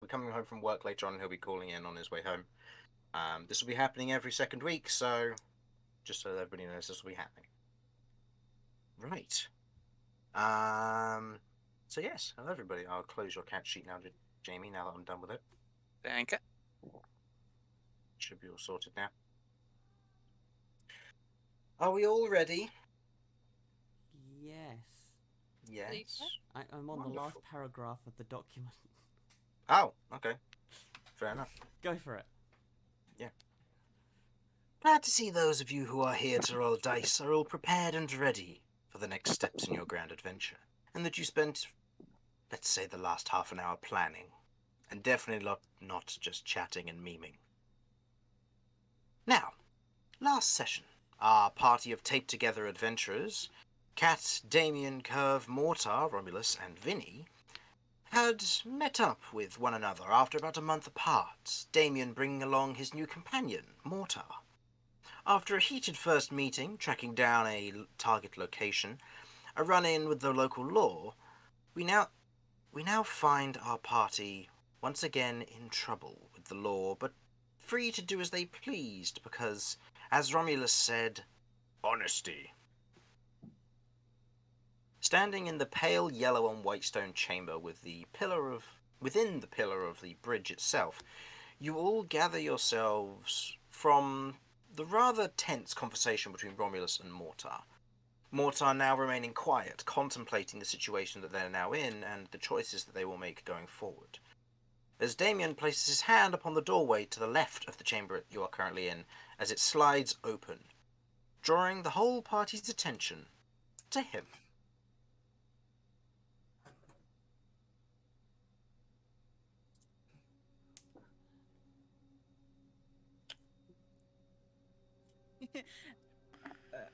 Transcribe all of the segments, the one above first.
be coming home from work later on, and he'll be calling in on his way home. This will be happening every second week, so just so everybody knows, this will be happening. Right. So yes, hello everybody. I'll close your cat sheet now, Jamie. Now that I'm done with it, Thank you. should be all sorted now. Are we all ready? Yes. Yes. I'm on the last paragraph of the document. Oh, okay. Fair enough. Go for it. Yeah. Glad to see those of you who are here to roll dice are all prepared and ready for the next steps in your grand adventure, and that you spent, let's say, the last half an hour planning, and definitely not just chatting and memeing. Now, last session, our party of taped-together adventurers, Kat, Damien, Curve, Mortar, Romulus, and Vinny, had met up with one another after about a month apart, Damien bringing along his new companion, Mortar. After a heated first meeting, tracking down a target location, a run-in with the local law, we now find our party once again in trouble with the law, but free to do as they pleased because, as Romulus said, honesty. Standing in the pale yellow and white stone chamber within the pillar of the bridge itself, you all gather yourselves from the rather tense conversation between Romulus and Mortar. Mortar now remaining quiet, contemplating the situation that they're now in and the choices that they will make going forward. As Damien places his hand upon the doorway to the left of the chamber you are currently in, as it slides open, drawing the whole party's attention to him.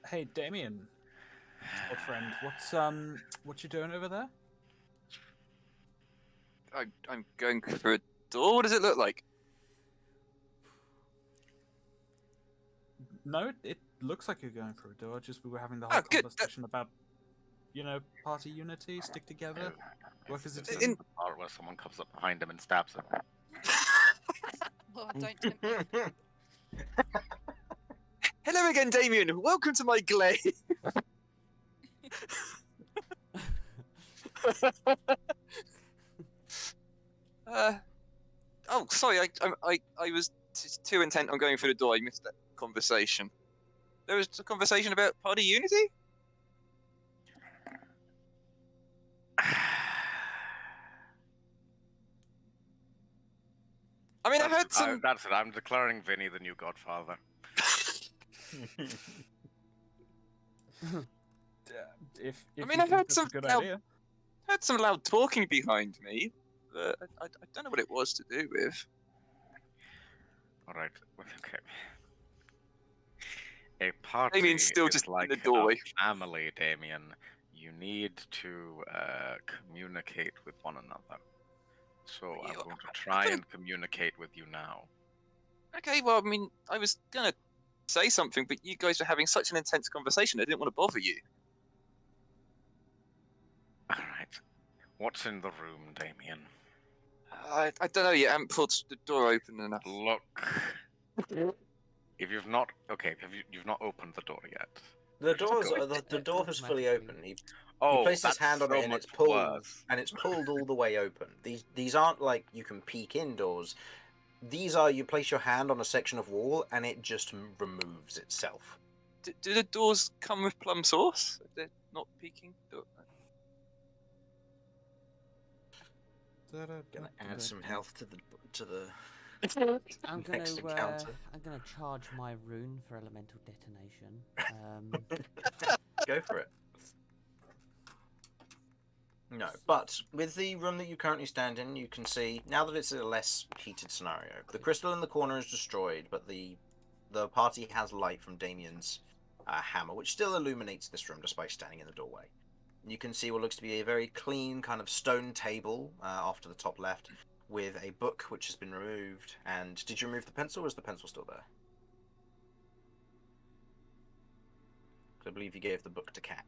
Hey, Damien, old friend, what you doing over there? I'm going for a door. What does it look like? No, it looks like you're going for a door. Just we were having the whole good. conversation about, party unity, stick together, work as a In- team. The part where someone comes up behind him and stabs him. Oh, don't tempt me. Hello again, Damien. Welcome to my glade. Oh, sorry. I was too intent on going for the door. I missed that conversation. There was a conversation about party unity. I mean, I heard some. That's it. I'm declaring Vinny the new Godfather. If I you mean, I think heard that's a some good loud, idea. heard some loud talking behind me. But I don't know what it was to do with. All right. Okay. A party Damien's still is just in like the doorway. a family, Damien. You need to communicate with one another. So I'm going to try and communicate with you now. Okay, well, I mean, I was gonna say something, but you guys were having such an intense conversation. I didn't want to bother you. All right. What's in the room, Damien? I don't know yet. I haven't pulled the door open enough. Look. If you've not you've not opened the door yet. The door has fully opened. He placed his hand on so it and it's much pulled worse. and it's pulled all the way open. These aren't like you can peek indoors. These are you place your hand on a section of wall and it just removes itself. Do the doors come with plum sauce? They're not peeking. Gonna add some health to the I'm next encounter. gonna charge my rune for elemental detonation. Go for it. No, but with the room that you currently stand in, you can see, now that it's a less heated scenario, the crystal in the corner is destroyed, but the party has light from Damien's hammer, which still illuminates this room despite standing in the doorway. You can see what looks to be a very clean kind of stone table off to the top left, with a book which has been removed. And did you remove the pencil, or is the pencil still there? I believe you gave the book to Kat.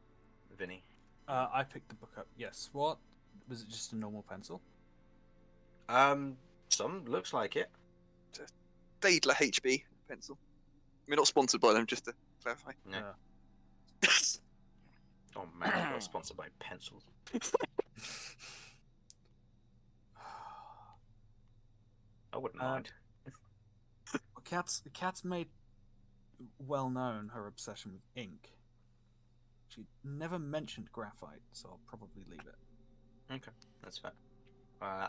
Vinny? I picked the book up, yes. What? Was it just a normal pencil? some. Looks like it. Daedler HB pencil. We're not sponsored by them, just to clarify. No. Yeah. Oh man, I got sponsored by pencils. I wouldn't mind. Kat's made well known her obsession with ink. She never mentioned graphite, so I'll probably leave it. Okay, that's fair.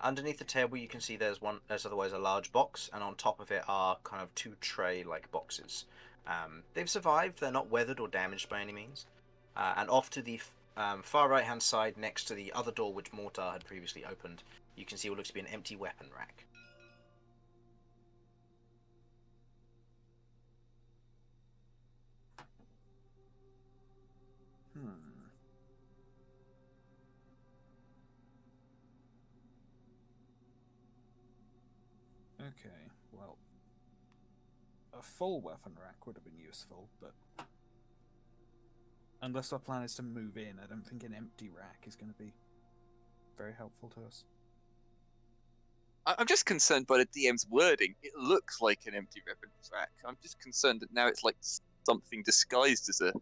Underneath the table, you can see there's otherwise a large box, and on top of it are kind of two tray-like boxes. They've survived; they're not weathered or damaged by any means. And off to the far right-hand side, next to the other door which Mortar had previously opened, you can see what looks to be an empty weapon rack. Okay, well, a full weapon rack would have been useful, but unless our plan is to move in, I don't think an empty rack is going to be very helpful to us. I'm just concerned by the DM's wording. It looks like an empty weapon rack. I'm just concerned that now it's like something disguised as a.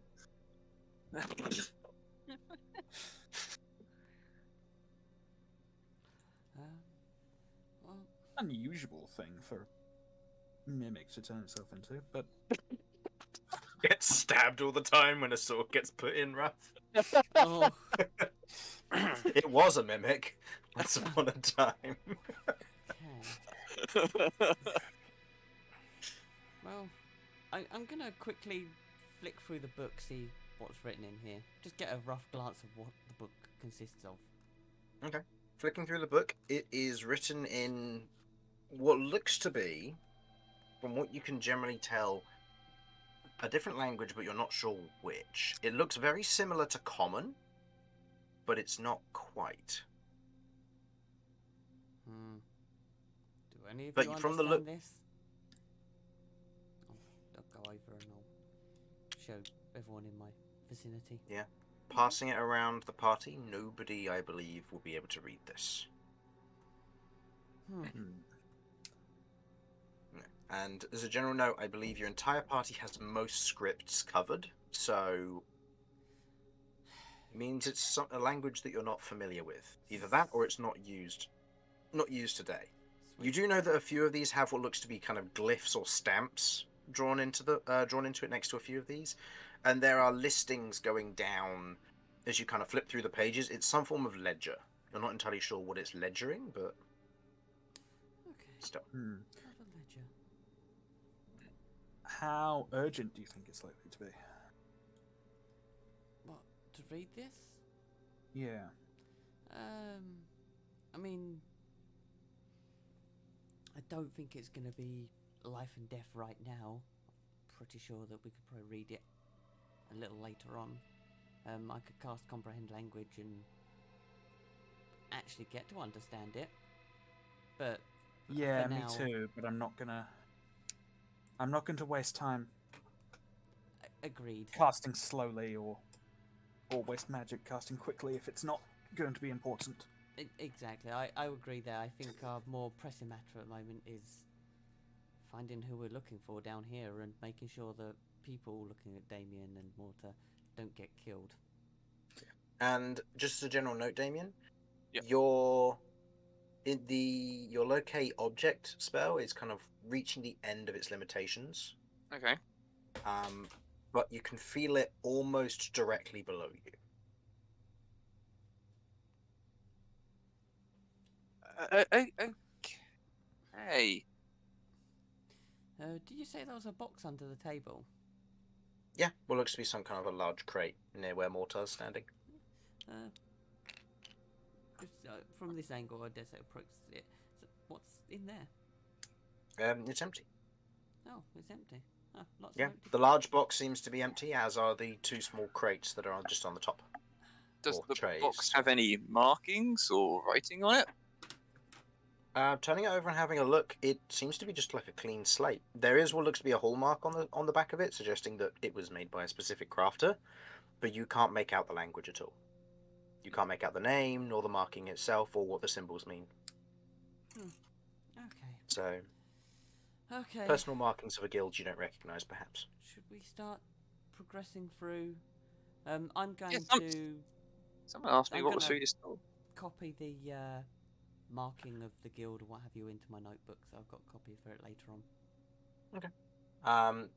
Well, Unusual thing for mimic to turn itself into, but Gets stabbed all the time when a sword gets put in, Ruff. oh, It was a mimic once upon a time. okay. Well, I'm gonna quickly flick through the book, see what's written in here. Just get a rough glance of what the book consists of. Okay. Flicking through the book, it is written in what looks to be, from what you can generally tell, a different language, but you're not sure which. It looks very similar to Common, but it's not quite. Do any of But you from understand the look- this? I'll go over and I'll show everyone in my vicinity. Passing it around the party, nobody, I believe, will be able to read this. Hmm. And as a general note, I believe your entire party has most scripts covered, so it means it's a language that you're not familiar with. Either that, or it's not used today. You do know that a few of these have what looks to be kind of glyphs or stamps drawn into it next to a few of these, and there are listings going down as you kind of flip through the pages. It's some form of ledger. You're not entirely sure what it's ledgering, but Okay. still. Not a ledger. how urgent do you think it's likely to be? What, to read this? Yeah. I mean, I don't think it's going to be life and death right now. Pretty sure that we could probably read it a little later on. I could cast comprehend language and actually get to understand it. But Yeah, for me now- too, but I'm not going to waste time agreed. casting slowly or waste magic casting quickly if it's not going to be important. Exactly. I agree there. I think our more pressing matter at the moment is finding who we're looking for down here and making sure that people looking at Damien and Mortar don't get killed. And just as a general note, Damien, Yep. your locate object spell is kind of reaching the end of its limitations. Okay. But you can feel it almost directly below you. Okay. Did you say there was a box under the table? Yeah, what looks to be some kind of a large crate near where Mortar's standing. Just, from this angle, I dare say approach it. So what's in there? It's empty. Oh, it's empty. Oh, lots Yeah, of empty. the large box seems to be empty, as are the two small crates that are just on the top. Does Or the trays. box have any markings or writing on it? Turning it over and having a look, it seems to be just like a clean slate. There is what looks to be a hallmark on the back of it, suggesting that it was made by a specific crafter, but you can't make out the language at all. You can't make out the name, nor the marking itself, or what the symbols mean. Okay. So, Okay. personal markings of a guild you don't recognise, perhaps. Should we start progressing through? I'm going Yeah, to Someone asked me I'm what was gonna- through this door. copy the marking of the guild or what have you into my notebook, so I've got a copy for it later on.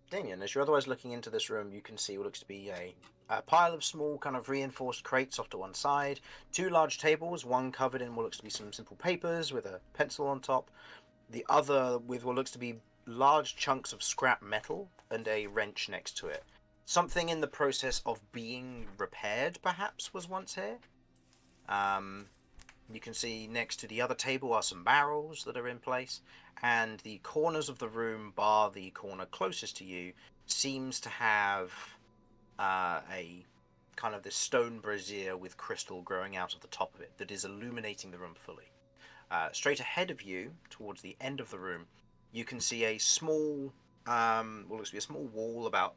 Damien, as you're otherwise looking into this room, you can see what looks to be a pile of small, kind of reinforced crates off to one side, two large tables, one covered in what looks to be some simple papers with a pencil on top, the other with what looks to be large chunks of scrap metal and a wrench next to it. Something in the process of being repaired, perhaps, was once here. You can see next to the other table are some barrels that are in place, and the corners of the room, bar the corner closest to you, seems to have a kind of this stone brazier with crystal growing out of the top of it that is illuminating the room fully. Straight ahead of you, towards the end of the room, you can see a small, what looks to be a small wall about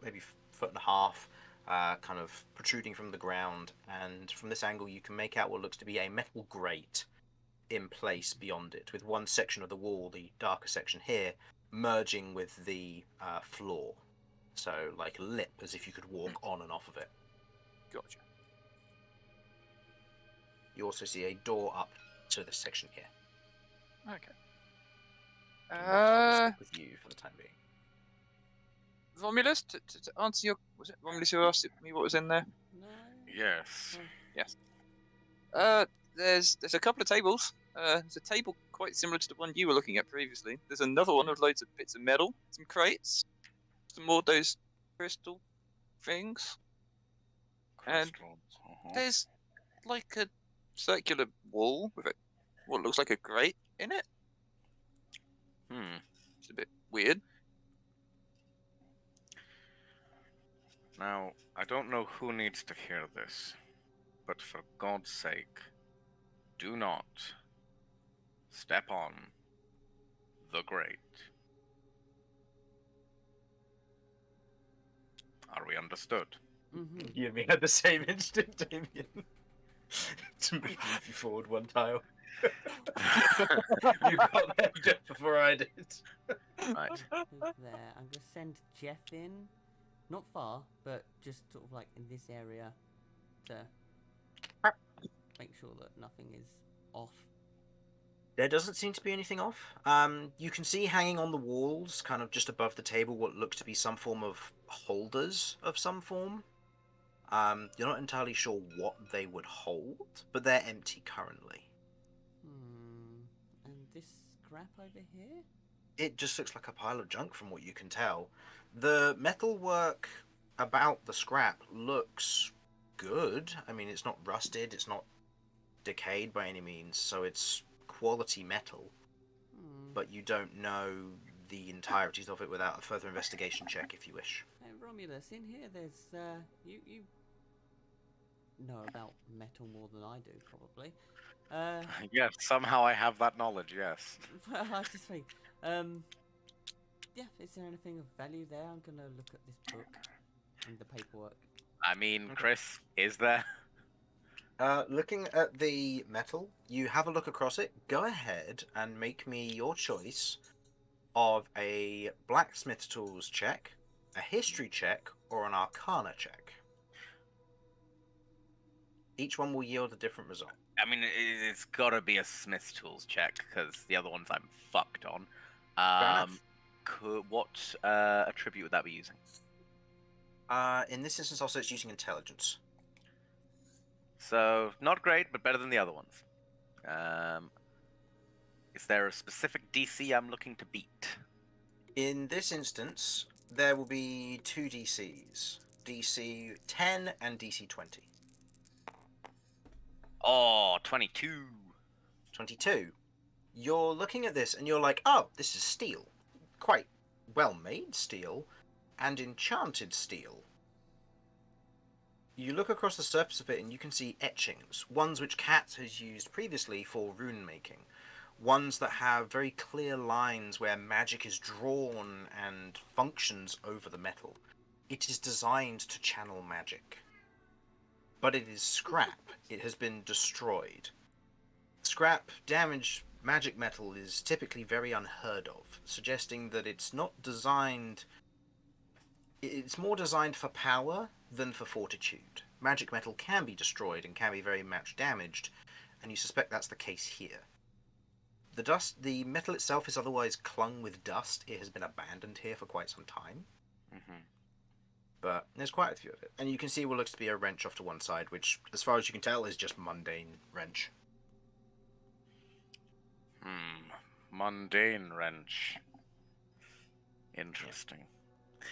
maybe foot and a half, kind of protruding from the ground, and from this angle you can make out what looks to be a metal grate in place beyond it, with one section of the wall, the darker section here, merging with the floor. So, like a lip, as if you could walk on and off of it. Gotcha. You also see a door up to this section here. Okay. I'll stick with you for the time being. Romulus, to answer your... Was it Romulus who asked me what was in there? No. Yes. Yes. There's a couple of tables. There's a table quite similar to the one you were looking at previously. There's another one with loads of bits of metal, some crates, some more of those crystal things. And Crystals. Uh-huh. there's like a circular wall with what looks like a grate in it. It's a bit weird. Now, I don't know who needs to hear this, but for God's sake, do not step on the grate. Are we understood? Mm-hmm. You and me had the same instinct, Damien. To move you forward one tile. You got there just before I did. Right. Who's there? I'm gonna send Jeff in. Not far, but just sort of like in this area to make sure that nothing is off. There doesn't seem to be anything off. You can see hanging on the walls, kind of just above the table, what looks to be some form of holders of some form. You're not entirely sure what they would hold, but they're empty currently. And this scrap over here? It just looks like a pile of junk from what you can tell. The metalwork about the scrap looks good. I mean, it's not rusted, it's not decayed by any means, so it's quality metal. But you don't know the entirities of it without a further investigation check if you wish. Hey Romulus, in here there's you know about metal more than I do, probably. Yes, somehow I have that knowledge, yes. Well, I just think, yeah, is there anything of value there? I'm gonna look at this book and the paperwork. I mean, Chris, is there? Looking at the metal, you have a look across it. Go ahead and make me your choice of a blacksmith tools check, a history check, or an arcana check. Each one will yield a different result. I mean, it's gotta be a Smith's Tools check, because the other ones I'm fucked on. Fair enough. What attribute would that be using? In this instance, also, it's using intelligence. So, not great, but better than the other ones. Is there a specific DC I'm looking to beat? In this instance, there will be two DCs. DC 10 and DC 20. Oh, 22. 22. You're looking at this and you're like, oh, this is steel. Quite well-made steel and enchanted steel. You look across the surface of it and you can see etchings, ones which Kat has used previously for rune making, ones that have very clear lines where magic is drawn and functions over the metal. It is designed to channel magic. But it is scrap. It has been destroyed. Scrap damaged magic metal is typically very unheard of, suggesting that it's not designed. It's more designed for power than for fortitude. Magic metal can be destroyed and can be very much damaged, and you suspect that's the case here. The metal itself is otherwise clung with dust. It has been abandoned here for quite some time. Mm-hmm. But there's quite a few of it. And you can see what looks to be a wrench off to one side, which, as far as you can tell, is just mundane wrench. Mundane wrench. Interesting.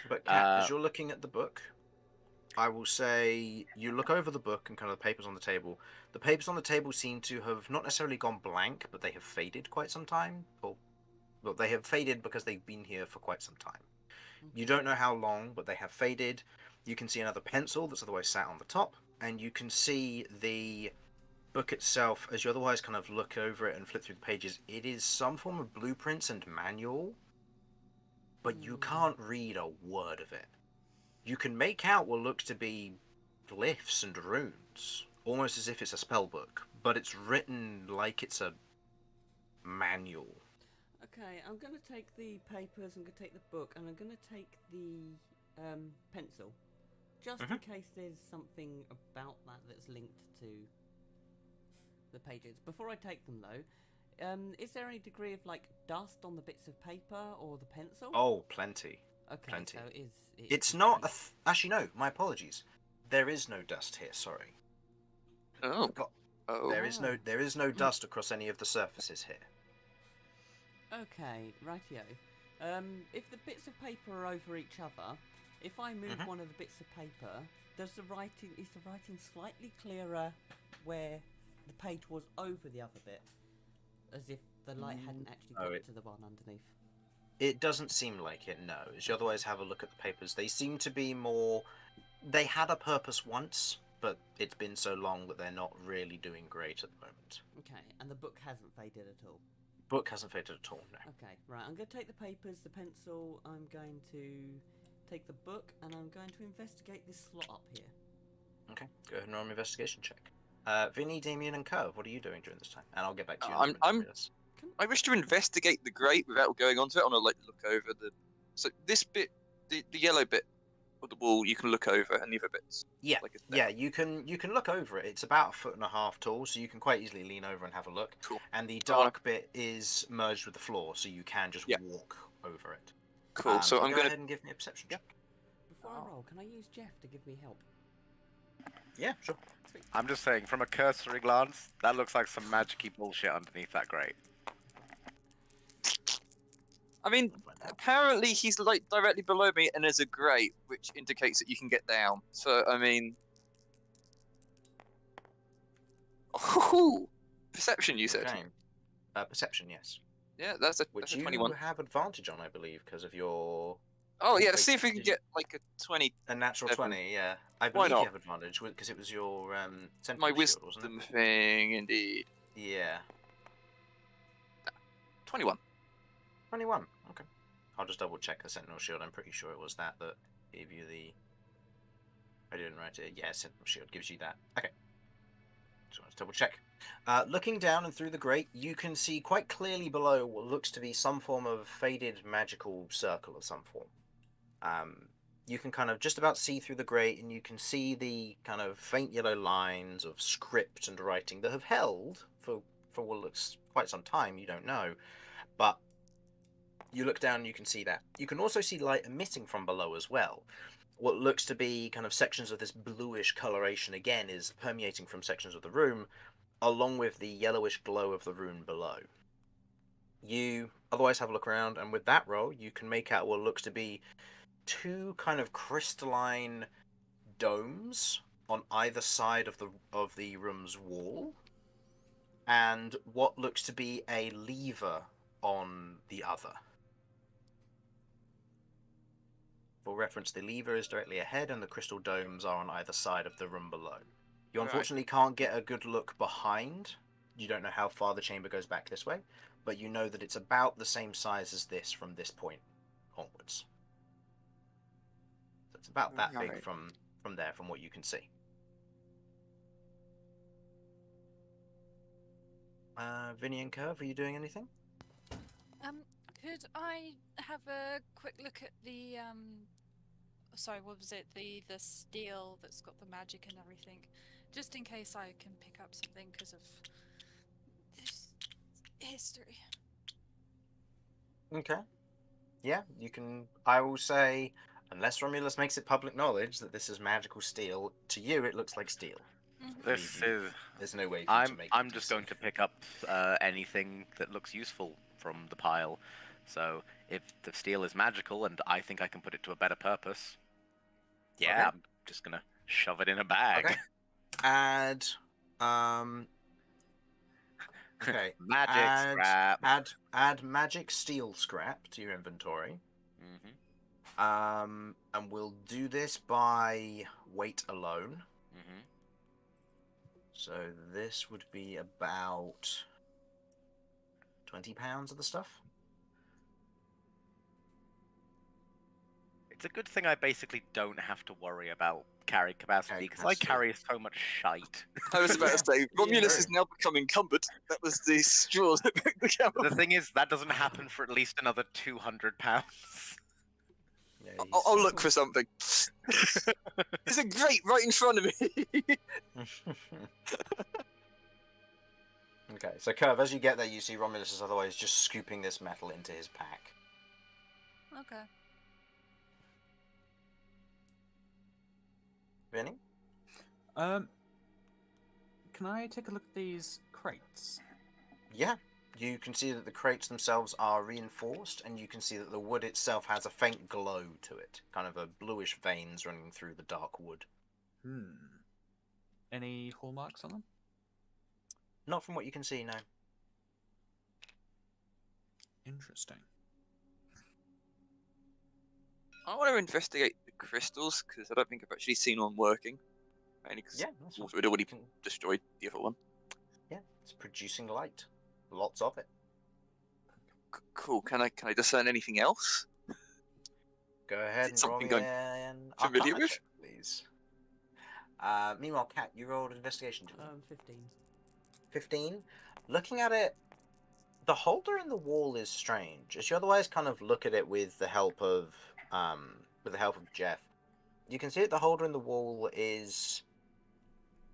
But Kat, as you're looking at the book, I will say you look over the book and kind of the papers on the table. The papers on the table seem to have not necessarily gone blank, but they have faded quite some time. Well, they have faded because they've been here for quite some time. You don't know how long, but they have faded. You can see another pencil that's otherwise sat on the top, and you can see the book itself as you otherwise kind of look over it and flip through the pages. It is some form of blueprints and manual, but you can't read a word of it. You can make out what looks to be glyphs and runes, almost as if it's a spell book, but it's written like it's a manual. Okay, I'm going to take the papers, I'm going to take the book, and I'm going to take the pencil. Just in case there's something about that that's linked to the pages. Before I take them, though, is there any degree of, like, dust on the bits of paper or the pencil? Oh, plenty. Okay, plenty. so It's not a... Actually, no, my apologies. There is no dust here, sorry. Oh. Oh. There is no dust across any of the surfaces here. Okay, rightio. If the bits of paper are over each other, if I move one of the bits of paper, is the writing slightly clearer where the page was over the other bit, as if the light hadn't actually got to the one underneath? It doesn't seem like it, no. As you otherwise have a look at the papers, they seem to be more... They had a purpose once, but it's been so long that they're not really doing great at the moment. Okay, and the book hasn't faded at all? Book hasn't faded at all, no. Okay, right, I'm going to take the papers, the pencil, I'm going to take the book, and I'm going to investigate this slot up here. Okay, go ahead and roll an investigation check. Vinny, Damien, and Curve, what are you doing during this time? And I'll get back to you. I wish to investigate the grate without going onto it. I want to look over the. So this bit, the yellow bit of the wall, you can look over, and the other bits. Yeah, like you can look over it. It's about 1.5 feet tall, so you can quite easily lean over and have a look. Cool. And the dark bit is merged with the floor, so you can just walk over it. Cool. So I'm go going ahead and give me a perception check. Before I roll, can I use Jeff to give me help? Yeah, sure. I'm just saying, from a cursory glance, that looks like some magic-y bullshit underneath that grate. I mean, apparently he's like directly below me, and there's a grate which indicates that you can get down. So I mean, perception. You said. Okay. Perception, yes. Yeah, that's a Which 21. You have advantage on, I believe, because of your... Oh yeah, let's see if we can get like a 20. A natural 20, yeah. I Why believe you not? have advantage because it was your My sentiment shield, wasn't wisdom it? thing, indeed. Yeah. 21. 21. Okay. I'll just double check the sentinel shield. I'm pretty sure it was that gave you the... I didn't write it. Yeah, sentinel shield gives you that. Okay. Just want to double check. Looking down and through the grate, you can see quite clearly below what looks to be some form of faded magical circle of some form. You can kind of just about see through the grate, and you can see the kind of faint yellow lines of script and writing that have held for what looks quite some time. You don't know, but you look down and you can see that. You can also see light emitting from below as well. What looks to be kind of sections of this bluish coloration again is permeating from sections of the room, along with the yellowish glow of the rune below. You otherwise have a look around, and with that roll, you can make out what looks to be two kind of crystalline domes on either side of the room's wall, and what looks to be a lever on the other. For reference, the lever is directly ahead, and the crystal domes are on either side of the room below. You unfortunately can't get a good look behind. You don't know how far the chamber goes back this way, but you know that it's about the same size as this from this point onwards. So it's about that big from there, from what you can see. Vinny and Curve, are you doing anything? Could I have a quick look at the sorry, what was it? The steel that's got the magic and everything, just in case I can pick up something because of this history. Okay. Yeah, you can. I will say, unless Romulus makes it public knowledge that this is magical steel, to you it looks like steel. This is. There's no way for you to make. I'm just going to pick up anything that looks useful from the pile. So if the steel is magical and I think I can put it to a better purpose, yeah, Okay. I'm just gonna shove it in a bag. Okay. Add. Okay. Magic scrap. Add magic steel scrap to your inventory. Mhm. And we'll do this by weight alone. Mhm. So this would be about 20 pounds of the stuff. It's a good thing I basically don't have to worry about carry capacity because I capacity. carry so much shite. I was about to say, Romulus true. is now become encumbered. That was the straw that broke the camel. The thing is, that doesn't happen for at least another 200 pounds. Yeah, I'll look for something. It's a grate right in front of me. Okay, so Curve, as you get there, you see Romulus is otherwise just scooping this metal into his pack. Okay. Vinny? Can I take a look at these crates? Yeah. You can see that the crates themselves are reinforced, and you can see that the wood itself has a faint glow to it. Kind of a bluish veins running through the dark wood. Any hallmarks on them? Not from what you can see, no. Interesting. I want to investigate the crystals because I don't think I've actually seen one working. Mainly because Yeah, that's water fine. had already You can- destroyed the other one. Yeah, it's producing light. Lots of it. Cool. Can I discern anything else? Go ahead and roll something me I'm an familiar Arcana with? check, please. Meanwhile, Kat, you rolled investigation. Didn't you? 15. 15. Looking at it, the holder in the wall is strange. As you otherwise kind of look at it with the help of Jeff, you can see that the holder in the wall is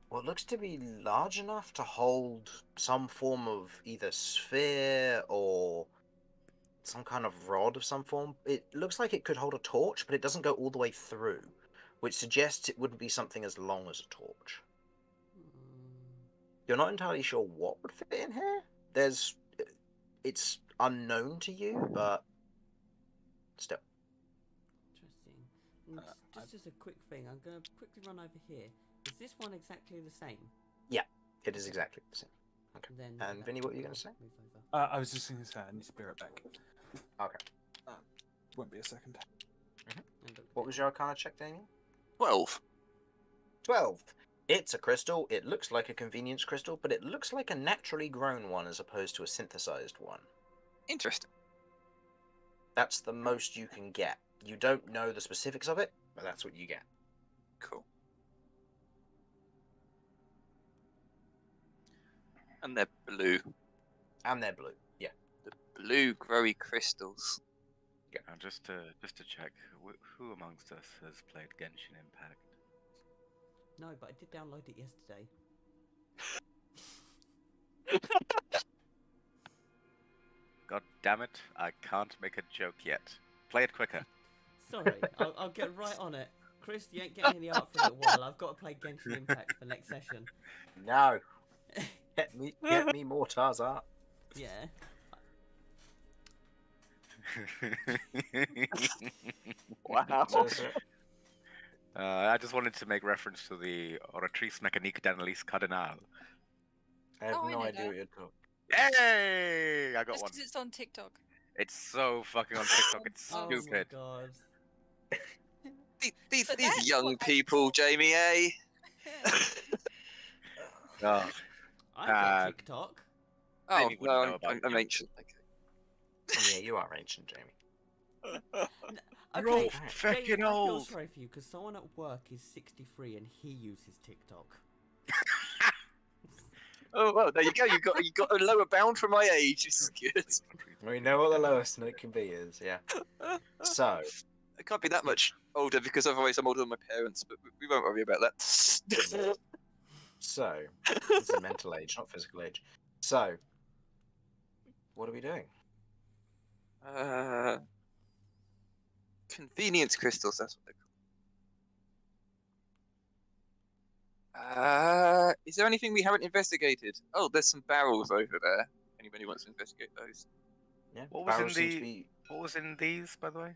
what looks to be large enough to hold some form of either sphere or some kind of rod of some form. It looks like it could hold a torch, but it doesn't go all the way through, which suggests it wouldn't be something as long as a torch. You're not entirely sure what would fit in here. It's unknown to you, but still. Interesting. And just as a quick thing, I'm going to quickly run over here. Is this one exactly the same? It is exactly the same. Okay. Then And Vinny, what were you going to say? move over. I was just going to say I need to be right back. Okay. Won't be a second. And look What there. was your Arcana check, Damien? 12. 12. It's a crystal. It looks like a convenience crystal, but it looks like a naturally grown one as opposed to a synthesized one. Interesting. That's the most you can get. You don't know the specifics of it, but that's what you get. Cool. And they're blue. And they're blue. Yeah. The blue glowy crystals. Now, just to check, who amongst us has played Genshin Impact? No, but I did download it yesterday. God damn it, I can't make a joke yet. Play it quicker. Sorry, I'll get right on it. Chris, you ain't getting any art for a little while. I've got to play Genshin Impact for next session. No. Get me Mortar's art. Yeah. Wow. I just wanted to make reference to the Oratrice Mécanique d'Analyse Cardinal. I have Oh, I no know idea that. what you're talking. Hey! I got Just one. because it's on TikTok. It's so fucking on TikTok, it's Oh my stupid. god. These But that's young what I people, Jamie, eh? Oh, I got TikTok. Oh, Jamie wouldn't know no, about I'm you. ancient. Okay. Yeah, you are ancient, Jamie. You're all Okay, fucking Jamie, I feel old. sorry for you because someone at work is 63 and he uses TikTok. Oh well, there you go. You got a lower bound for my age. This is good. We know what the lowest it can be is, yeah. So, I can't be that much older because otherwise I'm older than my parents. But we won't worry about that. so this is mental age, not physical age. So, what are we doing? Convenience crystals. That's what they're called. Is there anything we haven't investigated? Oh, there's some barrels over there. Anybody wants to investigate those? Yeah, What was in barrels seem to the? be. What was in these, by the way?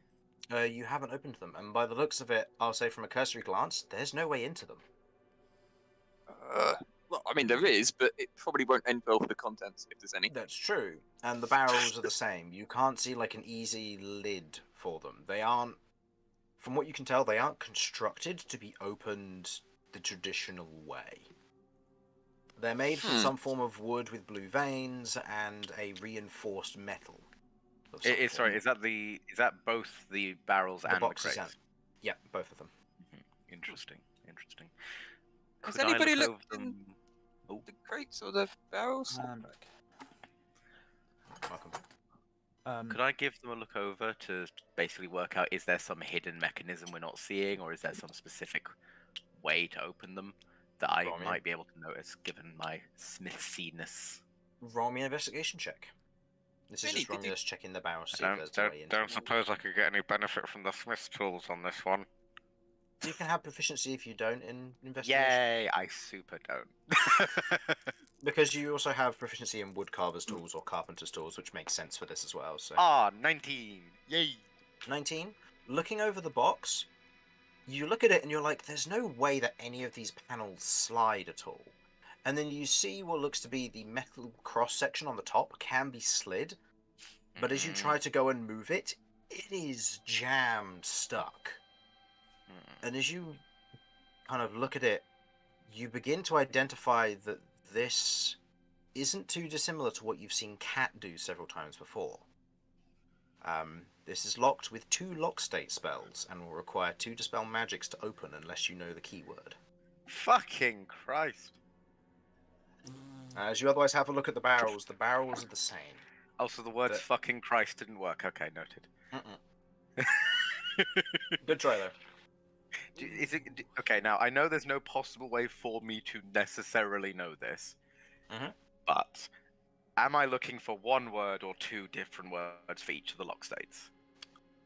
You haven't opened them, and by the looks of it, I'll say from a cursory glance, there's no way into them. Well, I mean there is, but it probably won't end well for the contents if there's any. That's true, and the barrels are the same. You can't see like an easy lid for them. They aren't, from what you can tell, they aren't constructed to be opened the traditional way. They're made from some form of wood with blue veins and a reinforced metal. Sorry, is that both the barrels and the boxes crates? Yeah, both of them. Interesting. Interesting. Has Could I anybody look looked over in them? Oh, the crates or the barrels? I'm back. Welcome. could I give them a look over to basically work out, is there some hidden mechanism we're not seeing, or is there some specific way to open them that I Roll me might be able to notice given my Smithsy-ness? Roll me an investigation check. This is Really? just Romulus checking the barrel, see I if there's a way into don't it. suppose I could get any benefit from the Smith's tools on this one. You can have proficiency if you don't in investigation. Yay! I super don't. Because you also have proficiency in woodcarver's tools or carpenter's tools, which makes sense for this as well. So 19! Yay! 19. Looking over the box, you look at it and you're like, there's no way that any of these panels slide at all. And then you see what looks to be the metal cross section on the top can be slid, but as you try to go and move it, it is jammed stuck. And as you kind of look at it, you begin to identify that this isn't too dissimilar to what you've seen Cat do several times before. This is locked with 2 lock state spells and will require 2 dispel magics to open unless you know the keyword. Fucking Christ! As you otherwise have a look at the barrels are the same. Also, the words But- fucking Christ didn't work. Okay, noted. Good try though. Okay, now, I know there's no possible way for me to necessarily know this, but am I looking for one word or 2 different words for each of the lock states?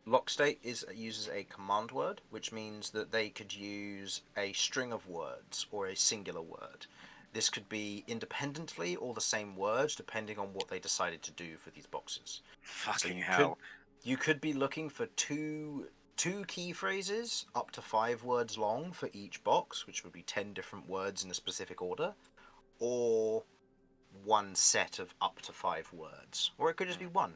Lock state uses a command word, which means that they could use a string of words or a singular word. This could be independently or the same words, depending on what they decided to do for these boxes. Fucking you hell. You could be looking for two key phrases, up to 5 words long for each box, which would be 10 different words in a specific order, or one set of up to 5 words, or it could just be one.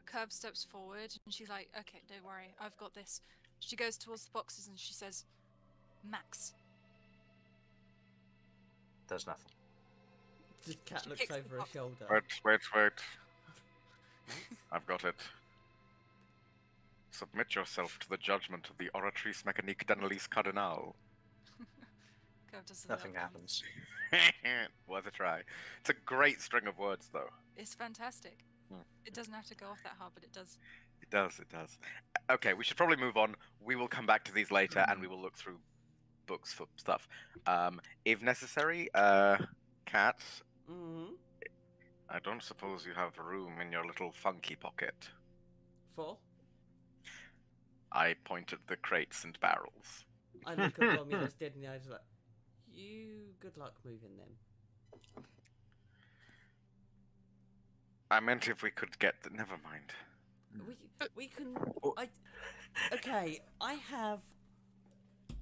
Curve steps forward and she's like, okay, don't worry, I've got this. She goes towards the boxes and she says, Max. Does nothing. The cat She looks kicks the over her box. shoulder. Wait. I've got it. Submit yourself to the judgment of the Oratrice Mécanique d'Analyse Cardinal. Curve does the Nothing little happens. Worth a try. It's a great string of words, though. It's fantastic. It doesn't have to go off that hard, but it does. It does. Okay, we should probably move on. We will come back to these later, and we will look through books for stuff. If necessary, Cat, I don't suppose you have room in your little funky pocket. 4. I point at the crates and barrels. I look at Romulus dead in the eyes like, good luck moving them. I meant if we could get the... Never mind. We can... Okay, I have...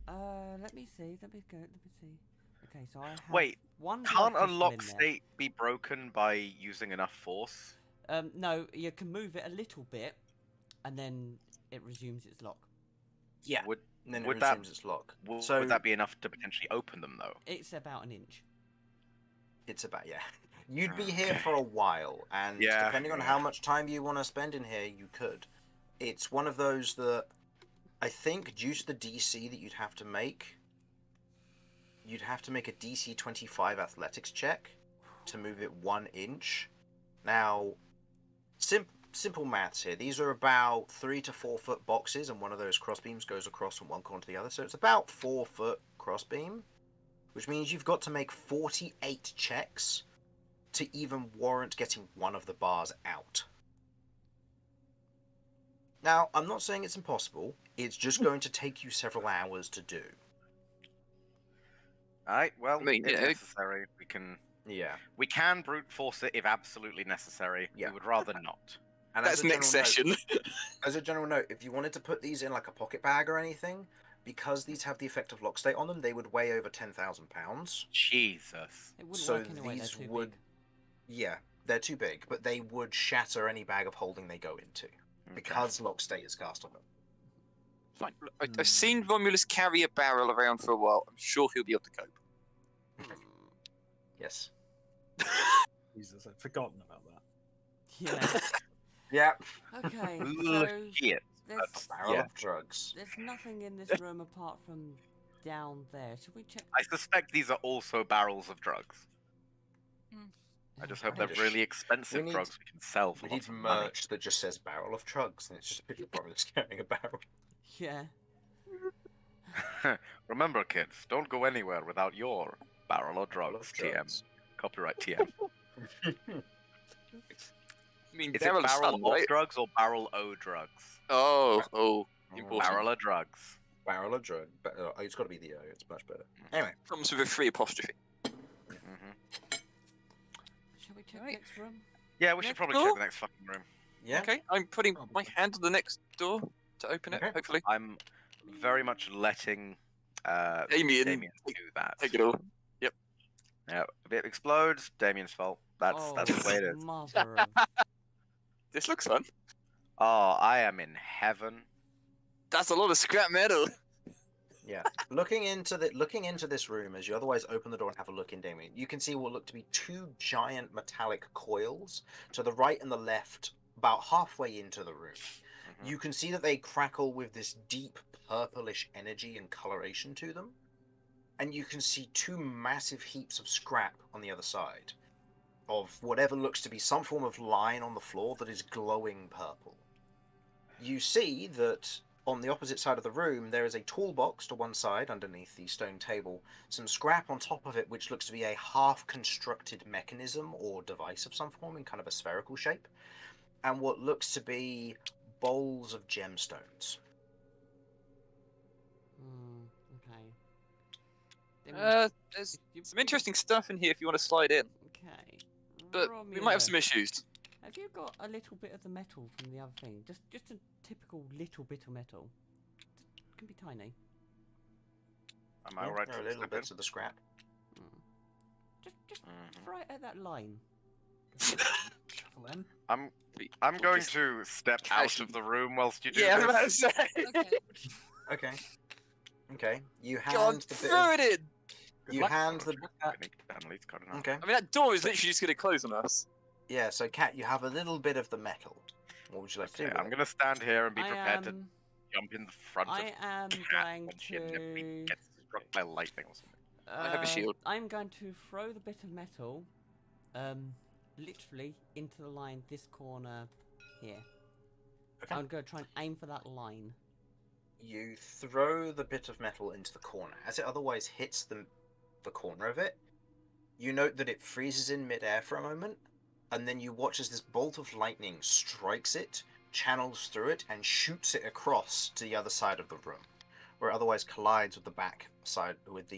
let me see. Okay, so I have... Wait, one can't a crystal lock in there. state be broken by using enough force? No, you can move it a little bit, and then it resumes its lock. Yeah. Would And then would it that- resumes its lock. would So that be enough to potentially open them, though? It's about an inch. it's about, yeah. You'd be here Okay. for a while, and Yeah, depending on yeah. how much time you want to spend in here, you could. It's one of those that I think, due to the DC that you'd have to make, you'd have to make a DC 25 athletics check to move it 1 inch. Now, simple maths here. These are about 3 to 4 foot boxes, and one of those crossbeams goes across from one corner to the other. So it's about 4 foot crossbeam, which means you've got to make 48 checks to even warrant getting one of the bars out. Now, I'm not saying it's impossible. It's just going to take you several hours to do. Alright, well, I mean, if yeah. necessary, Yeah. we can brute force it if absolutely necessary. Yeah. We would rather not. And That's next session. As a general note, if you wanted to put these in like a pocket bag or anything, because these have the effect of lock state on them, they would weigh over 10,000 pounds. Jesus. It wouldn't So work anyway. They're these too would, big. yeah, they're too big, but they would shatter any bag of holding they go into because lock state is cast on them. Fine. Look, I've seen Romulus carry a barrel around for a while. I'm sure he'll be able to cope. Yes. Jesus, I'd forgotten about that. Yeah. Yeah. Okay. Shit. There's, Barrel of drugs. there's nothing in this room apart from down there. Should we check? I suspect these are also barrels of drugs. I just hope they're really expensive need- drugs we can sell for We lots need of money. merch that just says barrel of drugs, and it's just a picture of Romulus carrying a barrel. Yeah. Remember, kids, don't go anywhere without your barrel of drugs. TM. Copyright TM. I mean, Is it barrel of barrel sun, of right? drugs or barrel o drugs? Oh, important. Barrel of drugs. Barrel of drug. It's got to be the O. It's much better. Anyway. Comes with a free apostrophe. Shall we check Right. next room? Yeah, we should Next probably door? check the next fucking room. Yeah. Okay, I'm putting Probably. my hand on the next door to open it, Okay. hopefully. I'm very much letting Damien, Damien do that. take it all. Yeah, if it explodes, Damien's fault. That's the way it is. Mother of... This looks fun. Oh, I am in heaven. That's a lot of scrap metal. Yeah. Looking into this room as you otherwise open the door and have a look in, Damien, you can see what look to be 2 giant metallic coils to the right and the left, about halfway into the room. You can see that they crackle with this deep purplish energy and coloration to them. And you can see 2 massive heaps of scrap on the other side of whatever looks to be some form of line on the floor that is glowing purple. You see that on the opposite side of the room there is a toolbox to one side underneath the stone table, some scrap on top of it which looks to be a half-constructed mechanism or device of some form in kind of a spherical shape, and what looks to be bowls of gemstones. Okay. There's some interesting stuff in here if you want to slide in, Okay. but we might have some Romulus, issues. Have you got a little bit of the metal from the other thing? Just a typical little bit of metal. It can be tiny. Am I alright There to are little step in? bits of the scrap. Just throw it at that line. Shuffle in. I'm going to step out Casually. of the room whilst you do Yeah, I was about to this. say. Okay. Okay. You Go on, hand the bit throw of, it in! you luck. hand the Okay. I mean, that door is literally just going to close on us. Yeah, so Kat, you have a little bit of the metal. What would you like to do? Okay, with I'm it? going to stand here and be I prepared to am. jump in the front of I am Cat going when she inevitably to. gets struck by lightning or something. I have a shield. I'm going to throw the bit of metal, literally into the line this corner here. Okay. I'm going to try and aim for that line. You throw the bit of metal into the corner. As it otherwise hits the corner of it, you note that it freezes in midair for a moment, and then you watch as this bolt of lightning strikes it, channels through it, and shoots it across to the other side of the room, where it otherwise collides with the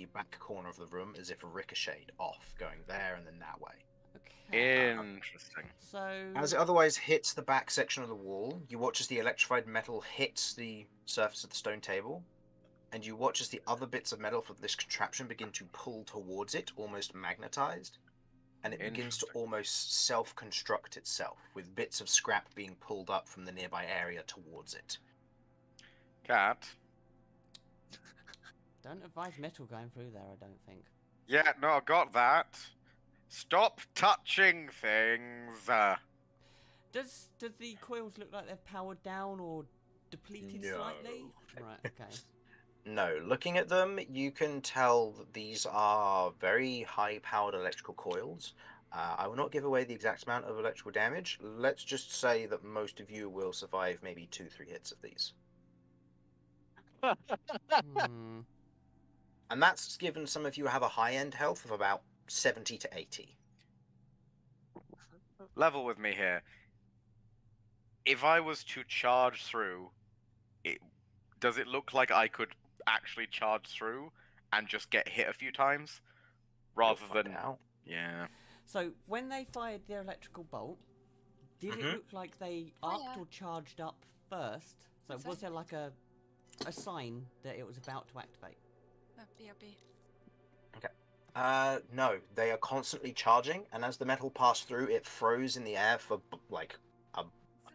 back corner of the room as if ricocheted off, going there and then that way. Okay. Interesting. So. As it otherwise hits the back section of the wall, you watch as the electrified metal hits the surface of the stone table, and you watch as the other bits of metal from this contraption begin to pull towards it, almost magnetized, and it begins to almost self-construct itself, with bits of scrap being pulled up from the nearby area towards it. Cat? Don't advise metal going through there, I don't think. Yeah, no, I got that. Stop touching things. Does the coils look like they're powered down or depleted No. slightly? Right, okay. No, looking at them, you can tell that these are very high-powered electrical coils. I will not give away the exact amount of electrical damage. Let's just say that most of you will survive maybe 2-3 hits of these. Hmm. And that's given some of you have a high-end health of about 70 to 80. Level with me here. If I was to charge through, does it look like I could actually charge through and just get hit a few times? Rather You'll find than... out. Yeah. So when they fired their electrical bolt, did it look like they arced or charged up first? So was there like a sign that it was about to activate? BRB. No, they are constantly charging, and as the metal passed through, it froze in the air for like a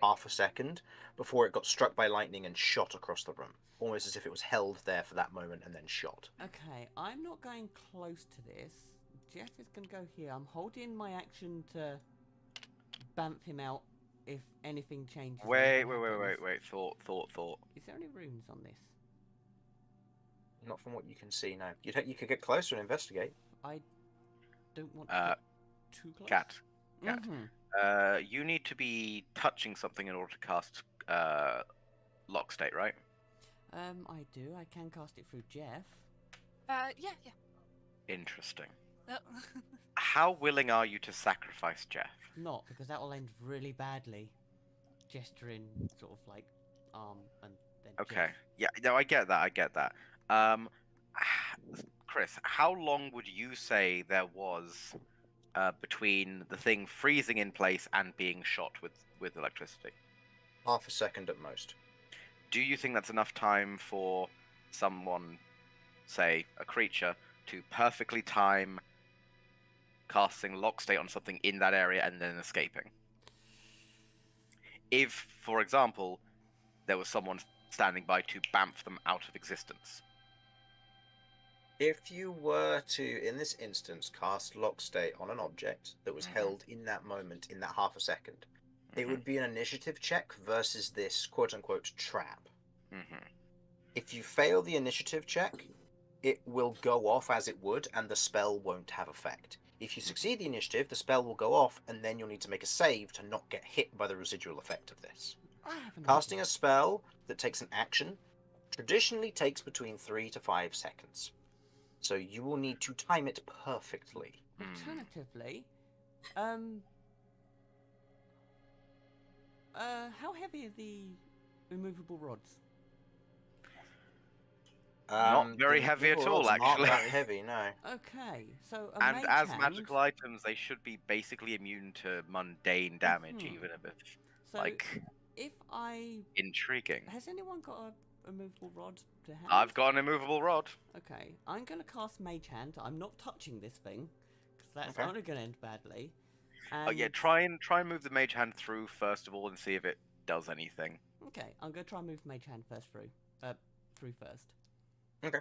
half a second before it got struck by lightning and shot across the room, almost as if it was held there for that moment and then shot. Okay, I'm not going close to this. Jeff is going to go here. I'm holding my action to bamf him out if anything changes. Wait. Thought. Is there any runes on this? Not from what you can see, no. You could get closer and investigate. I don't want to get too close. Cat. Mhm. You need to be touching something in order to cast lock state, right? I do. I can cast it through Jeff. Yeah. Interesting. Oh. How willing are you to sacrifice Jeff? Not, because that will end really badly. Gesturing sort of like arm and then Okay. Jeff. Yeah, no, I get that. Chris, how long would you say there was between the thing freezing in place and being shot with electricity? Half a second at most. Do you think that's enough time for someone, say, a creature, to perfectly time casting lock state on something in that area and then escaping? If, for example, there was someone standing by to bamf them out of existence. If you were to, in this instance, cast lock state on an object that was held in that moment, in that half a second, it would be an initiative check versus this quote-unquote trap. If you fail the initiative check, it will go off as it would, and the spell won't have effect. If you succeed the initiative, the spell will go off, and then you'll need to make a save to not get hit by the residual effect of this. Casting a spell that takes an action traditionally takes between 3 to 5 seconds. So you will need to time it perfectly. Alternatively, how heavy are the immovable rods? Not very heavy at all, actually. Not that heavy, no. Okay, so a And mage as hand, magical items, they should be basically immune to mundane damage, even if it's, so if I... intriguing. Has anyone got a immovable rod to hand? I've got an immovable rod. Okay, I'm going to cast Mage Hand. I'm not touching this thing, because that's Okay. only going to end badly. Oh yeah, And- try and move the mage hand through first of all and see if it does anything. Okay, I'm going to try and move Mage Hand through first. Okay.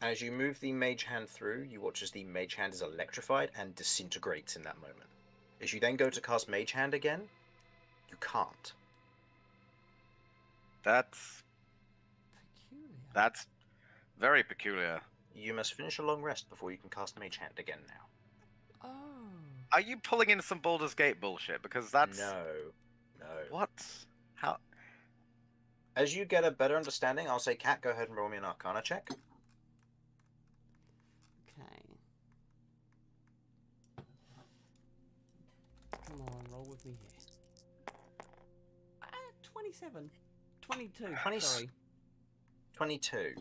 As you move the mage hand through, you watch as the mage hand is electrified and disintegrates in that moment. As you then go to cast mage hand again, you can't. That's Peculiar. very peculiar. You must finish a long rest before you can cast mage hand again now. Oh. Are you pulling in some Baldur's Gate bullshit? Because that's... No. What? How? As you get a better understanding, I'll say, Cat, go ahead and roll me an Arcana check. Okay. Come on, roll with me here. 27. 22, 20 sorry. 22.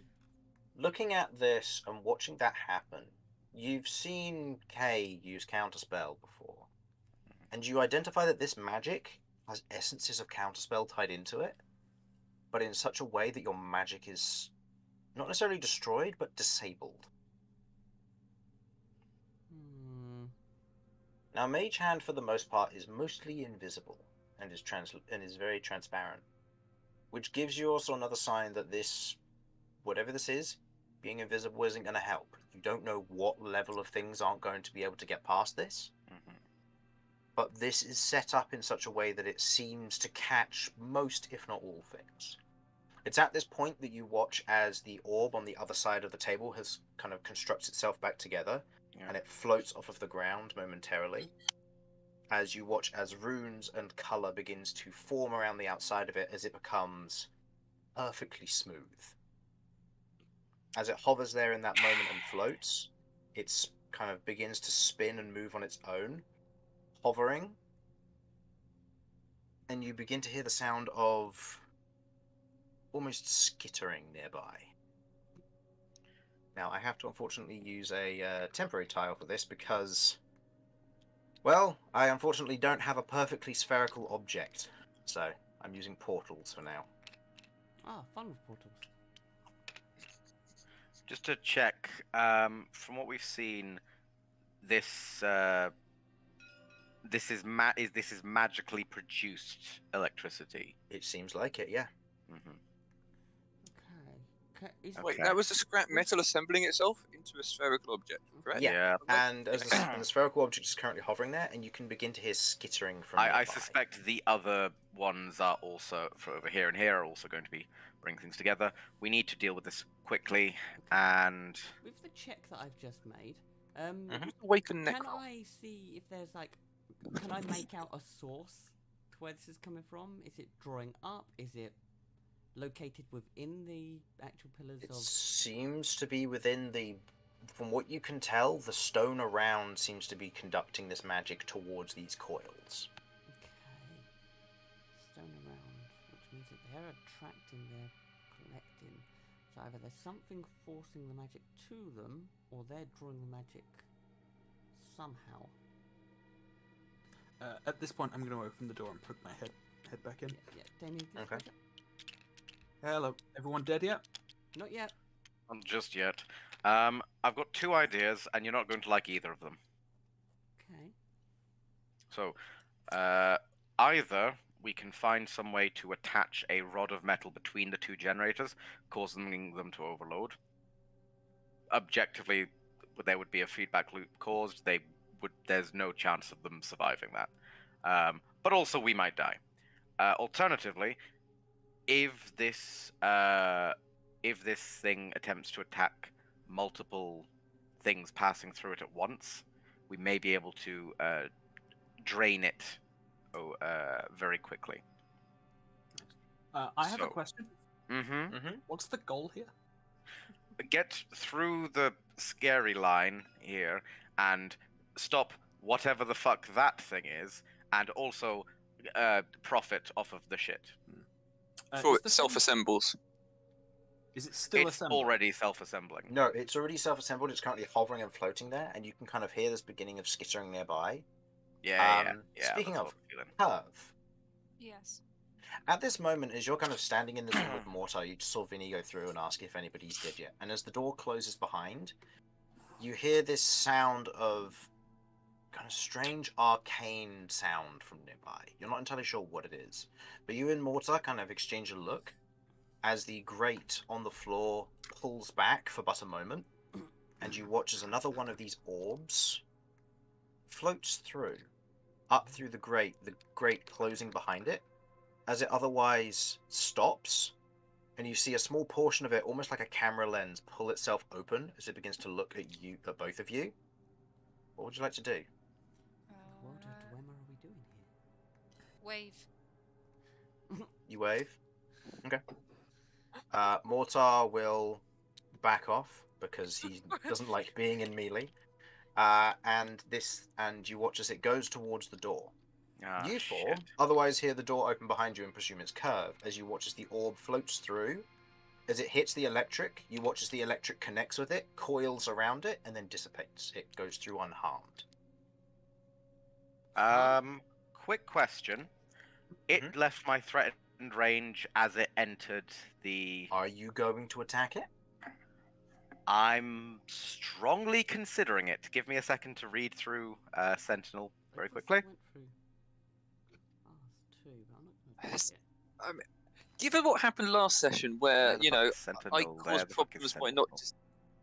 Looking at this and watching that happen, you've seen Kay use Counterspell before. And you identify that this magic has essences of Counterspell tied into it, but in such a way that your magic is not necessarily destroyed, but disabled. Now, Mage Hand, for the most part, is mostly invisible and is very transparent, which gives you also another sign that this, whatever this is, being invisible isn't going to help. You don't know what level of things aren't going to be able to get past this, but this is set up in such a way that it seems to catch most, if not all, things. It's at this point that you watch as the orb on the other side of the table has kind of constructs itself back together, and it floats off of the ground momentarily. As you watch as runes and color begins to form around the outside of it as it becomes perfectly smooth. As it hovers there in that moment and floats, it kind of begins to spin and move on its own, hovering, and you begin to hear the sound of almost skittering nearby. Now, I have to unfortunately use a temporary tile for this because, well, I unfortunately don't have a perfectly spherical object, so I'm using portals for now. Ah, fun with portals. Just to check, from what we've seen, this is magically produced electricity. It seems like it, yeah. Mm-hmm. Okay. Wait, that was the scrap metal assembling itself into a spherical object, correct? Yeah. And as the spherical object is currently hovering there, and you can begin to hear skittering from nearby. I suspect the other ones are also, for over here and here, are also going to be bringing things together. We need to deal with this quickly, and... With the check that I've just made, Awaken can Necron. I see if there's like... Can I make out a source to where this is coming from? Is it drawing up? Is it located within the actual pillars It of... seems to be within the... From what you can tell, the stone around seems to be conducting this magic towards these coils. Okay. Stone around, which means that they're attracting, they're collecting. So either there's something forcing the magic to them, or they're drawing the magic somehow. At this point, I'm going to open the door and put my head back in. Yeah, Damien, Okay. Hello, everyone dead yet? Not yet. Not just yet. I've got two ideas, and you're not going to like either of them. Okay. So, either we can find some way to attach a rod of metal between the two generators, causing them to overload. Objectively, there would be a feedback loop caused. There's no chance of them surviving that. But also, we might die. Alternatively, if this thing attempts to attack multiple things passing through it at once, we may be able to drain it very quickly. I have a question. Mm-hmm. What's the goal here? Get through the scary line here and stop whatever the fuck that thing is, and also profit off of the shit. Before it self-assembles. Is it still It's assembling? already self-assembling. No, it's already self-assembled. It's currently hovering and floating there, and you can kind of hear this beginning of skittering nearby. Yeah. Speaking that's of, what I'm feeling. Curve. Yes. At this moment, as you're kind of standing in this room with Mortar, you just saw Vinny go through and ask if anybody's dead yet. And as the door closes behind, you hear this sound of kind of strange arcane sound from nearby. You're not entirely sure what it is, but you and Mortar kind of exchange a look as the grate on the floor pulls back for but a moment, and you watch as another one of these orbs floats through, up through the grate closing behind it, as it otherwise stops, and you see a small portion of it, almost like a camera lens, pull itself open as it begins to look at you, at both of you. What would you like to do? What a dwemer are we doing here? Wave. You wave? Okay. Mortar will back off because he doesn't like being in melee. And you watch as it goes towards the door. You four otherwise hear the door open behind you and presume it's Curve as you watch as the orb floats through. As it hits the electric, you watch as the electric connects with it, coils around it, and then dissipates. It goes through unharmed. Quick question. It left my threatened range as it entered the... Are you going to attack it? I'm strongly considering it. Give me a second to read through Sentinel very quickly. Went through R2, but I'm not gonna take it. Given what happened last session, where Where the you fuck know is Sentinel? I Where caused the fuck is problems by not Sentinel? just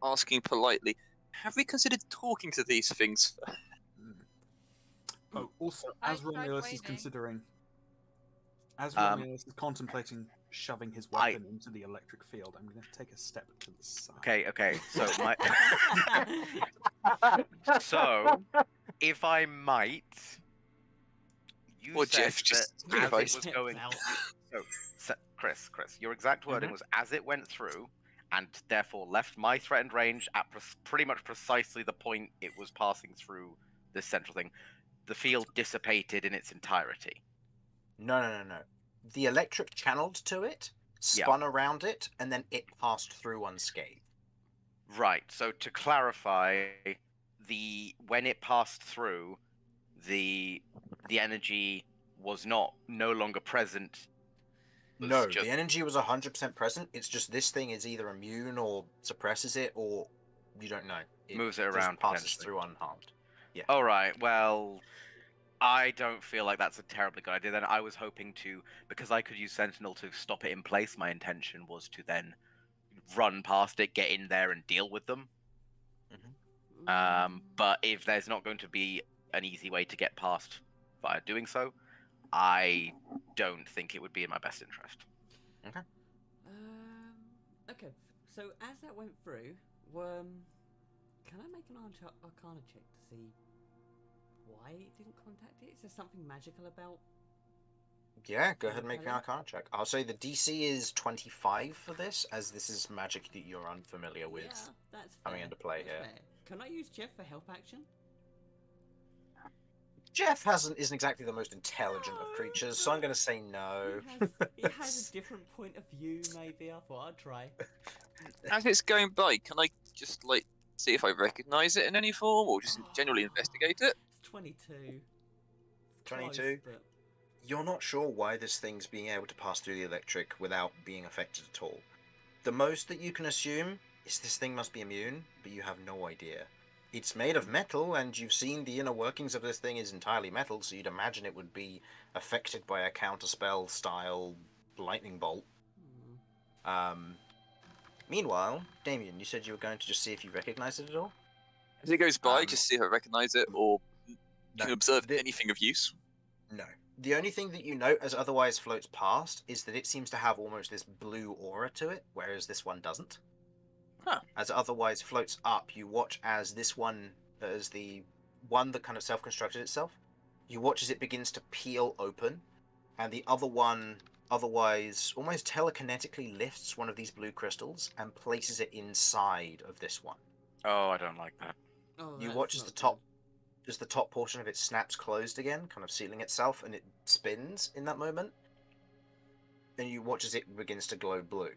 asking politely, have we considered talking to these things? Oh, also, I as tried Romulus is waving. considering, as Um, Romulus is contemplating shoving his weapon into the electric field. I'm going to take a step to the side. Okay. So so, if I might, you Or said Jeff, just that as advice. it was going. So, Chris, your exact wording was as it went through, and therefore left my threatened range at pretty much precisely the point it was passing through this central thing. The field dissipated in its entirety. No. The electric channeled to it, spun around it, and then it passed through unscathed. Right. So to clarify, when it passed through, the energy was no longer present. No, the energy was 100% present. It's just this thing is either immune or suppresses it, or you don't know. It moves it just around, passes through unharmed. Yeah. All right. Well, I don't feel like that's a terribly good idea. Then I was hoping to, because I could use Sentinel to stop it in place. My intention was to then run past it, get in there, and deal with them. But if there's not going to be an easy way to get past via doing so, I don't think it would be in my best interest. Okay. Okay. So as that went through, can I make an Arcana check to see why it didn't contact it? Is there something magical about? Yeah, go ahead and make an Arcana check. I'll say the DC is 25 for this, as this is magic that you're unfamiliar with. Yeah, that's coming fair. into play That's here. fair. Can I use Jeff for help action? Jeff isn't exactly the most intelligent of creatures, so I'm going to say no. He has a different point of view, maybe. I thought I'd try. As it's going by, can I just see if I recognise it in any form, or just generally investigate it? It's 22. 22? Close, but... You're not sure why this thing's being able to pass through the electric without being affected at all. The most that you can assume is this thing must be immune, but you have no idea. It's made of metal, and you've seen the inner workings of this thing is entirely metal, so you'd imagine it would be affected by a counterspell style lightning bolt. Meanwhile, Damien, you said you were going to just see if you recognize it at all? As it goes by, just see if I recognise it, or no, can observe anything of use. No. The only thing that you note as otherwise floats past is that it seems to have almost this blue aura to it, whereas this one doesn't. Huh. As it otherwise floats up, you watch as this one, as the one that kind of self-constructed itself, you watch as it begins to peel open, and the other one otherwise almost telekinetically lifts one of these blue crystals and places it inside of this one. Oh, I don't like that. Oh, You watch as the top portion of it snaps closed again, kind of sealing itself, and it spins in that moment. And you watch as it begins to glow blue.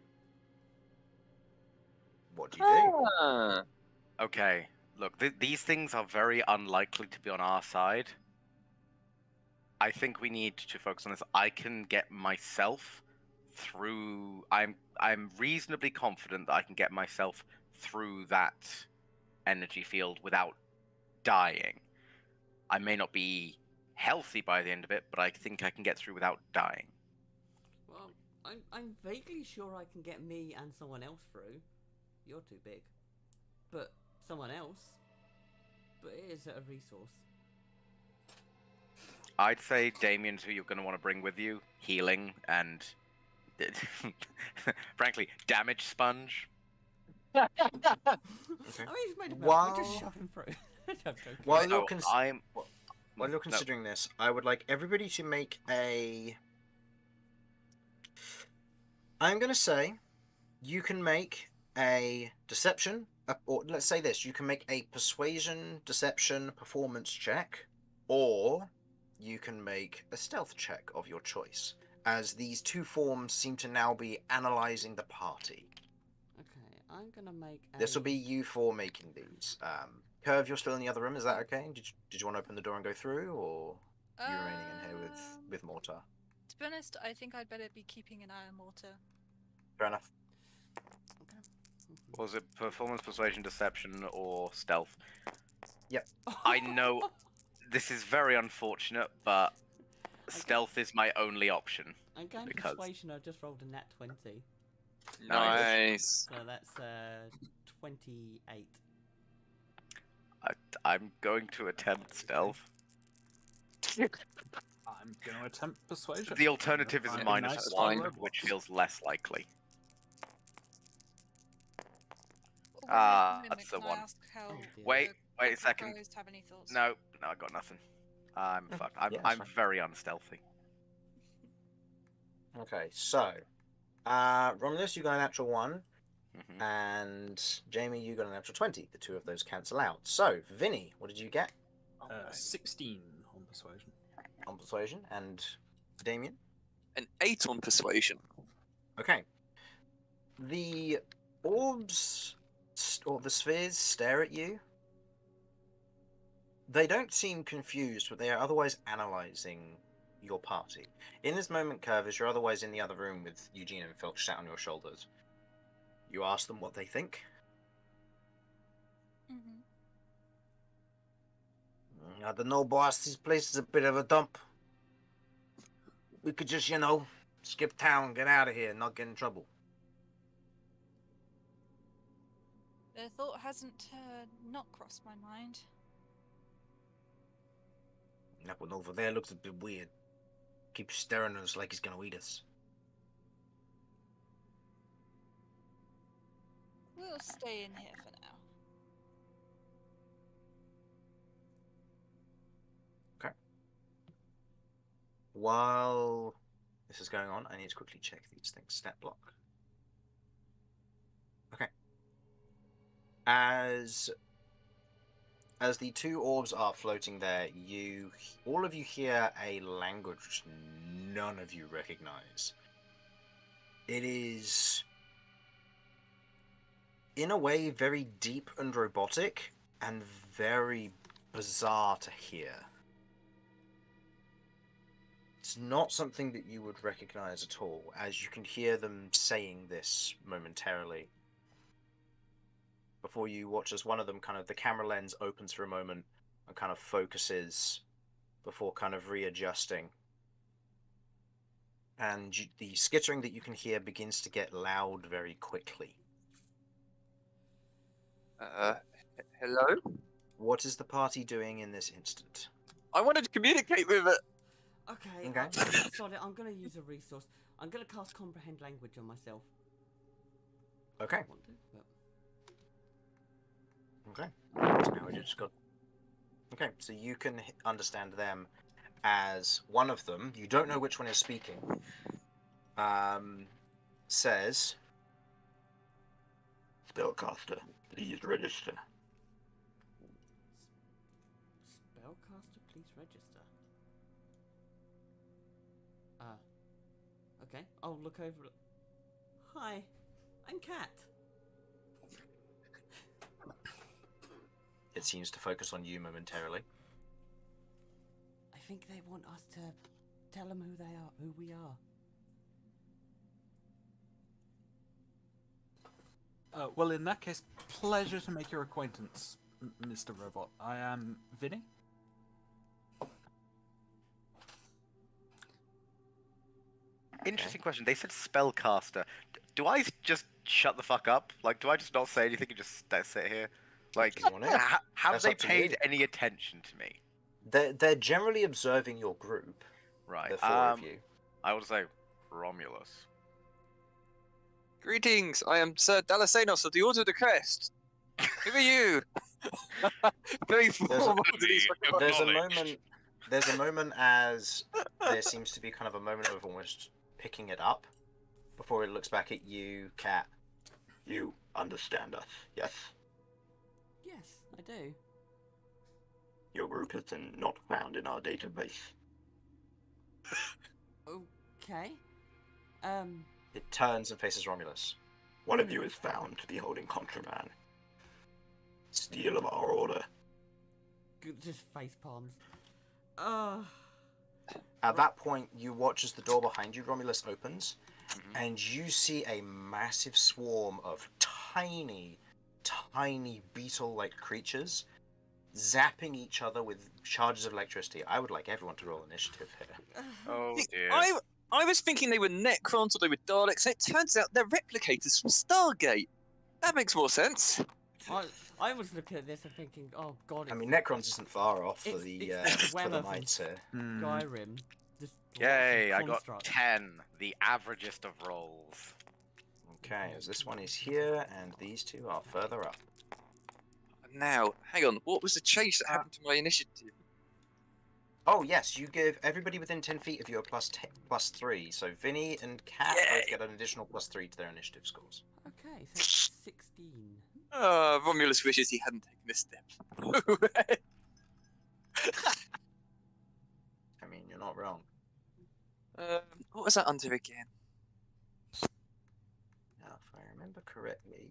What do you do? Okay, look, these things are very unlikely to be on our side. I think we need to focus on this. I can get myself through... I'm reasonably confident that I can get myself through that energy field without dying. I may not be healthy by the end of it, but I think I can get through without dying. Well, I'm vaguely sure I can get me and someone else through. You're too big. But someone else. But it is a resource. I'd say Damien's who you're going to want to bring with you. Healing and... frankly, damage sponge. I mean, he's made of metal. We just shove him through. While you're considering this, I would like everybody to make a... I'm going to say you can make a deception, or let's say this, you can make a persuasion, deception, performance check, or you can make a stealth check of your choice, as these two forms seem to now be analysing the party. Okay, I'm going to make a... This will be you four making these. Curve, you're still in the other room, is that okay? Did you want to open the door and go through, or are you remaining in here with Mortar? To be honest, I think I'd better be keeping an eye on Mortar. Fair enough. Okay. Was it performance, persuasion, deception, or stealth? Yep. I know this is very unfortunate, but stealth is my only option. I'm going because... persuasion. I just rolled a nat 20. Nice. So that's 28. I'm going to attempt stealth. I'm going to attempt persuasion. The alternative is Find a minus nice one, robot. which feels less likely. Well, while you're at the moment, That's the can I one. ask how Oh, dear. Wait the a second. crows have any thoughts? No, I got nothing. I'm fucked. I'm, yeah, that's I'm fine. very unstealthy. Okay, so Romulus, you got a natural 1, Mhm. and Jamie, you got a natural 20. The two of those cancel out. So, Vinny, what did you get 16 on persuasion. on persuasion? And Damien? An 8 on persuasion. Okay. The orbs or the spheres stare at you. They don't seem confused, but they are otherwise analysing your party. In this moment, Curve, as you're otherwise in the other room with Eugene and Filch sat on your shoulders, you ask them what they think. Mm-hmm. I don't know, boss. This place is a bit of a dump. We could just, skip town, get out of here, not get in trouble. The thought hasn't not crossed my mind. That one over there looks a bit weird. Keeps staring at us like he's gonna eat us. We'll stay in here for now. While this is going on, I need to quickly check these things. Stat block. Okay. As the two orbs are floating there, all of you hear a language none of you recognize. It is, in a way, very deep and robotic, and very bizarre to hear. It's not something that you would recognize at all, as you can hear them saying this momentarily. Before you watch as one of them the camera lens opens for a moment and kind of focuses before kind of readjusting. And the skittering that you can hear begins to get loud very quickly. Hello? What is the party doing in this instant? I wanted to communicate with it. Okay. Okay. Sorry, I'm going to use a resource. I'm going to cast Comprehend Language on myself. Okay. I want to, but... Okay. So now we just got... Okay, so you can understand them as one of them, you don't know which one is speaking, says... Spellcaster, please register. Spellcaster, please register. Okay, I'll look over. Hi, I'm Kat. It seems to focus on you momentarily. I think they want us to tell them who they are, who we are. Well, in that case, pleasure to make your acquaintance, Mr. Robot. I am Vinny. Interesting question. They said spellcaster. Do I just shut the fuck up? Like, do I just not say anything and just sit here? Like, You want it? have That's they up to paid you. any attention to me? They're generally observing your group, Right. the four of you. I would say Romulus. Greetings, I am Sir Dalasenos of the Order of the Crest. Who are you? Very formal. There's a moment as there seems to be kind of a moment of almost picking it up before it looks back at you, Kat. You understand us, yes? Yes, I do. Your group has been not found in our database. Okay. It turns and faces Romulus. One of you is found to be holding contraband. Steel of our order. Just face palms. At that point, you watch as the door behind you, Romulus, opens, Mhm. and you see a massive swarm of tiny, tiny beetle-like creatures zapping each other with charges of electricity. I would like everyone to roll initiative here. Oh See, dear. I was thinking they were Necrons or they were Daleks, and it turns out they're replicators from Stargate. That makes more sense. I was looking at this and thinking, oh god, I mean, Necrons isn't far off for it's the Weather from knights here. Skyrim. Just Yay! lots I of got constructs. 10, the averagest of rolls. Okay, as this one is here, and these two are further up. Now, hang on. What was the change that happened to my initiative? Oh yes, you give everybody within 10 feet of you a +3. So Vinny and Kat both Yay! get an additional +3 to their initiative scores. Okay, so 16. Romulus wishes he hadn't taken this step. I mean, you're not wrong. What was that under again? Now, if I remember correctly,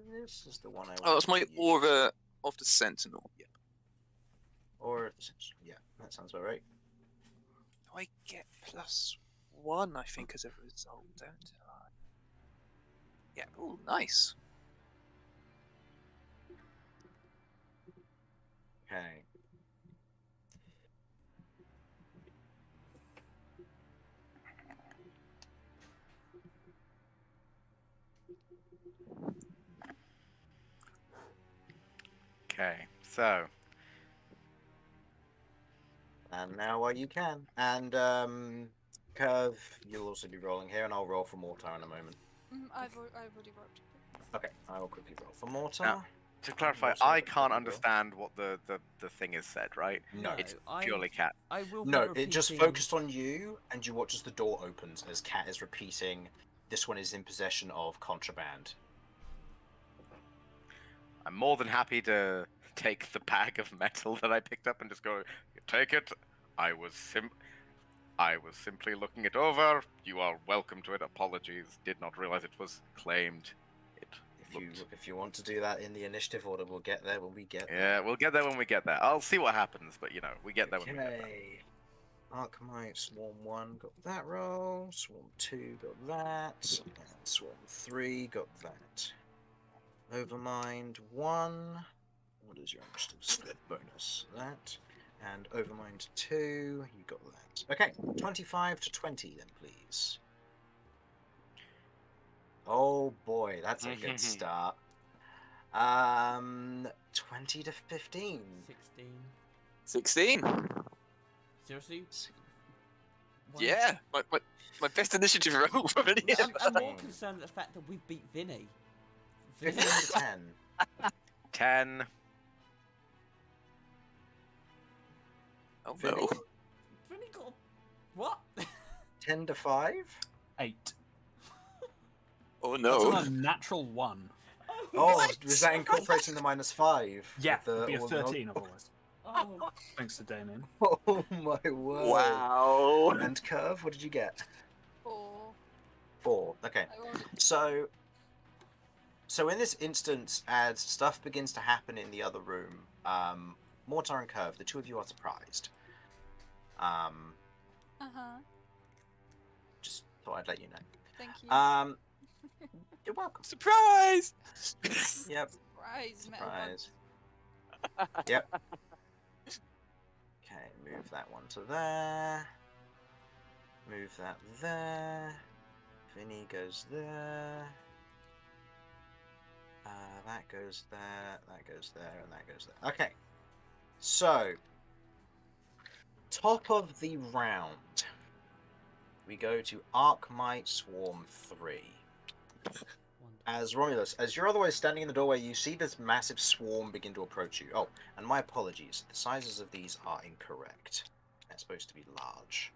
this is the one I. Oh, that's my wanted to use. aura of the Sentinel. Yep. Or yeah, that sounds about right. Do I get +1? I think as a result, don't I? Yeah. Oh, nice. Okay. Okay, so And now while you can. And Curve, you'll also be rolling here, and I'll roll for Mortar in a moment. I've already rolled. Okay, I will quickly roll for Mortar. Now, to clarify, Also, I quickly can't roll. understand what the thing is said, right? No. It's I- purely cat. I will be No, it just repeating- focused on you, and you watch as the door opens as Cat is repeating, "This one is in possession of contraband." I'm more than happy to take the bag of metal that I picked up and just go, take it. I was simply looking it over. You are welcome to it. Apologies. Did not realize it was claimed. It If you want to do that in the initiative order, we'll get there when we get there. Yeah, we'll get there when we get there. I'll see what happens, but you know, we get there when we get there. Okay. Archmite, Swarm 1 got that roll, Swarm 2 got that, and Swarm 3 got that. Overmind 1, what is your initiative skill bonus? That. And Overmind 2, you got that. Okay, 25 to 20 then, please. Oh boy, that's a good start. 20 to 15. 16. 16. Seriously? Why- Yeah, my best initiative roll from any I'm more concerned at the fact that we beat Vinny. 15 to 10. 10. Oh Vinny? no. Vinny got what? 10 to 5. 8. Oh That's no. an unnatural 1. Oh, what? was that incorporating the -5? Yeah, With the, it'd be a all the- 13 otherwise. Oh, Thanks to Damien. Oh my word. Wow. And Curve, what did you get? 4. 4. Okay. I rolled So in this instance, as stuff begins to happen in the other room, Mortar and Curve, the two of you are surprised. Just thought I'd let you know. Thank you. You're welcome. Surprise! Yep. Surprise, metal Surprise. Yep. Okay, move that one to there. Move that there. Vinny goes there. That goes there, that goes there, and that goes there. Okay. So, top of the round, we go to Archmite Swarm 3. As Romulus, as you're otherwise standing in the doorway, you see this massive swarm begin to approach you. Oh, and my apologies, the sizes of these are incorrect. They're supposed to be large.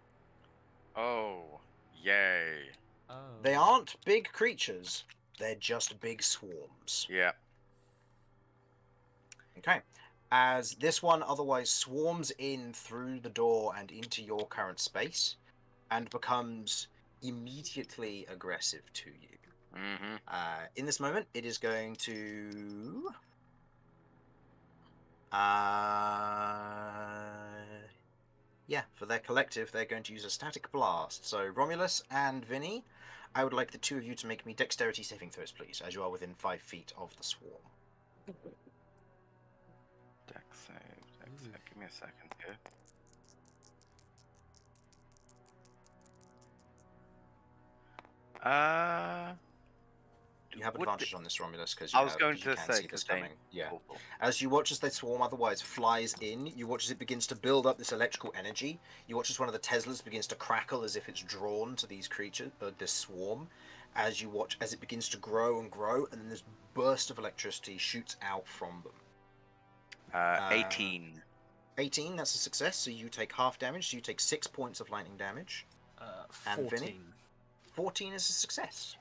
Oh, yay. oh. They aren't big creatures, they're just big swarms. Yeah. Okay. As this one otherwise swarms in through the door and into your current space, and becomes immediately aggressive to you. Mm-hmm. In this moment, it is going to... yeah, for their collective, they're going to use a static blast. So, Romulus and Vinny, I would like the two of you to make me dexterity saving throws, please, as you are within 5 feet of the swarm. Dex save. Give me a second here. You have Would advantage the- on this, Romulus, because I was going you to can say, see this 'cause Dame- coming. Yeah. Cool, cool. As you watch as they swarm otherwise flies in, you watch as it begins to build up this electrical energy. You watch as one of the Teslas begins to crackle as if it's drawn to these creatures, this swarm. As you watch as it begins to grow and grow, and then this burst of electricity shoots out from them. 18. 18, that's a success, so you take half damage, so you take 6 points of lightning damage. And Vinny? 14. 14 is a success.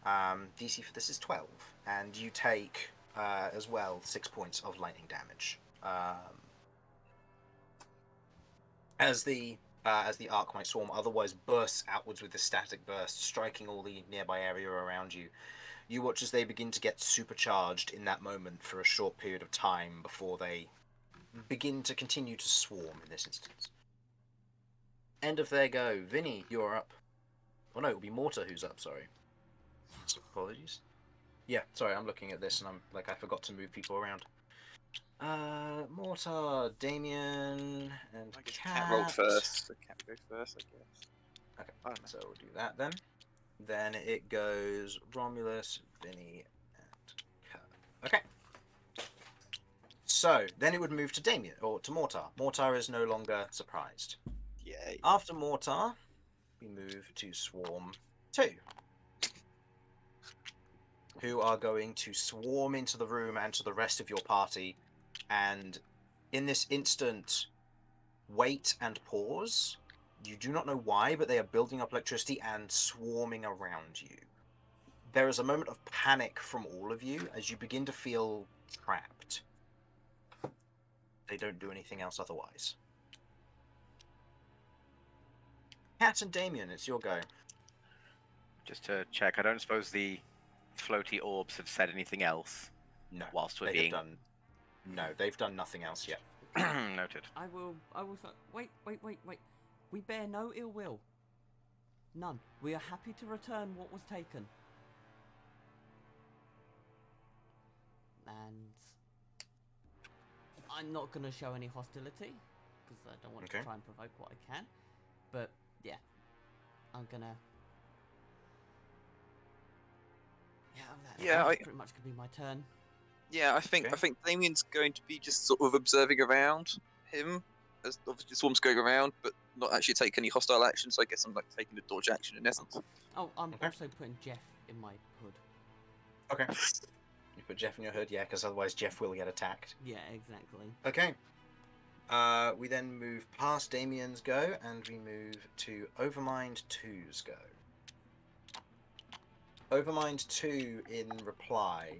DC for this is 12, and you take as well 6 points of lightning damage. As the Arcmite swarm otherwise bursts outwards with a static burst, striking all the nearby area around you. You watch as they begin to get supercharged in that moment for a short period of time before they begin to continue to swarm in this instance. End of their go. Vinny, you're up. Oh no, it'll be Mortar who's up, sorry. So, apologies. Yeah, sorry, I'm looking at this and I'm like, I forgot to move people around. Mortar, Damien, and I guess cat rolled first. So cat go first, I guess. Okay, I don't know. so we'll do that then. Then it goes Romulus, Vinny, and Cat. Okay. So, then it would move to Damien, or to Mortar. Mortar is no longer surprised. Yay. After Mortar, we move to Swarm 2. Who are going to swarm into the room and to the rest of your party, and in this instant, wait and pause. You do not know why, but they are building up electricity and swarming around you. There is a moment of panic from all of you as you begin to feel trapped. They don't do anything else otherwise. Cat and Damien, it's your go. Just to check, I don't suppose the floaty orbs have said anything else No, whilst we're they being have done. No, they've done nothing else yet. noted. I will. Wait. We bear no ill will. None. We are happy to return what was taken. And I'm not going to show any hostility because I don't want to try and provoke what I can. But yeah, I'm gonna. Yeah, that pretty much could be my turn. Yeah, I think Damien's going to be just sort of observing around him as obviously swarms going around, but not actually take any hostile action. So I guess I'm like taking a dodge action in essence. Oh, I'm also putting Jeff in my hood. Okay. You put Jeff in your hood, yeah, because otherwise Jeff will get attacked. Yeah, exactly. Okay. We then move past Damien's go, and we move to Overmind 2's go. Overmind 2 in reply.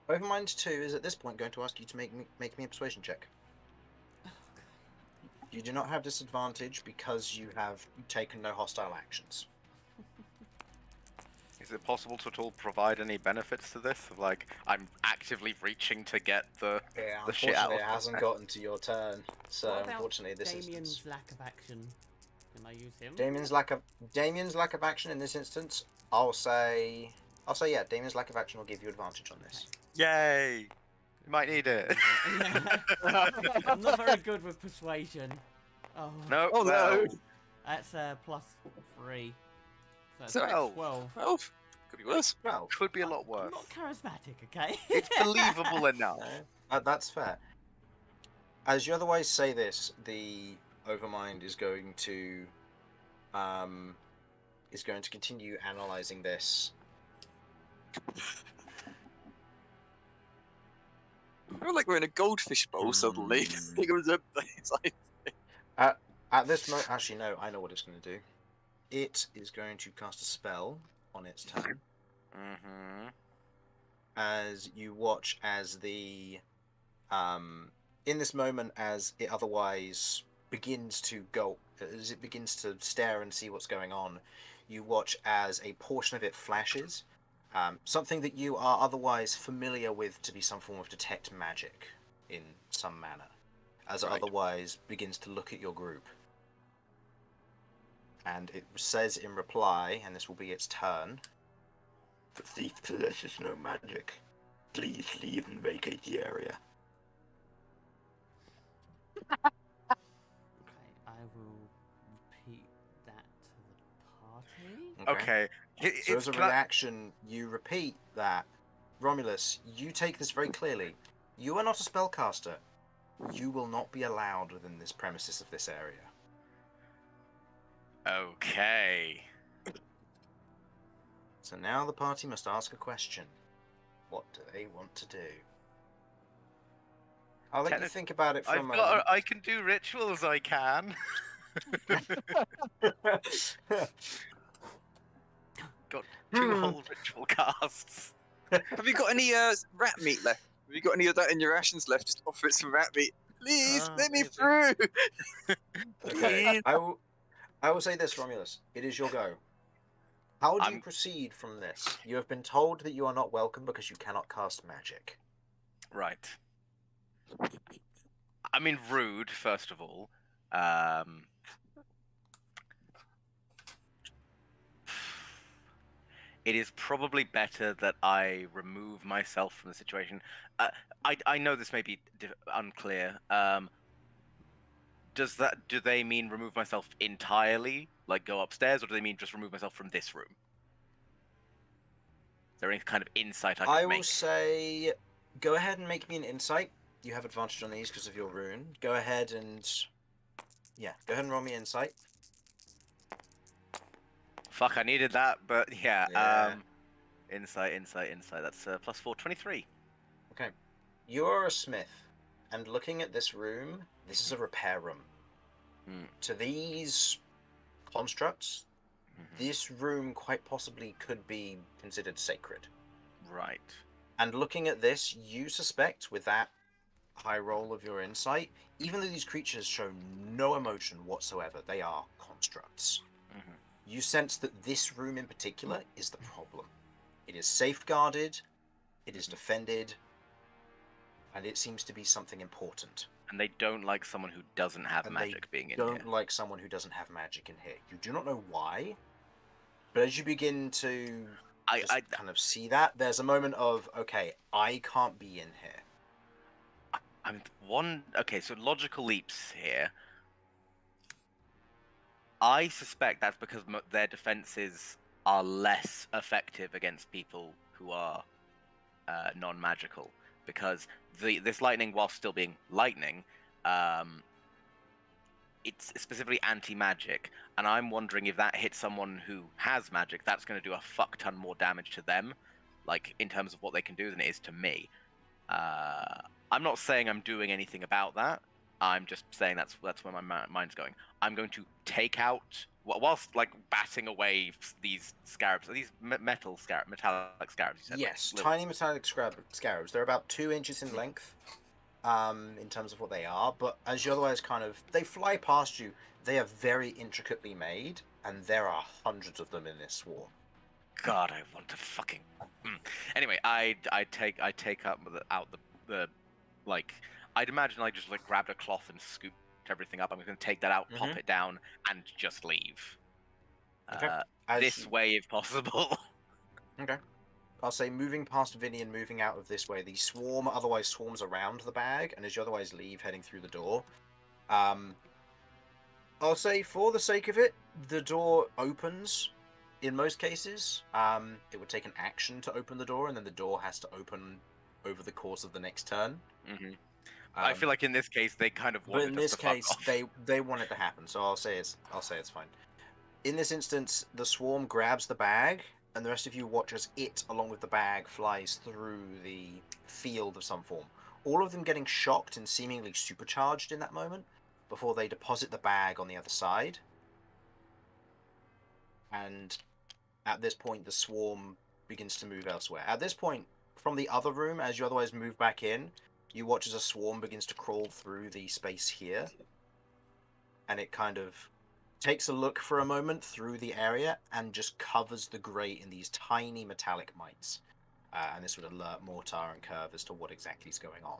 Overmind 2 is at this point going to ask you to make me a persuasion check. Oh, You do not have disadvantage because you have taken no hostile actions. Is it possible to at all provide any benefits to this? Like, I'm actively reaching to get the shit out Unfortunately, of it hasn't gotten to your turn, so what about unfortunately, this Damien's instance. lack of action? Can I use him? Damien's lack of action in this instance. I'll say yeah. Damien's lack of action will give you advantage on this. Yay! You might need it. I'm not very good with persuasion. Oh. No. Oh, no. That's +3. So that's 12. 12. 12. Could be worse. Well, Could be a lot I'm worse. not charismatic, okay? It's believable enough. that's fair. As you otherwise say this, the Overmind is going to continue analyzing this. I feel like we're in a goldfish bowl suddenly. It comes up, it's like... At this moment, actually no, I know what it's going to do. It is going to cast a spell on its turn. Mm-hmm. As you watch as the in this moment, as it otherwise begins to go, as it begins to stare and see what's going on, you watch as a portion of it flashes, something that you are otherwise familiar with to be some form of detect magic in some manner, as it otherwise begins to look at your group. And it says in reply, and this will be its turn, "The thief possesses no magic. Please leave and vacate the area." Okay, I will repeat that to the party. Okay. So as a reaction, you repeat that. Romulus, you take this very clearly. You are not a spellcaster. You will not be allowed within this premises of this area. Okay. So now the party must ask a question. What do they want to do? I'll let you think about it for a moment. I can do rituals, I can. Got 2 whole ritual casts. Have you got any rat meat left? Have you got any of that in your rations left? Just offer it some rat meat. Please, let me maybe. through! Okay, I will say this, Romulus. It is your go. How do you proceed from this? You have been told that you are not welcome because you cannot cast magic. Right. I mean, rude, first of all. It is probably better that I remove myself from the situation. I know this may be unclear. Do they mean remove myself entirely, like go upstairs, or do they mean just remove myself from this room? Is there any kind of insight I could make? I will say, go ahead and make me an insight. You have advantage on these because of your rune. Go ahead and roll me insight. Fuck, I needed that, but yeah. Yeah. Insight. That's +4, 23. Okay. You're a smith, and looking at this room, this is a repair room. To these constructs, this room quite possibly could be considered sacred. Right. And looking at this, you suspect, with that high roll of your insight, even though these creatures show no emotion whatsoever, they are constructs. You sense that this room in particular is the problem. It is safeguarded, it is defended, and it seems to be something important. And they don't like someone who doesn't have magic being in here. here. Don't like someone who doesn't have magic in here. You do not know why, but as you begin to kind of see that, there's a moment of, okay, I can't be in here. I mean, so logical leaps here. I suspect that's because their defenses are less effective against people who are non-magical. Because this lightning, while still being lightning, it's specifically anti-magic, and I'm wondering if that hits someone who has magic, that's going to do a fuck ton more damage to them, like in terms of what they can do, than it is to me. I'm not saying I'm doing anything about that. I'm just saying that's where my mind's going. I'm going to take out, whilst like batting away these scarabs, these metallic scarabs. You said, yes, like, tiny metallic scarabs. They're about 2 inches in length, in terms of what they are. But as you otherwise they fly past you. They are very intricately made, and there are hundreds of them in this swarm. God, I want to fucking. Anyway, I take out the like. I'd imagine I just like grabbed a cloth and scooped everything up. I'm going to take that out, pop it down, and just leave. Okay. This way, if possible. Okay. I'll say moving past Vinny and moving out of this way, the swarm otherwise swarms around the bag, and as you otherwise leave, heading through the door. I'll say, for the sake of it, the door opens. In most cases, it would take an action to open the door, and then the door has to open over the course of the next turn. I feel like in this case they kind of wanted but in us this to fuck case off. they want it to happen, so I'll say it's fine. In this instance, the swarm grabs the bag, and the rest of you watch as it, along with the bag, flies through the field of some form. All of them getting shocked and seemingly supercharged in that moment, before they deposit the bag on the other side. And at this point, the swarm begins to move elsewhere. At this point, from the other room, as you otherwise move back in, you watch as a swarm begins to crawl through the space here. And it kind of takes a look for a moment through the area and just covers the grate in these tiny metallic mites. And this would alert Mortar and Curve as to what exactly is going on.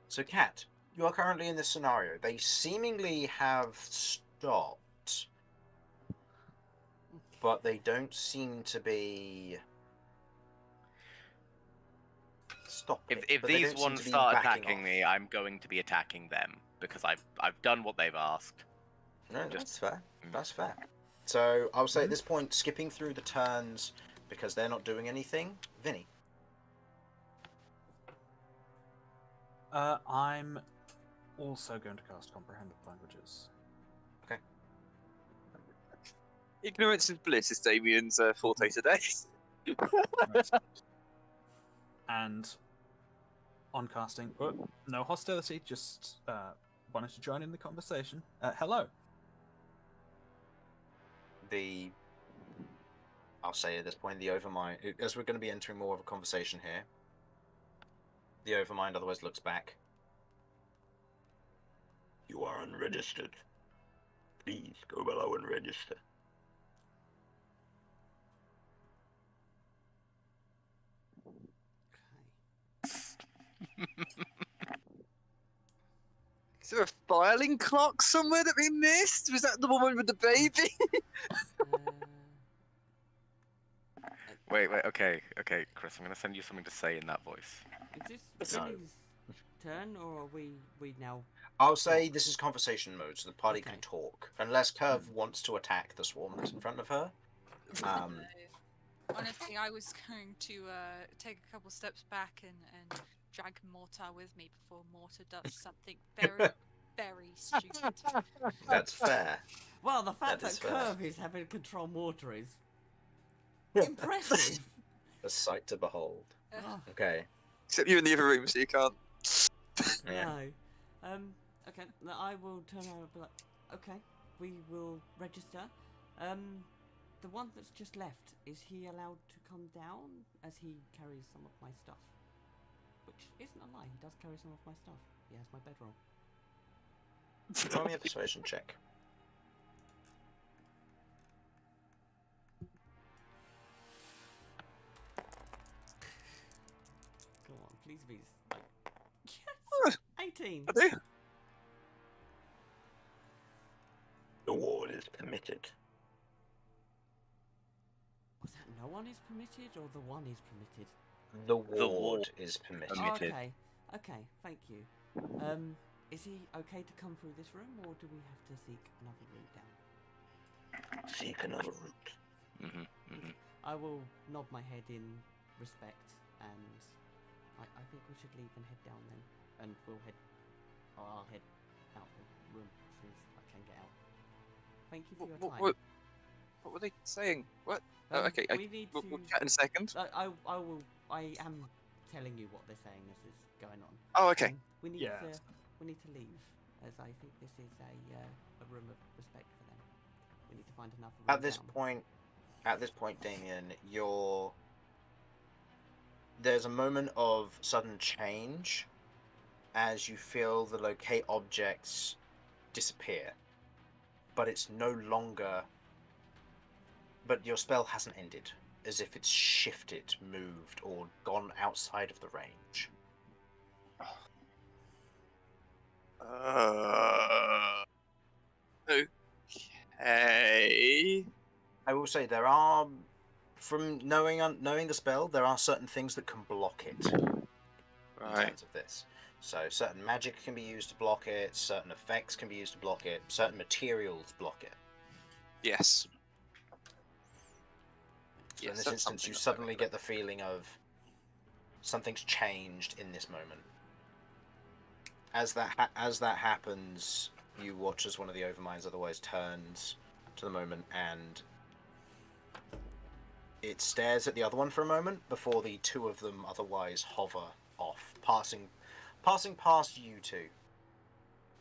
So, Kat, you are currently in this scenario. They seemingly have stopped, but they don't seem to be stop it. If but they these don't seem ones to be start backing attacking off. me, I'm going to be attacking them because I've done what they've asked. No, Just- that's fair. Mm. That's fair. So I'll say at this point, skipping through the turns because they're not doing anything. Vinny. I'm also going to cast Comprehend Languages. Ignorance is bliss is Damien's forte today. Right. And on casting, no hostility, just wanted to join in the conversation. Hello. I'll say at this point, the Overmind, as we're going to be entering more of a conversation here, the Overmind otherwise looks back. You are unregistered. Please go below and register. Is there a filing clock somewhere that we missed? Was that the woman with the baby? Wait, okay, Chris, I'm gonna send you something to say in that voice. Is this No. Vinny's turn, or are we now? I'll say this is conversation mode, so the party can Okay. talk. Unless Curve wants to attack the swarm that's in front of her. Honestly, I was going to take a couple steps back and drag Mortar with me before Mortar does something very, very stupid. That's fair. Well, the fact That that is fair. Curve is having control mortar is impressive. A sight to behold. Oh, Okay. Except you're in the other room, so you can't. Yeah. no. Okay. I will turn around and be like, okay, we will register. The one that's just left, is he allowed to come down as he carries some of my stuff? Which isn't a lie. He does carry some of my stuff. He has my bedroll. Roll me a persuasion check. Come on, please be. Yes! 18! I do. The ward is permitted. Was that no one is permitted or the one is permitted? The The ward ward is permitted. Permitted. Okay, thank you. Is he okay to come through this room, or do we have to seek another route down? Seek another route. I will nod my head in respect, and I think we should leave and head down then. And we'll head. Or I'll head out the room as soon as I can get out. Thank you for your time. What were they saying? What? Oh, okay, we need we'll to. chat in a second. I will. I am telling you what they're saying as is going on. Oh, okay. We need Yeah. we need to leave, as I think this is a room of respect for them. We need to find another room At this point, Damien, there's a moment of sudden change as you feel the locate objects disappear, but it's no longer. But your spell hasn't ended, as if it's shifted, moved, or gone outside of the range. Okay. I will say there are, from knowing the spell, there are certain things that can block it in Right. terms of this. So certain magic can be used to block it, certain effects can be used to block it, certain materials block it. Yes. So in Yes, this that's instance, something you that I suddenly get recollect. the feeling of something's changed in this moment. As that happens, you watch as one of the Overminds otherwise turns to the moment and it stares at the other one for a moment before the two of them otherwise hover off, passing past you two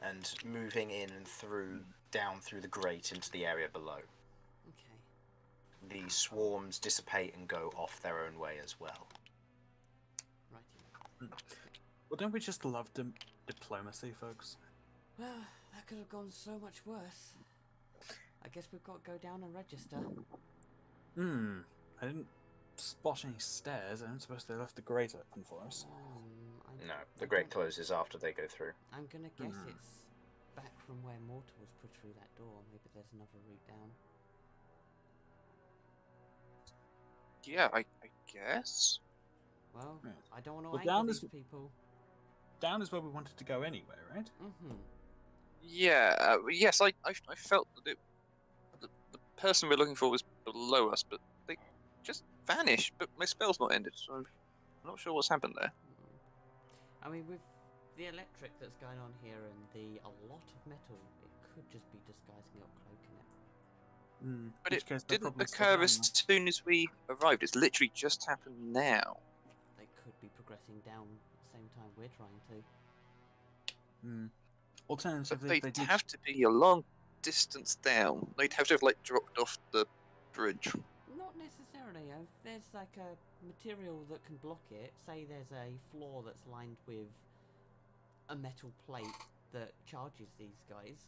and moving in and down through the grate into the area below. Okay. The swarms dissipate and go off their own way as well. Right. Well, don't we just love diplomacy, folks? Well, that could have gone so much worse. I guess we've got to go down and register. I didn't spot any stairs. I don't suppose they left the grate open for us. No, the grate closes after they go through. I'm gonna guess it's back from where Mortar was put through that door. Maybe there's another route down. Yeah, I guess. Well, Right. I don't want to Well, anger down these is- people. Down is where we wanted to go anyway, right? Mm-hmm. Yeah. Yes, I felt that the person we're looking for was below us, but they just vanished. But my spell's not ended, so I'm not sure what's happened there. I mean, with the electric that's going on here and a lot of metal, it could just be disguising it or cloaking it. But In it which case they're didn't probably still occur down as there. soon as we arrived. It's literally just happened now. They could be progressing down at the same time we're trying to. Hmm. But Alternatively, they'd if they did... have to be a long distance down. They'd have to have like dropped off the bridge. Not necessarily. If there's like a material that can block it, say there's a floor that's lined with a metal plate that charges these guys.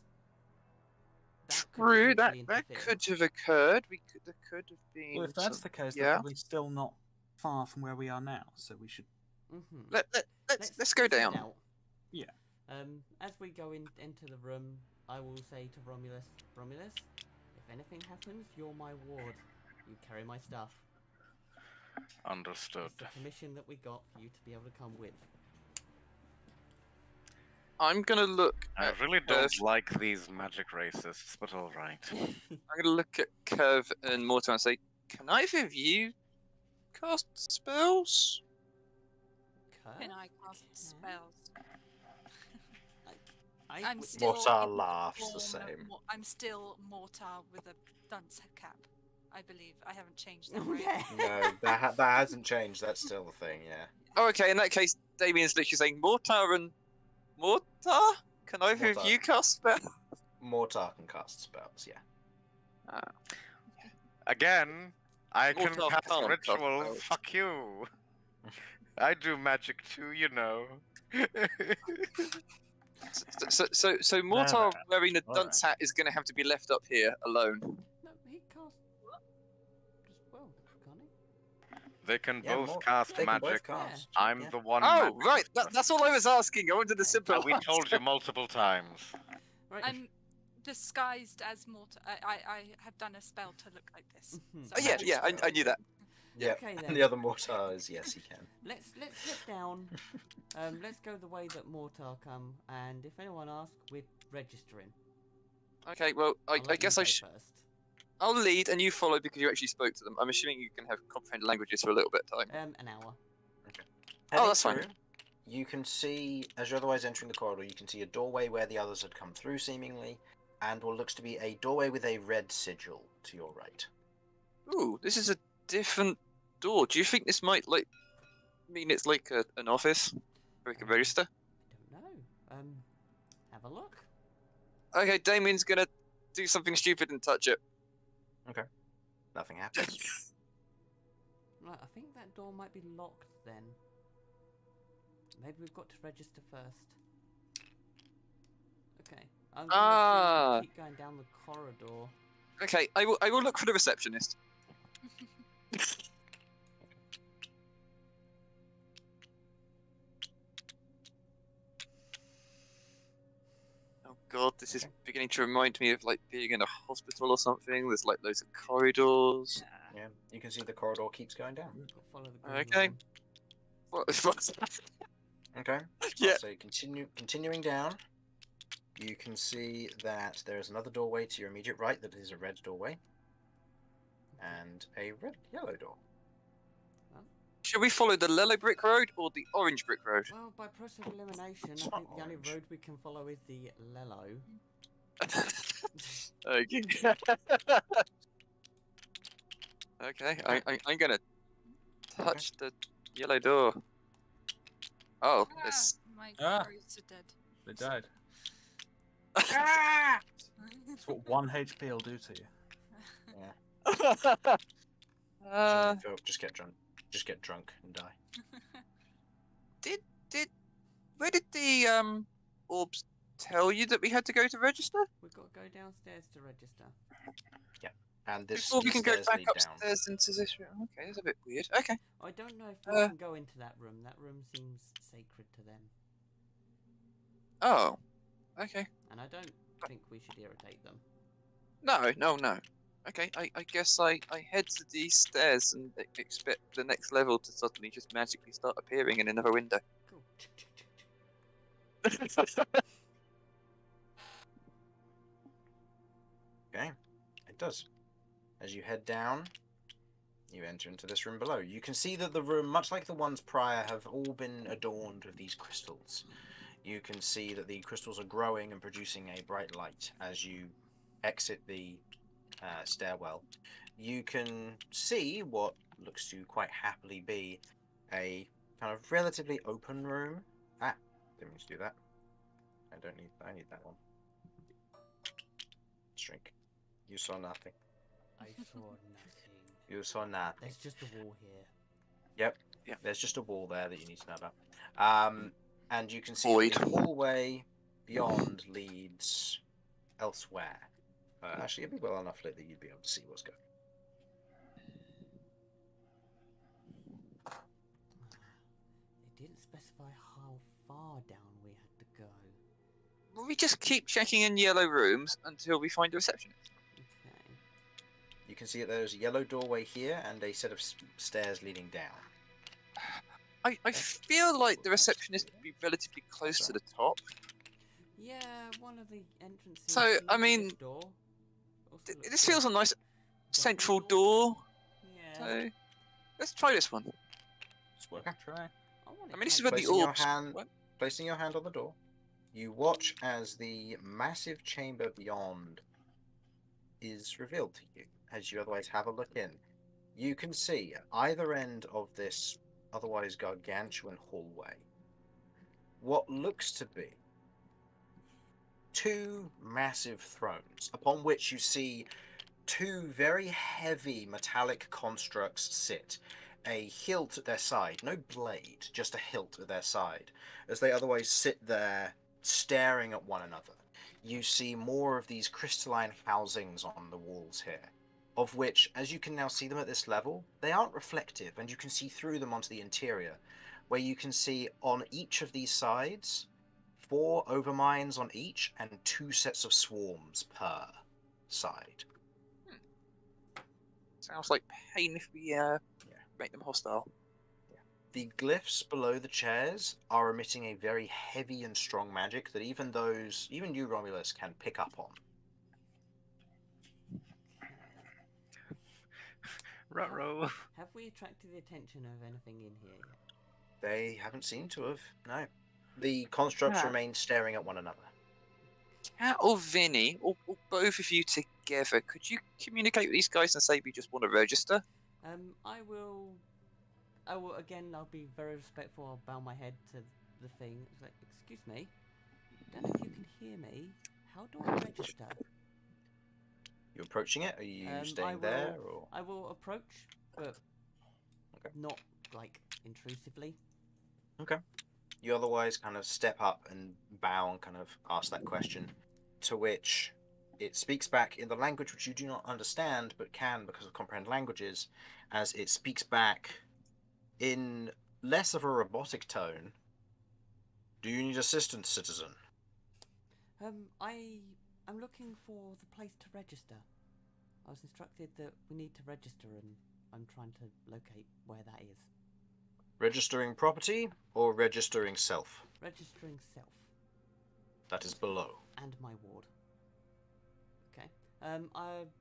That could True, that potentially that interfere. could have occurred. There could have been. Well, if that's some- the case, they're yeah. probably still not far from where we are now, so we should... Mm-hmm. Let's go head down. out. Yeah. As we go into the room, I will say to Romulus, if anything happens, you're my ward. You carry my stuff. Understood. It's a commission that we got for you to be able to come with. I'm gonna look. I at really Curve. don't like these magic racists, but all right. I'm gonna look at Curve and Mortar and say, "Can either of you cast spells?" Can I cast spells? I'm w- still Mortar in the laughs the form of same. I'm still Mortar with a dunce cap. I believe I haven't changed that, Oh, right? yeah. No, that hasn't changed. That's still the thing. Yeah. Oh, okay. In that case, Damien's literally saying, "Mortar and Mortar, can either of Mortar. you cast spells?" Mortar can cast spells. Yeah. Again, I can Mortar cast can't cast rituals. spells. Fuck you. I do magic too, you know. So Mortar no. wearing a All dunce hat is going to have to be left up here alone. No, he cast as well, can't he? They can Yeah, both Mor- cast They can magic. both cast. I'm yeah. the one. Oh, magic right. person. That's all I was asking. I wanted the simple. And we told you multiple times. Right. I'm disguised as Mortar. I have done a spell to look like this. Mhm. So Oh, yeah, Magic yeah. spell. I knew that. Yeah. Okay, then. And the other Mortar is yes, he can. Let's head down. Let's go the way that Mortar come, and if anyone asks, we're registering. Okay. Well, I I'll let guess you I go sh first. I'll lead and you follow because you actually spoke to them. I'm assuming you can have comprehend languages for a little bit of time. An hour. Heading that's fine. through, you can see, as you're otherwise entering the corridor, you can see a doorway where the others had come through, seemingly, and what looks to be a doorway with a red sigil to your right. Ooh, this is a different door. Do you think this might mean it's like an office where we can register? I don't know. Have a look. Okay, Damien's gonna do something stupid and touch it. Nothing happens. Right, I think that door might be locked then. Maybe we've got to register first. Okay. I'm gonna keep going down the corridor. Okay, I will look for the receptionist. Oh god, this is beginning to remind me of like being in a hospital or something. There's like loads of corridors. Yeah, you can see the corridor keeps going down. Follow the green Okay. line. What's that? Okay. Yeah. So continuing down, you can see that there is another doorway to your immediate right that is a red doorway, and a yellow door. Should we follow the yellow brick road or the orange brick road? Well, by process of elimination, It's I not think the only orange. road we can follow is the Lello. Okay. Okay, I'm gonna touch the yellow door. Oh, it's My Ah. crows are dead. They died. Ah! That's what 1 HP will do to you. Just get drunk. Just get drunk and die. Where did the orbs tell you that we had to go to register? We've got to go downstairs to register. And this Before we can go stairs back lead down. upstairs into this room. Okay, that's a bit weird. Okay. I don't know if we can go into that room. That room seems sacred to them. Oh. Okay. And I don't think we should irritate them. No. Okay, I guess I head to these stairs and expect the next level to suddenly just magically start appearing in another window. Cool. Okay, it does. As you head down, you enter into this room below. You can see that the room, much like the ones prior, have all been adorned with these crystals. You can see that the crystals are growing and producing a bright light as you exit the stairwell. You can see what looks to quite happily be a kind of relatively open room. Ah, didn't mean to do that. I need that one. Shrink. You saw nothing. I saw nothing. You saw nothing. There's just a wall here. Yep. Yeah. There's just a wall there that you need to know about. And you can see Void. the hallway beyond leads elsewhere. Actually, it'd be well enough lit that you'd be able to see what's going on. They didn't specify how far down we had to go. We just keep checking in yellow rooms until we find a receptionist. Okay. You can see that there's a yellow doorway here and a set of stairs leading down. I feel like the receptionist would be relatively close to the top. Yeah, one of the entrances. So, to I mean, this door also looks This like feels a nice double central door. Yeah. So let's try this one. It's working. Try. I mean, this is where the Placing your orbs. hand- What? Placing your hand on the door, you watch as the massive chamber beyond is revealed to you, as you otherwise have a look in. You can see at either end of this otherwise gargantuan hallway what looks to be two massive thrones, upon which you see two very heavy metallic constructs sit, a hilt at their side, no blade, just a hilt at their side, as they otherwise sit there staring at one another. You see more of these crystalline housings on the walls here, of which, as you can now see them at this level, they aren't reflective, and you can see through them onto the interior, where you can see on each of these sides 4 overmines on each and 2 sets of swarms per side. Sounds like pain if we make them hostile. The glyphs below the chairs are emitting a very heavy and strong magic that even you, Romulus, can pick up on. Ruh-roh. Have we attracted the attention of anything in here yet? They haven't seemed to have, no. The constructs Yeah. remain staring at one another. Cat or Vinny, or both of you together, could you communicate with these guys and say we just want to register? I will again, I'll be very respectful. I'll bow my head to the thing. It's like, excuse me, don't know if you can hear me. How do I register? You approaching it? Are you I staying will- there, or? I will approach, but Okay. not, like, intrusively. Okay. You otherwise kind of step up and bow and kind of ask that question, to which it speaks back in the language which you do not understand, but can because of comprehend languages, as it speaks back in less of a robotic tone. Do you need assistance, citizen? I'm looking for the place to register. I was instructed that we need to register, and I'm trying to locate where that is. Registering property or registering self? Registering self. That is below. And my ward. Okay.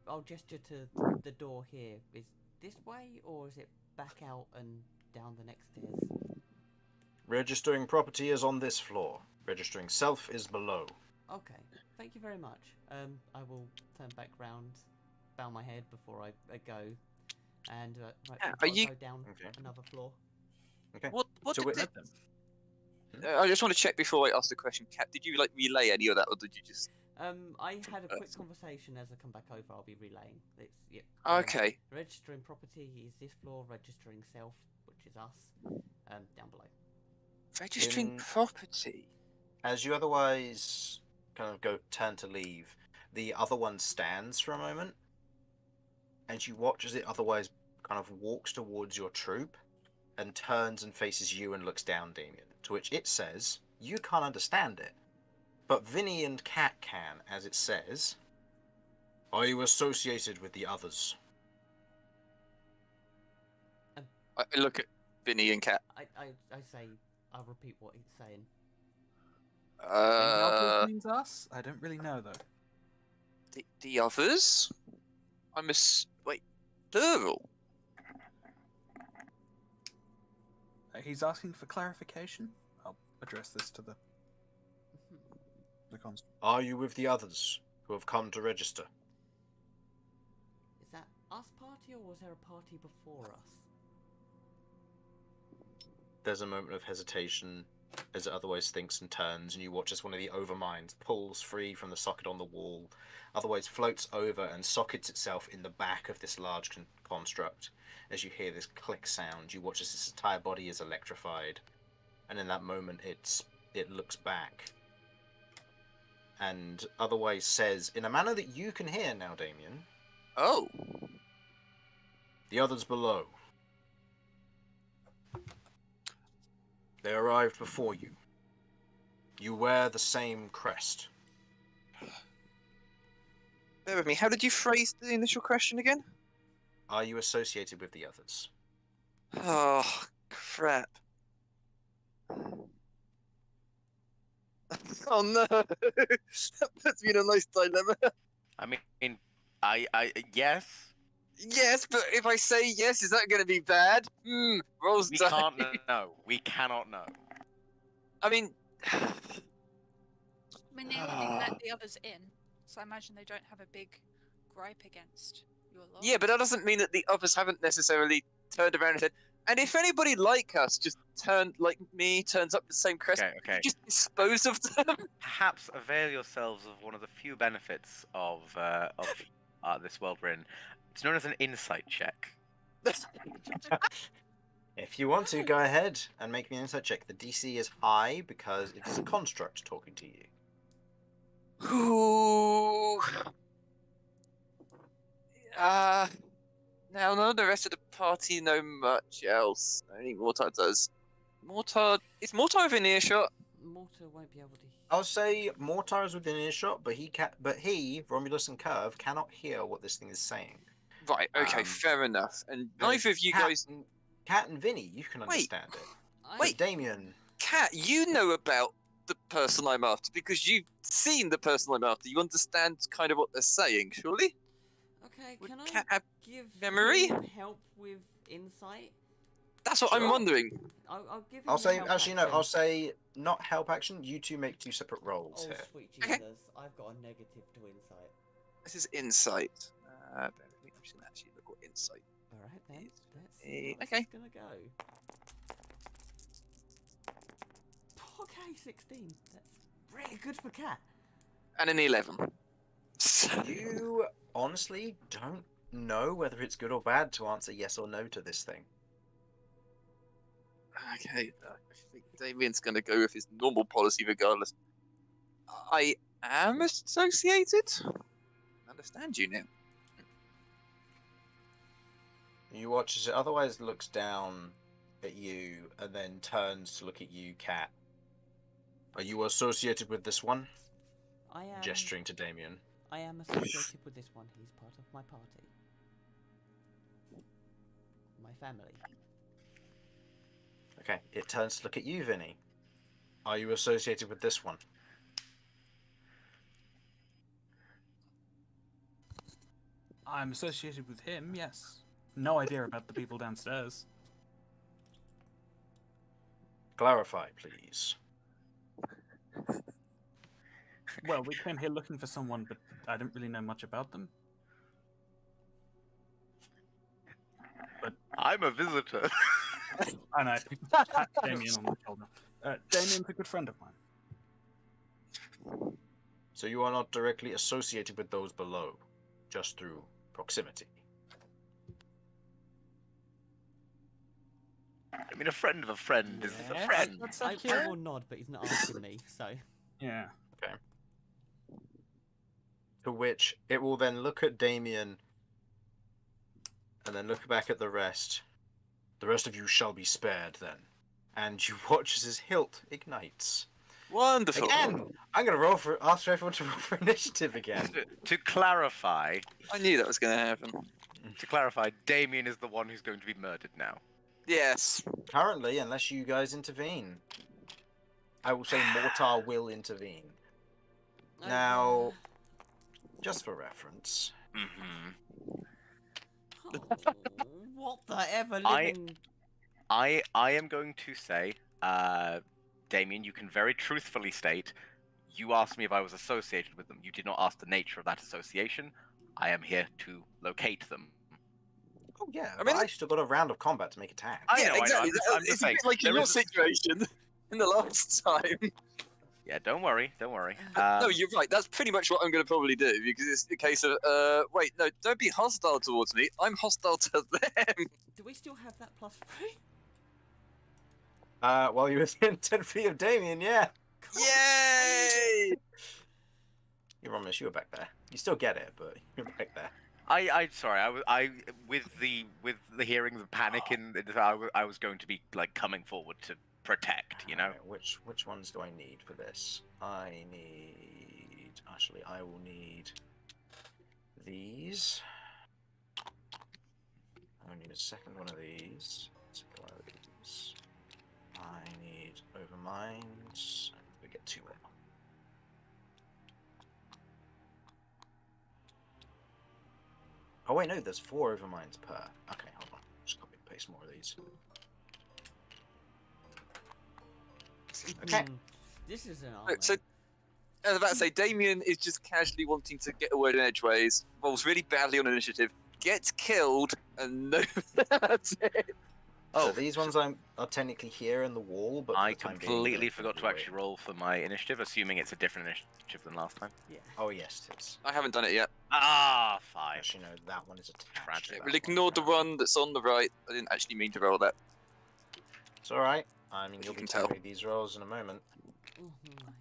I'll gesture to the door here. Is this way, or is it back out and down the next stairs? Registering property is on this floor. Registering self is below. Okay. Thank you very much. I will turn back round, bow my head before I go, and I'll go down another floor. Okay. What So did wait, I just want to check before I ask the question, Cat. Did you relay any of that, or did you just? I had a quick conversation as I come back over. I'll be relaying. It's, yeah, Okay. Registering property is this floor. Registering self, which is us, down below. Registering property. As you otherwise kind of turn to leave, the other one stands for a moment, and you watch as it otherwise kind of walks towards your troop and turns and faces you and looks down, Damien. To which it says, you can't understand it, but Vinny and Cat can, as it says, Are you associated with the others? I look at Vinny and Cat. I say, I'll repeat what he's saying. The others means us? I don't really know, though. The others? Wait, plural? He's asking for clarification. I'll address this to the constable. Are you with the others who have come to register? Is that us party, or was there a party before us? There's a moment of hesitation as it otherwise thinks and turns, and you watch as one of the overminds pulls free from the socket on the wall, otherwise floats over and sockets itself in the back of this large construct. As you hear this click sound, you watch as its entire body is electrified, and in that moment it looks back and otherwise says, in a manner that you can hear now, Damien, Oh. the others below. They arrived before you. You wear the same crest. Bear with me. How did you phrase the initial question again? Are you associated with the others? Oh, crap. Oh no! That puts me in a nice dilemma. I mean, yes. Yes, but if I say yes, is that going to be bad? Rolls We die. can't know. We cannot know. I mean, I mean, they already let the others in, so I imagine they don't have a big gripe against your lot. yeah, but that doesn't mean that the others haven't necessarily turned around and said, and if anybody like us just turns up the same crest, Okay. just dispose of them. Perhaps avail yourselves of one of the few benefits of this world we're in. It's known as an insight check. If you want to, go ahead and make me an insight check. The DC is high because it is a construct talking to you. Ooh. Now none of the rest of the party know much else. Only Mortar does. Is Mortar within earshot? Mortar won't be able to. I'll say Mortar is within earshot, but he, Romulus and Curve, cannot hear what this thing is saying. Right. Okay. Fair enough. And neither of you guys. Cat and Vinny, you can understand it. Wait. Damien. Cat, you know about the person I'm after because you've seen the person I'm after. You understand kind of what they're saying, surely? Okay, Would can I Cat have give memory? him help with insight? That's what I'm Sure. wondering. I'll give him. I'll the say help actually no. action. I'll say not help action. You two make two separate rolls Oh here. sweet Okay. Jesus! I've got a negative to insight. This is insight. Bear with me. I'm just gonna actually look what insight. All right then. Let's Eh, see how's okay. this gonna go. Okay, 16. That's really good for Cat. And an 11. You honestly don't know whether it's good or bad to answer yes or no to this thing. Okay, I think Damien's going to go with his normal policy regardless. I am associated? I understand you now. You watch as it otherwise looks down at you and then turns to look at you, Cat. Are you associated with this one? I am. Gesturing to Damien. I am associated with this one. He's part of my party. My family. Okay, it turns to look at you, Vinny. Are you associated with this one? I'm associated with him, yes. No idea about the people downstairs. Clarify, please. Well, we came here looking for someone, but I don't really know much about them. I'm a visitor. And I pat Damien on the shoulder. Damien's a good friend of mine. So you are not directly associated with those below, just through proximity. I mean, a friend of a friend is a Yes, friend. that's I accurate. will nod, but he's not asking me, so. Yeah. To which it will then look at Damien and then look back at the rest. The rest of you shall be spared then. And you watch as his hilt ignites. Wonderful. Again, I'm gonna ask everyone to roll for initiative again. To clarify, I knew that was going to happen. Damien is the one who's going to be murdered now. Yes. Currently, unless you guys intervene, I will say Mortar will intervene. Now, just for reference, Mm-hmm. Oh, what the ever living? I am going to say, Damien, you can very truthfully state, you asked me if I was associated with them. You did not ask the nature of that association. I am here to locate them. oh yeah, I but mean, I still got a round of combat to make attack. I yeah, know, exactly. I'm just It's a saying, bit like in there your is a- situation in the last time. Yeah, don't worry. No, you're right. That's pretty much what I'm going to probably do because it's a case of, wait, no, don't be hostile towards me. I'm hostile to them. Do we still have that +3? While you're within 10 feet of Damien, yeah. Yay! You Romulus, you were back there. You still get it, but you're back there. Sorry, I with the hearing the panic I was going to be like coming forward to protect, you know. Alright, which ones do I need for this? I will need these. I need a second one of these. Second one of these. I need overminds. We get 2 more. Oh wait, no, there's 4 overminds per. Okay, hold on. Just copy and paste more of these. Okay. This is an So, I was about to say, Damien is just casually wanting to get a word in edgeways, rolls really badly on initiative, gets killed, and no, that's it. So these ones are technically here in the wall, but for I the time being, completely they're forgot to gonna be actually roll for my initiative, assuming it's a different initiative than last time. Yeah. Oh yes, it is. I haven't done it yet. Ah, 5. Actually, no, that one is attached. Tragic. to that We'll ignore the apparently. one that's on the right. I didn't actually mean to roll that. It's all right. I mean, As you'll you be can tell. telling me these rolls in a moment. Oh my god.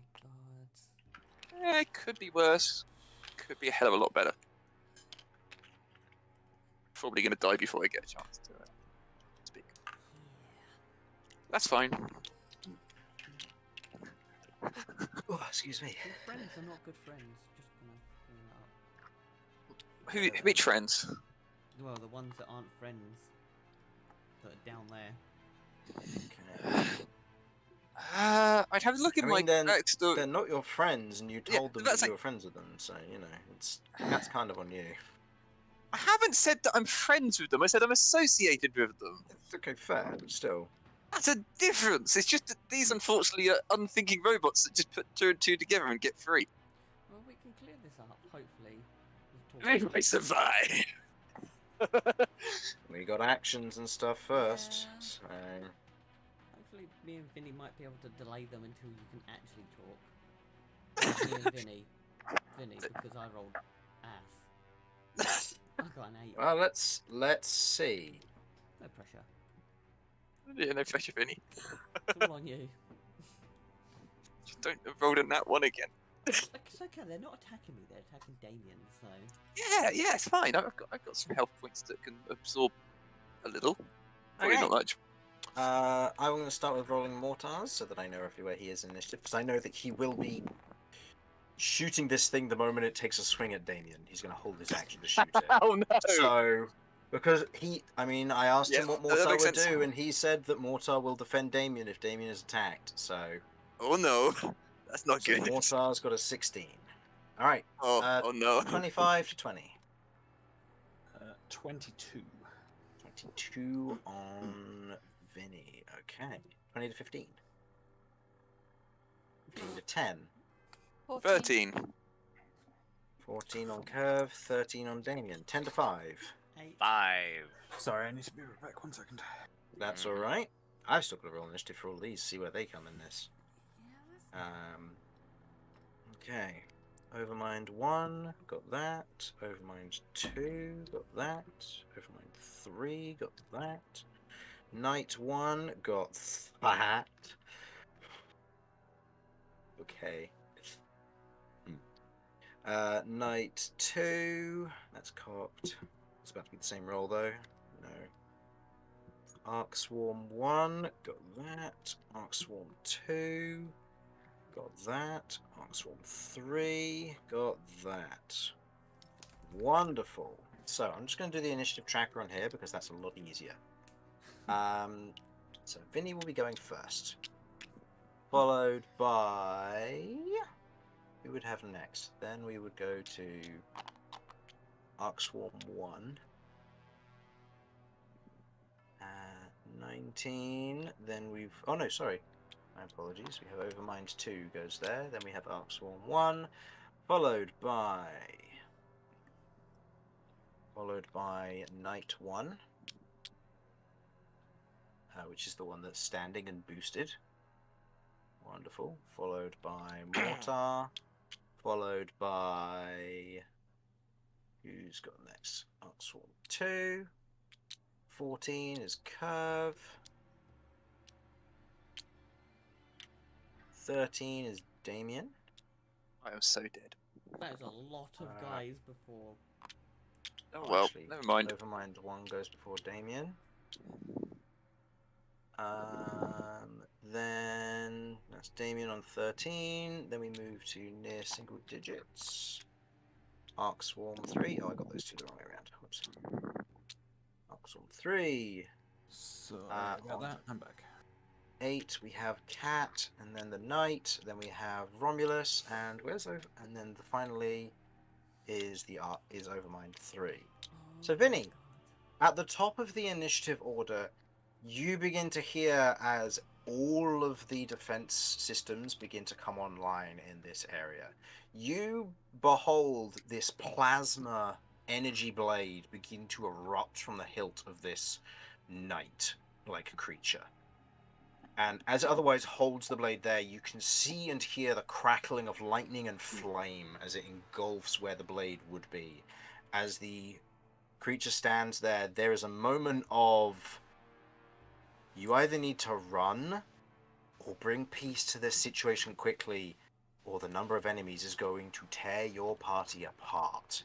It could be worse. Could be a hell of a lot better. Probably going to die before I get a chance to speak. That's fine. Oh, excuse me. Good friends are not good friends. Just gonna bring that up. Which friends? Well, the ones that aren't friends that are down there. Okay. I'd have a look in I my mean, then backstory. they're not your friends, and you Yeah, told them that's that you like- were friends with them. So you know, that's kind of on you. I haven't said that I'm friends with them. I said I'm associated with them. It's okay, fair, but still. That's a difference. It's just that these, unfortunately, are unthinking robots that just put 2 and 2 together and get free. Well, we can clear this up, hopefully. with talking. If I survive. We got actions and stuff first. Yeah. So Hopefully, me and Vinny might be able to delay them until you can actually talk. Me and Vinny, because I rolled ass. I got an 8. well, let's see. No pressure. Yeah, no pressure, Vinny. It's all on you. Just don't roll in that one again. It's okay. They're not attacking me. They're attacking Damien. So Yeah, it's fine. I've got some health points that can absorb a little. Probably Okay. not much. I'm going to start with rolling mortars so that I know roughly where he is in initiative, because I know that he will be shooting this thing the moment it takes a swing at Damien. He's going to hold his action to shoot it. Oh no! So, because I asked him Yeah, what that Mortar makes would sense. do, and he said that Mortar will defend Damien if Damien is attacked. So, Oh no, that's not so good. Mortar's got a 16. All right, Oh no. 25 to 20. 22. 22 on Vinny. Okay, 20 to 15. 15 to 10. 13. 14 on Curve, 13 on Damien, 10 to 5. 8. 5. Sorry, I need to be right back 1 second. That's alright. I've still got to roll initiative for all these, see where they come in this. Okay. Overmind 1, got that. Overmind 2, got that. Overmind 3, got that. Knight 1, got that. Okay. Knight 2, that's cocked. It's about to be the same roll though. No. Arc Swarm 1, got that. Arc Swarm 2. Got that. Arcswarm 3. Got that. Wonderful. So I'm just going to do the initiative tracker on here because that's a lot easier. So Vinny will be going first. Followed by... Who would have next? Then we would go to Arcswarm 1. 19. Then we've... Oh no, sorry. My apologies. We have Overmind 2 goes there. Then we have Arcswarm 1. Followed by Knight 1. Which is the one that's standing and boosted. Wonderful. Followed by Mortar. Followed by... Who's got next? Arcswarm 2. 14 is Curve. 13 is Damien. I am so dead. That is a lot of guys before. Oh well, Actually, never mind. Overmind 1 goes before Damien. Then that's Damien on 13. Then we move to near single digits. Arcswarm 3. Oh, I got those two the wrong way around. Whoops. Arcswarm 3. So about that, I'm back. 8 we have Cat, and then the Knight. Then we have Romulus, and where's over? And then finally is Overmind 3. So Vinny, at the top of the initiative order, you begin to hear as all of the defense systems begin to come online in this area. You behold this plasma energy blade begin to erupt from the hilt of this knight-like creature. And as it otherwise holds the blade there, you can see and hear the crackling of lightning and flame as it engulfs where the blade would be. As the creature stands there, there is a moment of... You either need to run or bring peace to this situation quickly, or the number of enemies is going to tear your party apart.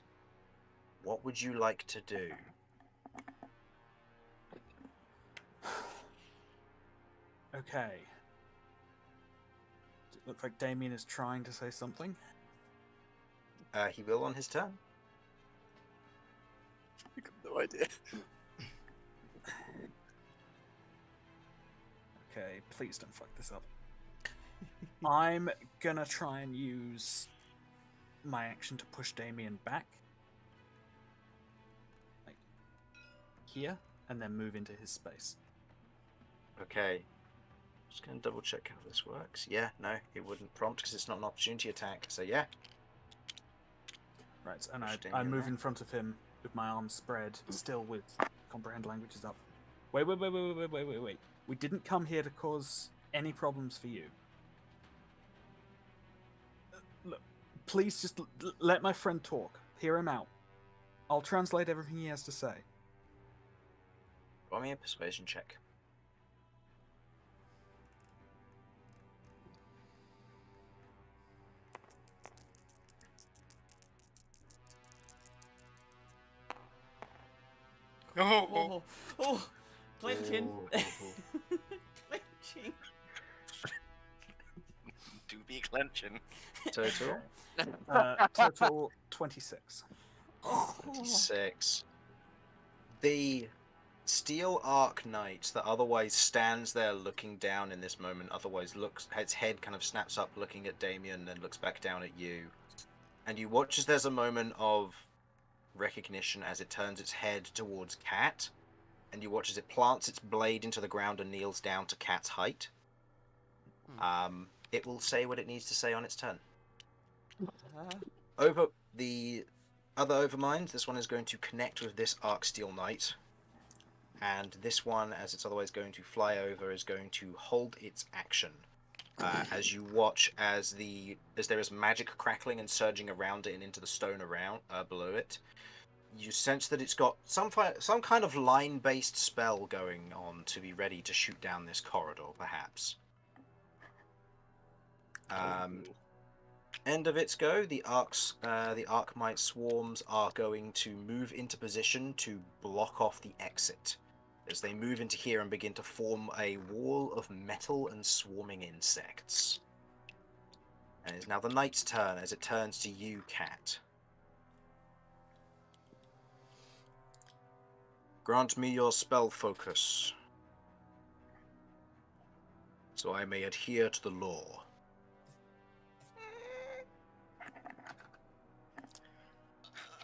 What would you like to do? Okay. It looks like Damien is trying to say something. He will on his turn. I've got no idea. Okay, please don't fuck this up. I'm gonna try and use my action to push Damien back. Like here, and then move into his space. Okay. Just going to double check how this works. Yeah, no, it wouldn't prompt because it's not an opportunity attack. So yeah. Right, and Push I Damien move there. in front of him with my arms spread, still with comprehend languages up. Wait. We didn't come here to cause any problems for you. Look, please just let my friend talk. Hear him out. I'll translate everything he has to say. Roll me a persuasion check. Oh, clenching. Ooh. Clenching. Do be clenching. Total? Total 26. 26. The Steel Arc Knight that otherwise stands there looking down in this moment, otherwise looks, its head kind of snaps up looking at Damien, then looks back down at you. And you watch as there's a moment of recognition as it turns its head towards Cat, and you watch as it plants its blade into the ground and kneels down to Cat's height. It will say what it needs to say on its turn. Over the other Overmind, this one is going to connect with this Arc Steel Knight, and this one, as it's otherwise going to fly over, is going to hold its action. As you watch as there is magic crackling and surging around it and into the stone around below it, you sense that it's got some kind of line-based spell going on to be ready to shoot down this corridor, perhaps. End of its go, the Arcmite swarms are going to move into position to block off the exit, as they move into here and begin to form a wall of metal and swarming insects. And it's now the knight's turn as it turns to you, Cat. Grant me your spell focus, so I may adhere to the law.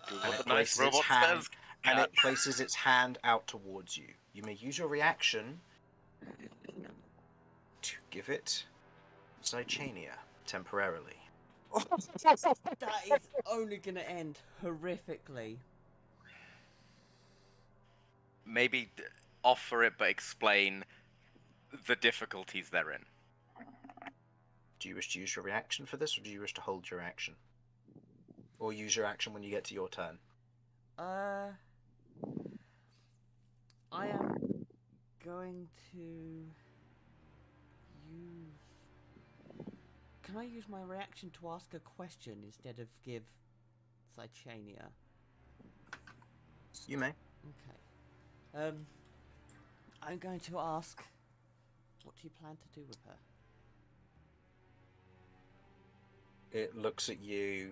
Do And what it the nice places its robot hand, says. and Cat. it places its hand out towards you. You may use your reaction to give it Zychania temporarily. That is only going to end horrifically. Maybe offer it, but explain the difficulties therein. Do you wish to use your reaction for this, or do you wish to hold your action? Or use your action when you get to your turn? I am going to use... Can I use my reaction to ask a question instead of give Zychania? You may. Okay. I'm going to ask, what do you plan to do with her? It looks at you.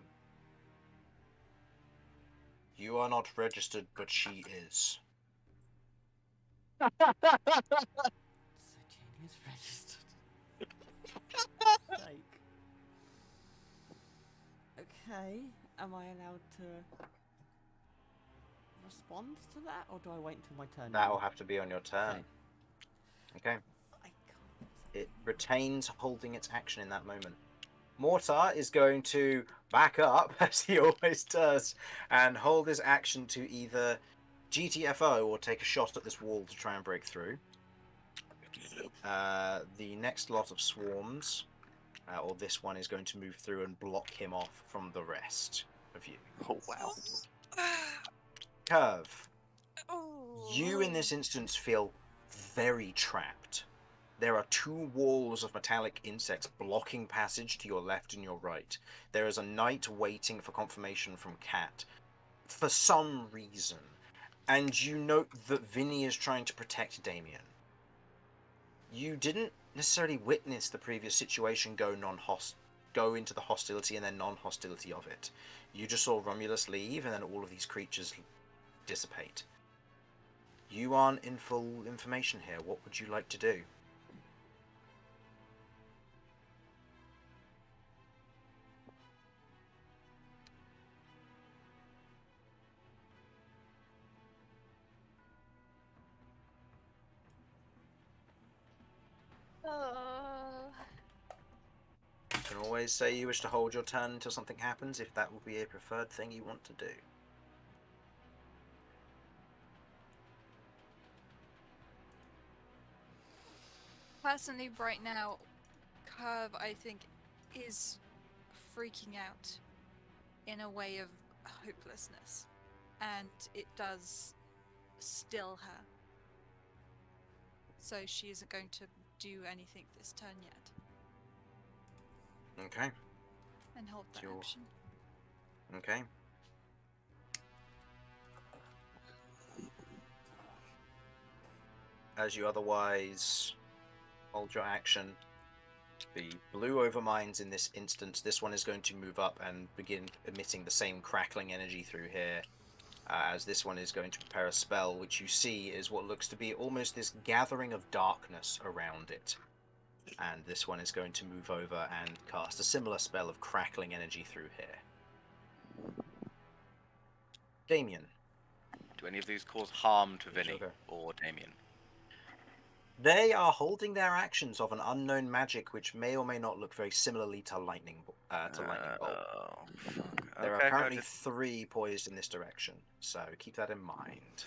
You are not registered, but she is. Zychania's registered. Sake. Okay, am I allowed to respond to that, or do I wait until my turn? That will have to be on your turn. Okay. I can't. It retains holding its action in that moment. Mortar is going to back up, as he always does, and hold his action to either GTFO or take a shot at this wall to try and break through. The next lot of swarms, or this one, is going to move through and block him off from the rest of you. Oh wow. Curve. Oh. You, in this instance, feel very trapped. There are two walls of metallic insects blocking passage to your left and your right. There is a knight waiting for confirmation from Cat, for some reason. And you note that Vinny is trying to protect Damien. You didn't necessarily witness the previous situation go into the hostility and then non-hostility of it. You just saw Romulus leave and then all of these creatures dissipate. You aren't in full information here. What would you like to do? You can always say you wish to hold your turn until something happens, if that would be a preferred thing you want to do. Personally, right now, Curve, I think, is freaking out in a way of hopelessness. And it does still her. So she isn't going to do anything this turn yet. Okay. And hold that Sure. action. Okay. As you otherwise hold your action, the blue overminds in this instance, this one is going to move up and begin emitting the same crackling energy through here, as this one is going to prepare a spell, which you see is what looks to be almost this gathering of darkness around it. And this one is going to move over and cast a similar spell of crackling energy through here. Damien. Do any of these cause harm to Vinny Joker. or Damien? They are holding their actions of an unknown magic, which may or may not look very similarly to lightning bolt. Fuck. There Okay, are no, currently just- 3 poised in this direction, so keep that in mind.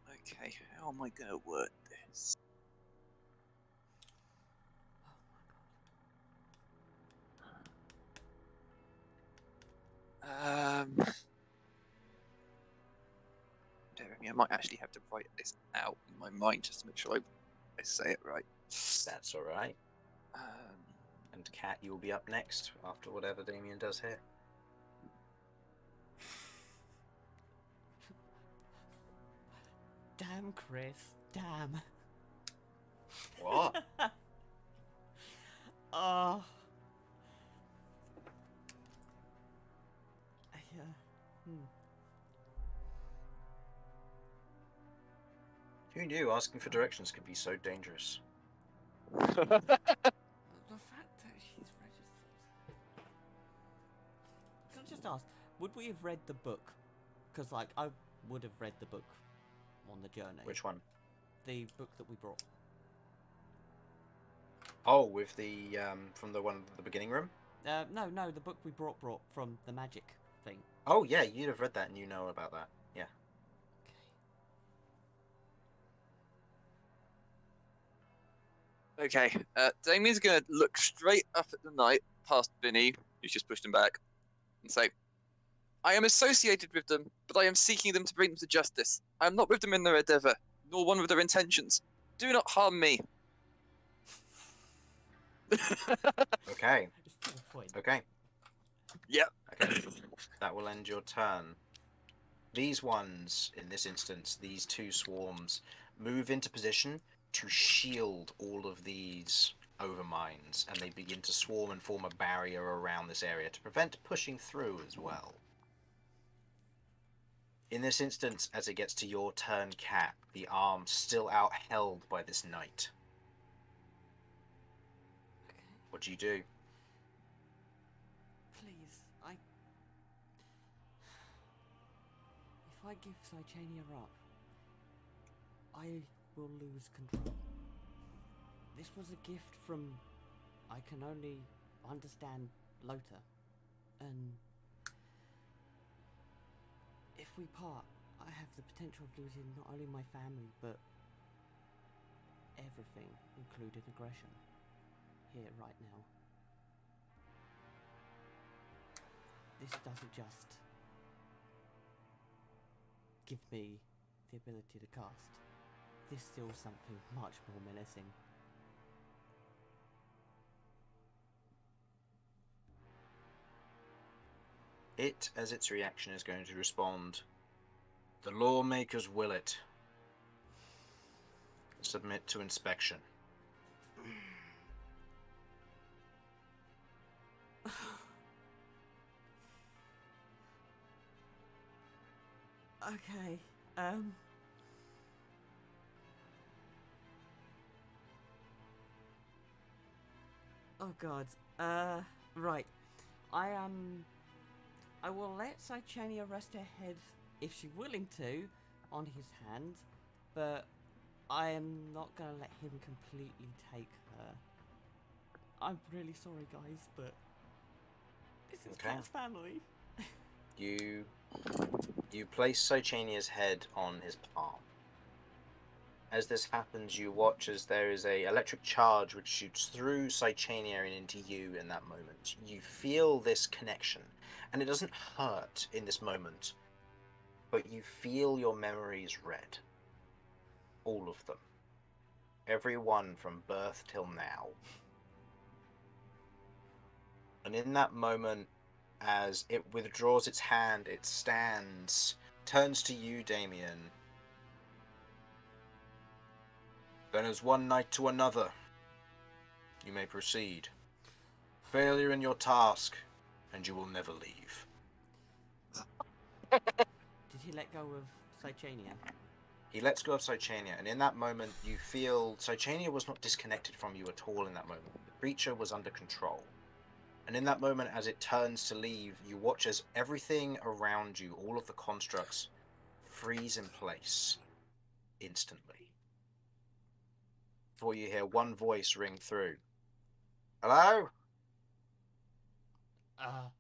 Okay, how am I gonna work this? I might actually have to write this out in my mind just to make sure I say it right. That's alright. Um, And Kat, you will be up next after whatever Damien does here. Damn, Chris. Damn. What? Oh, Who knew asking for directions could be so dangerous? The fact that she's registered. Can I just ask, would we have read the book? Because, like, I would have read the book on the journey. Which one? The book that we brought. Oh, with the from the one at the beginning room. No, the book we brought from the magic thing. Oh yeah, you'd have read that and you know about that. Yeah. Okay, Damien's gonna look straight up at the knight past Vinny, who's just pushed him back, and say, I am associated with them, but I am seeking them to bring them to justice. I am not with them in their endeavour, nor one with their intentions. Do not harm me. Okay. It's to the point. Okay. Yep. Okay. That will end your turn. These ones, in this instance, these two swarms, move into position to shield all of these overminds, and they begin to swarm and form a barrier around this area to prevent pushing through as well. In this instance, as it gets to your turn, Cat, the arm still out held by this knight. Okay. What do you do? Please, if I give Sychania up, I will lose control. This was a gift from, I can only understand, Lota. And if we part, I have the potential of losing not only my family, but everything, including aggression, here right now. This doesn't just give me the ability to cast. This steals something much more menacing. It, as its reaction, is going to respond, the lawmakers will it. Submit to inspection. Okay, oh god, right. I will let Sychania rest her head, if she's willing to, on his hand, but I am not gonna let him completely take her. I'm really sorry, guys, but this is Okay. Cat's family. You place Sychania's head on his palm. As this happens, you watch as there is a electric charge which shoots through Sychania and into you in that moment. You feel this connection, and it doesn't hurt in this moment, but you feel your memories read. All of them. Every one from birth till now. And in that moment, as it withdraws its hand, it stands, turns to you, Damien. Then as one knight to another, you may proceed. Failure in your task, and you will never leave. Did he let go of Sychania? He lets go of Sychania, and in that moment you feel Sychania was not disconnected from you at all in that moment. The creature was under control. And in that moment, as it turns to leave, you watch as everything around you, all of the constructs, freeze in place instantly. Before you hear one voice ring through. Hello?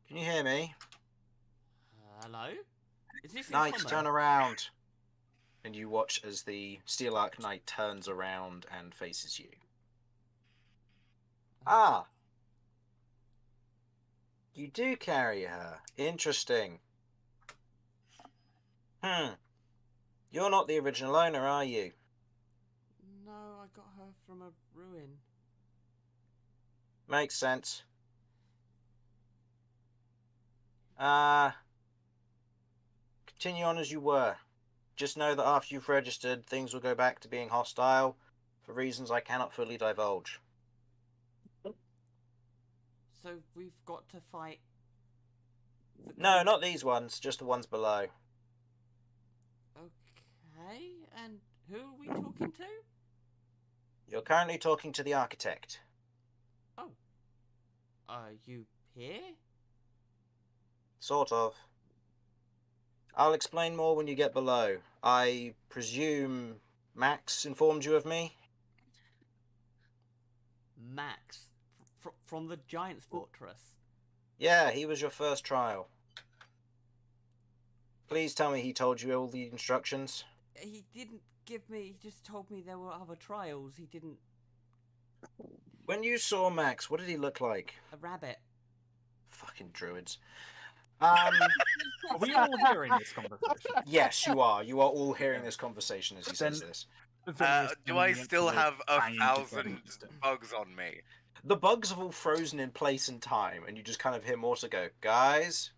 Can you hear me? Hello? Is this in Knight, common? turn around. And you watch as the Steel Arc Knight turns around and faces you. Ah! You do carry her. Interesting. You're not the original owner, are you? No, I got her from a ruin. Makes sense. Continue on as you were. Just know that after you've registered, things will go back to being hostile, for reasons I cannot fully divulge. So we've got to fight No, not these ones, just the ones below. Okay, and who are we talking to? You're currently talking to the architect. Oh. Are you here? Sort of. I'll explain more when you get below. I presume Max informed you of me? Max. From the Giant's Fortress. Yeah, he was your first trial. Please tell me he told you all the instructions. He didn't give me, he just told me there were other trials. He didn't... When you saw Max, what did he look like? A rabbit. Fucking druids. Are we all hearing this conversation? Yes, you are. You are all hearing this conversation as he says Then- this. Do I still have 1,000 bugs on me? The bugs have all frozen in place and time, and you just kind of hear Mortar go, "Guys,"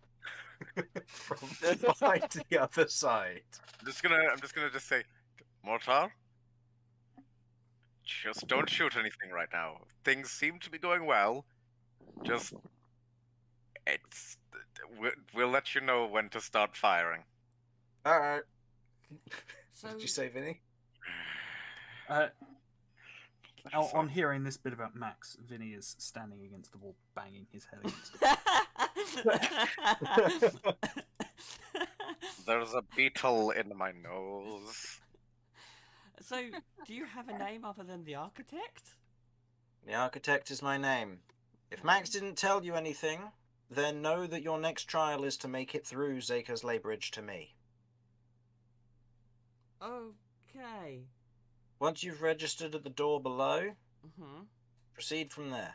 from behind the other side. I'm just gonna say, Mortar, just don't shoot anything right now. Things seem to be going well. We'll let you know when to start firing. All right. So, What did you say, Vinny? On hearing this bit about Max, Vinny is standing against the wall, banging his head against it. There's a beetle in my nose. So, do you have a name other than the architect? The architect is my name. If Max didn't tell you anything, then know that your next trial is to make it through Zaker's Lay Bridge to me. Okay. Once you've registered at the door below, proceed from there.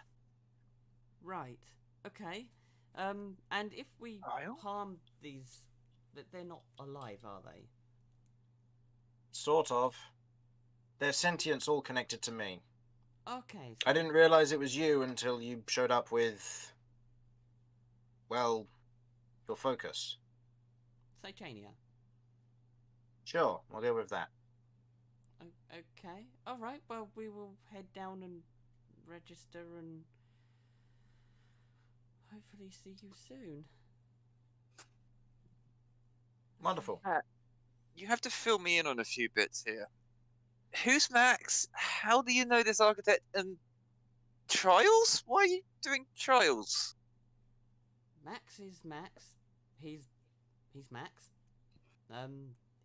Right. Okay. And if we Trial? harm these, they're not alive, are they? Sort of. Their sentience all connected to me. Okay. I didn't realize it was you until you showed up with, well, your focus. Cytania. Sure, I'll go with that. Okay. All right. Well, we will head down and register and hopefully see you soon. Wonderful. You have to fill me in on a few bits here. Who's Max? How do you know this architect? And trials? Why are you doing trials? Max is Max. He's Max.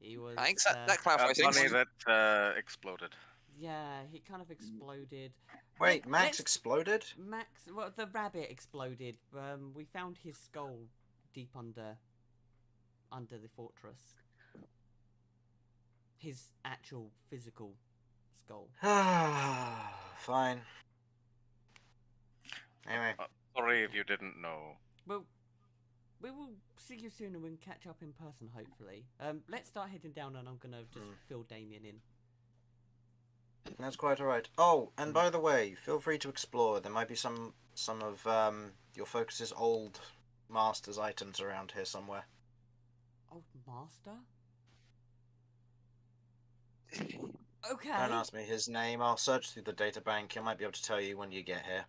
He was. Thanks. That clarifies things. Bunny that exploded. Yeah, he kind of exploded. Wait, Max let's- exploded? Max, well, the rabbit exploded. We found his skull deep under the fortress. His actual physical skull. Fine. Anyway. Sorry if you didn't know. Well, we will see you soon and we can catch up in person, hopefully. Let's start heading down and I'm gonna just fill Damien in. That's quite alright. Oh, and by the way, feel free to explore. There might be some of your focus's old master's items around here somewhere. Old master? Okay. Don't ask me his name. I'll search through the data bank. I might be able to tell you when you get here.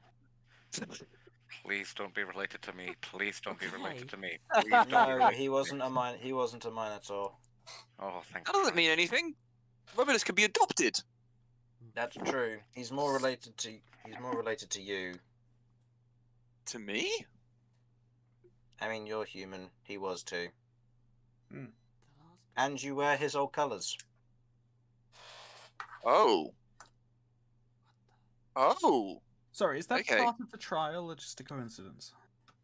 Please don't be related to me. Please don't be related to me. No, he wasn't a mine. He wasn't a Minotaur. Oh, thank That doesn't mean anything. Romulus can be adopted. That's true. He's more related to you. To me? I mean, you're human. He was too. The last And you wear his old colours. Oh. Oh. Sorry, is that Okay. part of the trial or just a coincidence?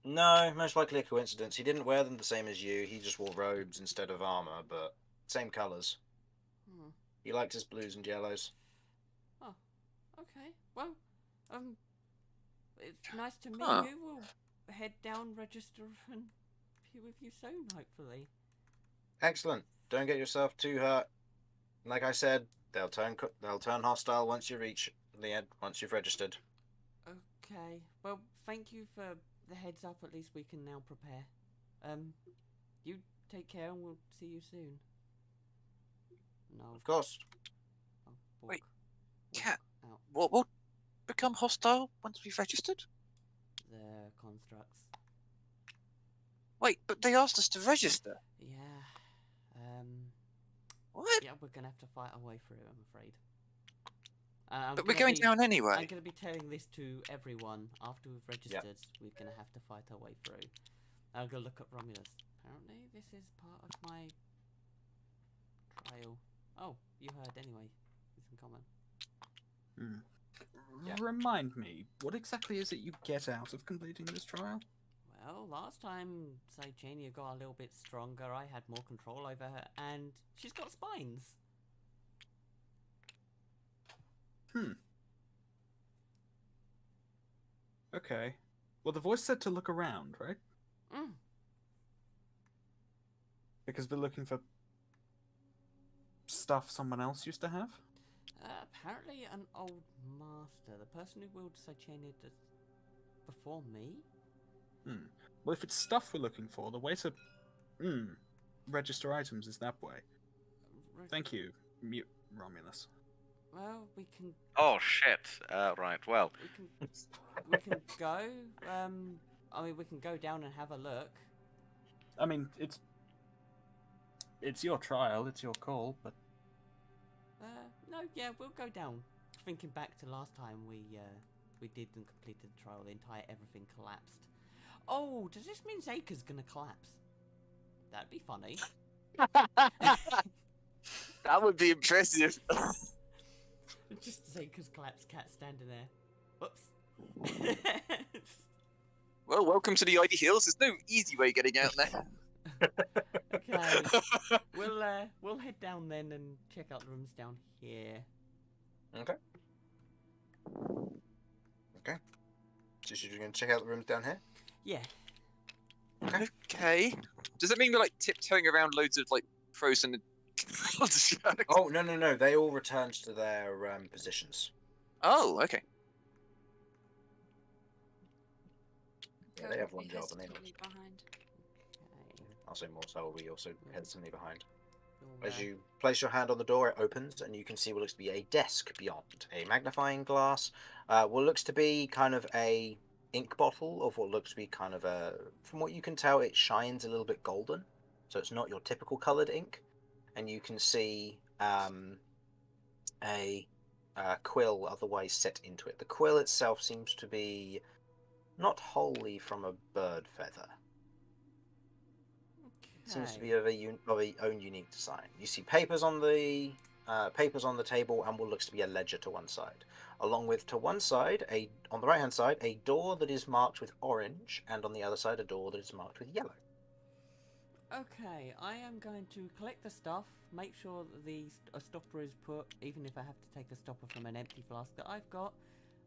No, most likely a coincidence. He didn't wear them the same as you. He just wore robes instead of armour, but same colours. Hmm. He liked his blues and yellows. Oh, okay. Well, it's nice to meet Huh. you. We'll head down, register, and be with you soon, hopefully. Excellent. Don't get yourself too hurt. Like I said, they'll turn hostile once you reach the end. Once you've registered. Okay. Well, thank you for the heads up. At least we can now prepare. You take care, and we'll see you soon. No. Of course. I'll Wait, walk Cat. out What will become hostile once we've registered? their constructs. Wait, but they asked us to register. Yeah. What? Yeah, we're gonna have to fight our way through, I'm afraid. I'm But we're gonna going be- down anyway. I'm going to be telling this to everyone after we've registered. We're going to have to fight our way through. I'll go look up Romulus. Apparently, this is part of my trial. Oh, you heard anyway. It's in common. Yeah. Remind me, what exactly is it you get out of completing this trial? Well, last time Saechania got a little bit stronger, I had more control over her, and she's got spines. Okay. Well, the voice said to look around, right? Mm. Because we're looking for stuff someone else used to have? Apparently an old master. The person who wielded Saechania before me? Well, if it's stuff we're looking for, the way to register items is that way. Thank you, Mute Romulus. Well, we can... Oh shit! Right. Well, We can go. I mean, we can go down and have a look. I mean, it's your trial, it's your call, but No, yeah, we'll go down. Thinking back to last time we did and completed the trial, the entire everything collapsed. Oh, does this mean Zaker's gonna collapse? That'd be funny. That would be impressive. Just Zaker's collapsed cat standing there. Whoops. Well, welcome to the Ivy Hills. There's no easy way getting out there. Okay. We'll head down then and check out the rooms down here. Okay. Okay. So you're going to check out the rooms down here? Yeah. Okay. Does that mean we're like tiptoeing around loads of like frozen? Oh, no. They all returned to their positions. Oh, okay. Yeah, they have one job and they hesitantly behind. Okay. I'll say more so will be also hesitantly behind. You'll, As you place your hand on the door, it opens, and you can see what looks to be a desk beyond. A magnifying glass, what looks to be kind of a ink bottle of what looks to be kind of a... From what you can tell, it shines a little bit golden, so it's not your typical coloured ink. And you can see a quill otherwise set into it. The quill itself seems to be not wholly from a bird feather. Seems to be of a own unique design. You see papers on the table and what looks to be a ledger to one side, along with to one side on the right hand side a door that is marked with orange, and on the other side a door that is marked with yellow. Okay, I am going to collect the stuff, make sure that a stopper is put, even if I have to take a stopper from an empty flask that I've got,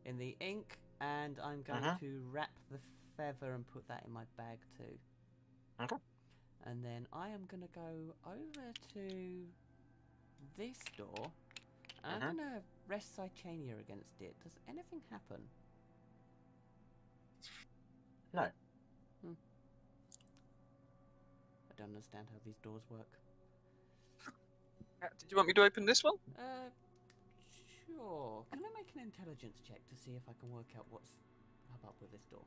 in the ink, and I'm going to wrap the feather and put that in my bag too. Okay. And then I am going to go over to this door, and I'm going to rest Saechania against it. Does anything happen? No. I don't understand how these doors work. Did you want me to open this one? Sure. Can I make an intelligence check to see if I can work out what's up with this door?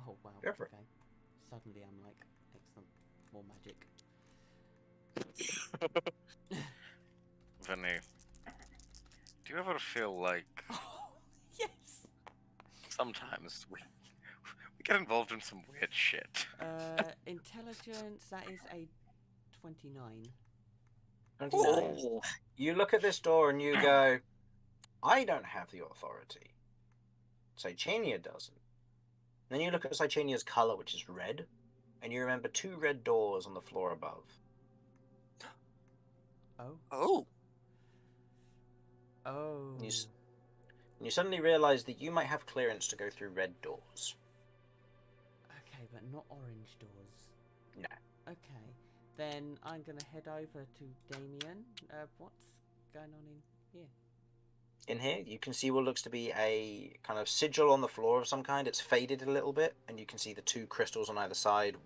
Oh, wow. Go for it. Okay. Suddenly I'm like, excellent. More magic. Vinny, do you ever feel like Oh, yes! sometimes we get involved in some weird shit? Intelligence, that is a 29. 29. Oh. You look at this door and you go, I don't have the authority. Saechania doesn't. Then you look at Saechania's colour, which is red, and you remember 2 red doors on the floor above. Oh. Oh. Oh. And you suddenly realise that you might have clearance to go through red doors. Okay, but not orange doors. No. Okay. Then I'm going to head over to Damien. What's going on in here? In here, you can see what looks to be a kind of sigil on the floor of some kind. It's faded a little bit, and you can see the 2 crystals on either side,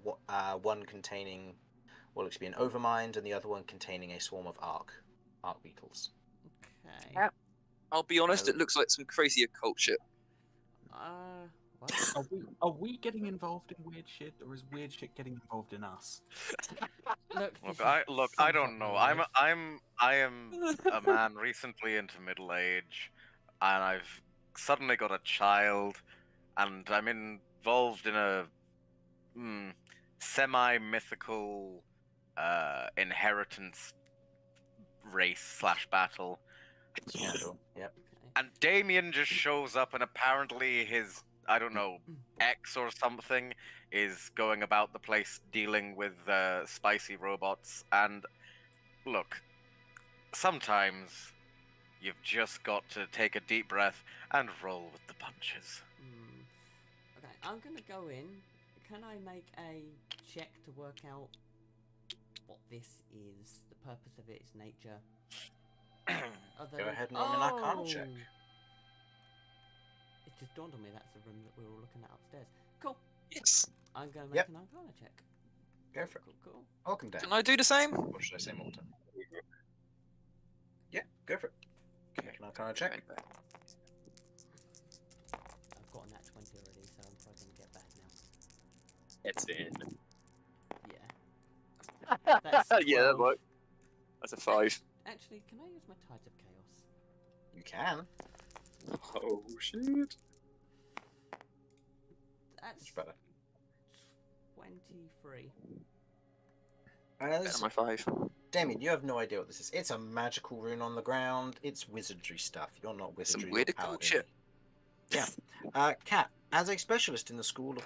one containing what looks to be an overmind, and the other one containing a swarm of arc beetles. Okay. Yeah. I'll be honest, it looks like some crazy occult shit. What? Are we getting involved in weird shit, or is weird shit getting involved in us? Look, this I sums don't up know. my life. I am a man recently into middle age, and I've suddenly got a child, and I'm involved in a semi-mythical inheritance race / battle. Scandal. Yep. Okay. And Damien just shows up, and apparently his, I don't know, ex or something is going about the place dealing with spicy robots. And look, sometimes you've just got to take a deep breath and roll with the punches. Okay, I'm gonna go in. Can I make a check to work out what this is, the purpose of it, its nature? Go ahead and roll an Arcana check. It just dawned on me that's the room that we were all looking at upstairs. Cool. Yes. I'm gonna make Yep. an Arcana check. Go for it. Cool. Welcome down. Can I do the same? Or should I say Mortar? Yeah, go for it. Make an Arcana check. I've got a nat 20 already, so I'm probably gonna get back now. It's in. Yeah. That's Yeah, that 12. worked. That's a 5. Actually, can I use my Tides of Chaos? You can. Oh shit. That's Much better. 23. Better my 5. Damien, you have no idea what this is. It's a magical rune on the ground. It's wizardry stuff. You're not wizardry. Some you're weird paladin. culture. Yeah. Kat, as a specialist in the school of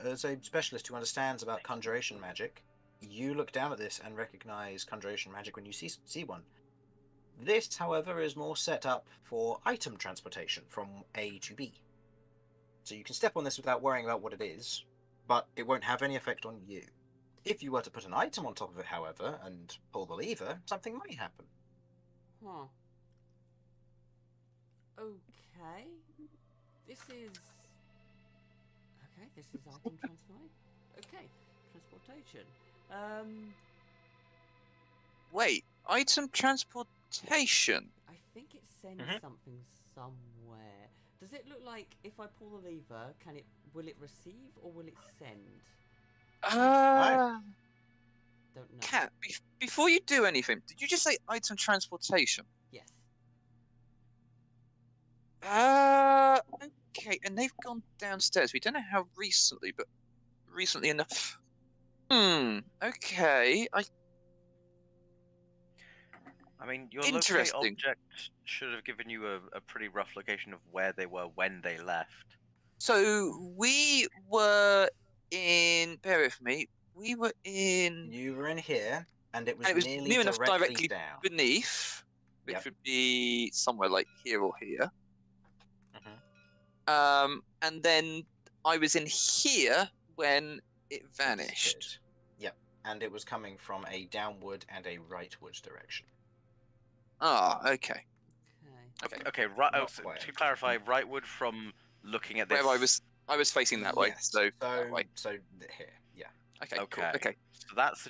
as a specialist who understands about conjuration magic, you look down at this and recognize conjuration magic when you see one. This, however, is more set up for item transportation from A to B. So you can step on this without worrying about what it is, but it won't have any effect on you. If you were to put an item on top of it, however, and pull the lever, something might happen. Huh. Okay. This is item transport. Okay, transportation. Wait, item transportation. I think it sends something somewhere. Does it look like if I pull the lever, will it receive or will it send? Don't know. Kat, before you do anything, did you just say item transportation? Yes. Okay, and they've gone downstairs. We don't know how recently, but recently enough. Okay. I mean, your locate Interesting. object should have given you a pretty rough location of where they were when they left. So we were in. Bear with me. We were in. You were in here, and it was, And it was nearly near enough directly down. beneath, which Yep. would be somewhere like here or here. And then I was in here when it vanished. Disappeared. Yep, and it was coming from a downward and a rightward direction. Ah, okay. Okay. Right. Not So quite. to clarify, rightward from looking at this. Where I was facing that way. Yes, So that way. Here, yeah. Okay. Cool. Okay. Okay. So that's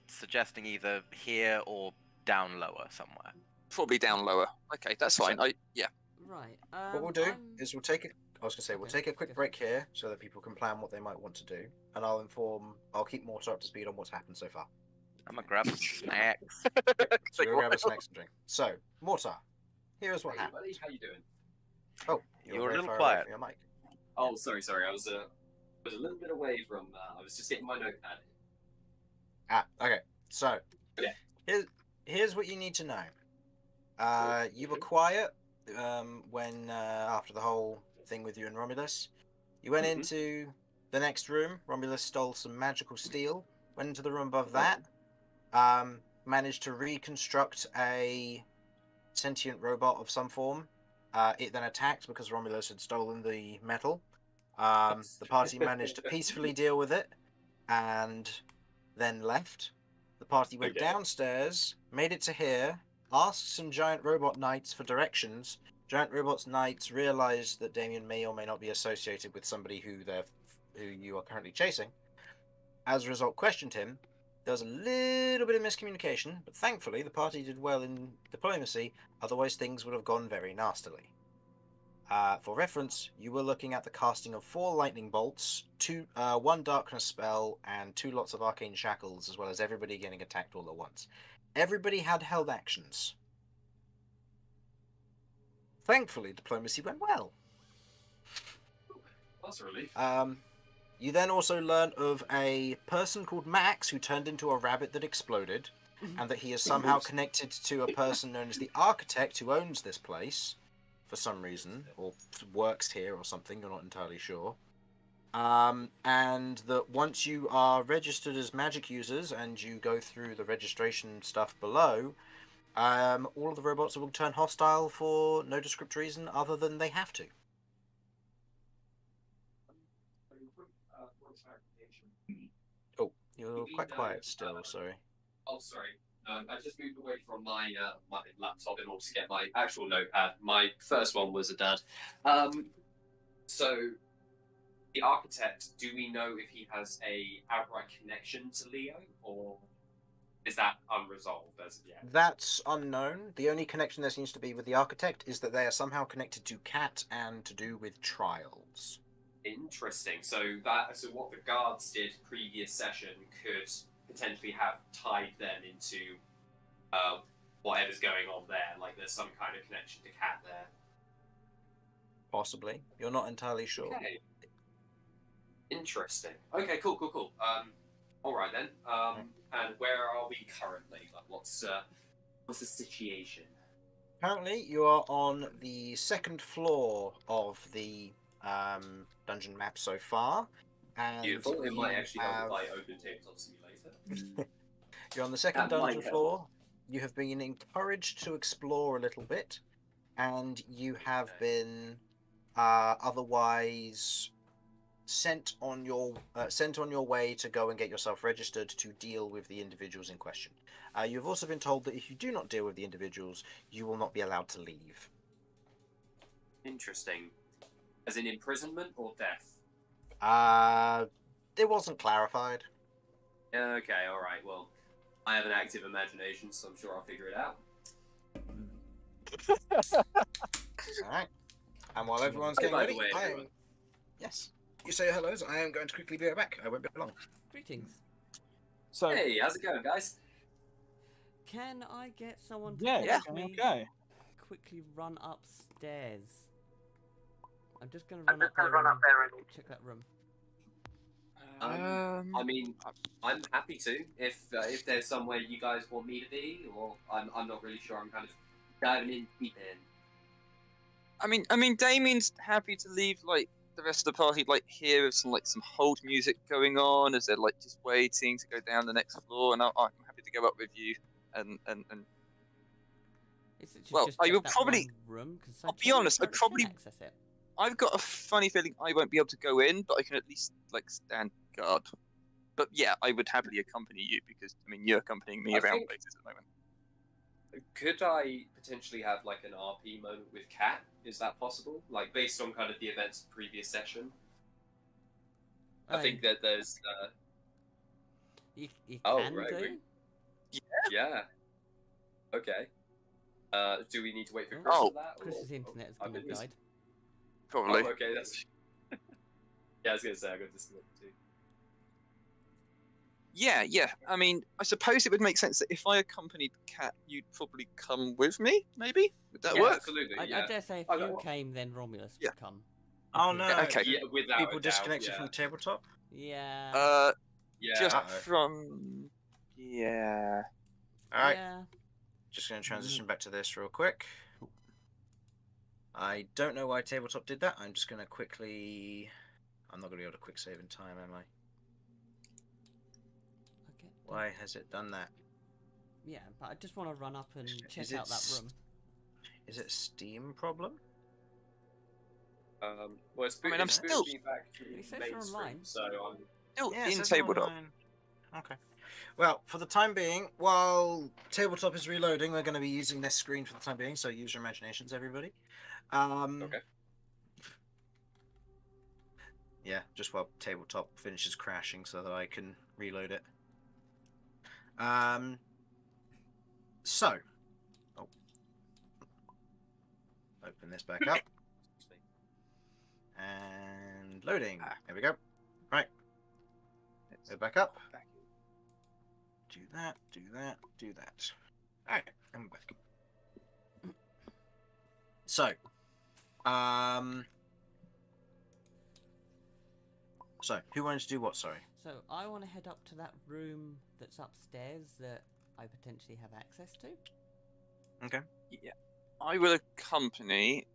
suggesting either here or down lower somewhere. Probably down lower. Okay, that's fine. Yeah. Right. What we'll do is we'll take a quick go break here so that people can plan what they might want to do, and I'll keep Mortar up to speed on what's happened so far. I'm gonna grab some snacks. So go grab a snacks and drink. So, Mortar, here's what Hey, happened. buddy, how you doing? Oh, You were a very little far away quiet. from your mic. Oh, sorry. I was a little bit away from. I was just getting my notepad. Okay. So, Yeah. here's what you need to know. You were quiet when after the whole thing with you and Romulus. You went into the next room. Romulus stole some magical steel. Went into the room above that. Managed to reconstruct a sentient robot of some form. It then attacked because Romulus had stolen the metal. The party managed to peacefully deal with it and then left. The party went downstairs, made it to here, asked some giant robot knights for directions. Giant robots knights realized that Damien may or may not be associated with somebody who you are currently chasing. As a result, questioned him. There was a little bit of miscommunication, but thankfully the party did well in diplomacy, otherwise things would have gone very nastily. For reference, you were looking at the casting of 4 lightning bolts, 1 darkness spell, and 2 lots of arcane shackles, as well as everybody getting attacked all at once. Everybody had held actions. Thankfully, diplomacy went well. That's a relief. You then also learn of a person called Max who turned into a rabbit that exploded, and that he is somehow connected to a person known as the Architect who owns this place for some reason, or works here or something, you're not entirely sure. And that once you are registered as magic users and you go through the registration stuff below, all of the robots will turn hostile for no descript reason other than they have to. Oh, you're quite quiet still, sorry. Oh, sorry. I just moved away from my my laptop in order to get my actual notepad. My first one was a dud. So, the Architect, do we know if he has a outright connection to Leo, or is that unresolved as of yet? That's unknown. The only connection there seems to be with the Architect is that they are somehow connected to Cat and to do with trials. Interesting. So what the guards did previous session could potentially have tied them into whatever's going on there. Like there's some kind of connection to Cat there. Possibly. You're not entirely sure. Okay. Interesting. Okay, cool. All right then. And where are we currently? Like, what's the situation? Currently, you are on the 2nd floor of the dungeon map so far. And Beautiful. It might actually help have... if I open Tabletop Simulator. You're on the 2nd That might dungeon help. floor. You have been encouraged to explore a little bit, and you have been otherwise sent on your way to go and get yourself registered to deal with the individuals in question. You've also been told that if you do not deal with the individuals, you will not be allowed to leave. Interesting. As in imprisonment or death? It wasn't clarified. Okay, alright, well, I have an active imagination, so I'm sure I'll figure it out. Alright. And while everyone's Hey, getting by the ready, way, I am... everyone. Yes. You say your hellos, I am going to quickly be right back. I won't be long. Greetings. So Hey, how's it going, guys? Can I get someone to yeah, help it's me okay. quickly run upstairs? I'm just gonna run up there and check that room. I mean, I'm happy to if there's somewhere you guys want me to be, or I'm not really sure. I'm kind of diving in deep in. I mean, Damien's happy to leave like the rest of the party like here with some hold music going on as they're like just waiting to go down the next floor, and I'm happy to go up with you and. Is it Well, just I check will that probably- one room? 'Cause I'll be can you honest, I can probably- access it. I've got a funny feeling I won't be able to go in, but I can at least like stand guard. But yeah, I would happily accompany you because I mean you're accompanying me I around think- places at the moment. Could I potentially have like an RP moment with Kat? Is that possible? Like based on kind of the events of the previous session? I think that there's you Oh, can right, do. yeah. Okay. Do we need to wait for Oh, Chris Oh, for that? Chris's or- internet has I've gone and been died. Probably. Oh, okay, that's. Yeah, I was gonna say I got this too. Yeah. I mean, I suppose it would make sense that if I accompanied Kat, you'd probably come with me. Maybe would that Yeah, work? absolutely. I Yeah. dare say if I you don't- came, then Romulus Yeah. would come. Oh Because- no! Okay. Yeah, without People a doubt, disconnected yeah. from the tabletop? Yeah. Yeah. Just Uh-oh. from yeah. Alright, Yeah. just going to transition back to this real quick. I don't know why tabletop did that. I'm just going to quickly... I'm not going to be able to quick save in time, am I? Okay. Why has it done that? Yeah, but I just want to run up and Is check it out that s- room. Is it a Steam problem? Well, it's I mean, I'm it's still- me back to It says you're mainstream, online. so I'm. Still Yeah, it in says tabletop. online. Okay. Well, for the time being, while tabletop is reloading, we're going to be using this screen for the time being, so use your imaginations, everybody. Okay. Yeah, just while tabletop finishes crashing so that I can reload it. So. Oh. Open this back up. And loading. There we go. Right. Go back up. Do that, do that, do that. Alright, I'm back. So, who wanted to do what, sorry? So, I want to head up to that room that's upstairs that I potentially have access to. Okay. Yeah. I will accompany.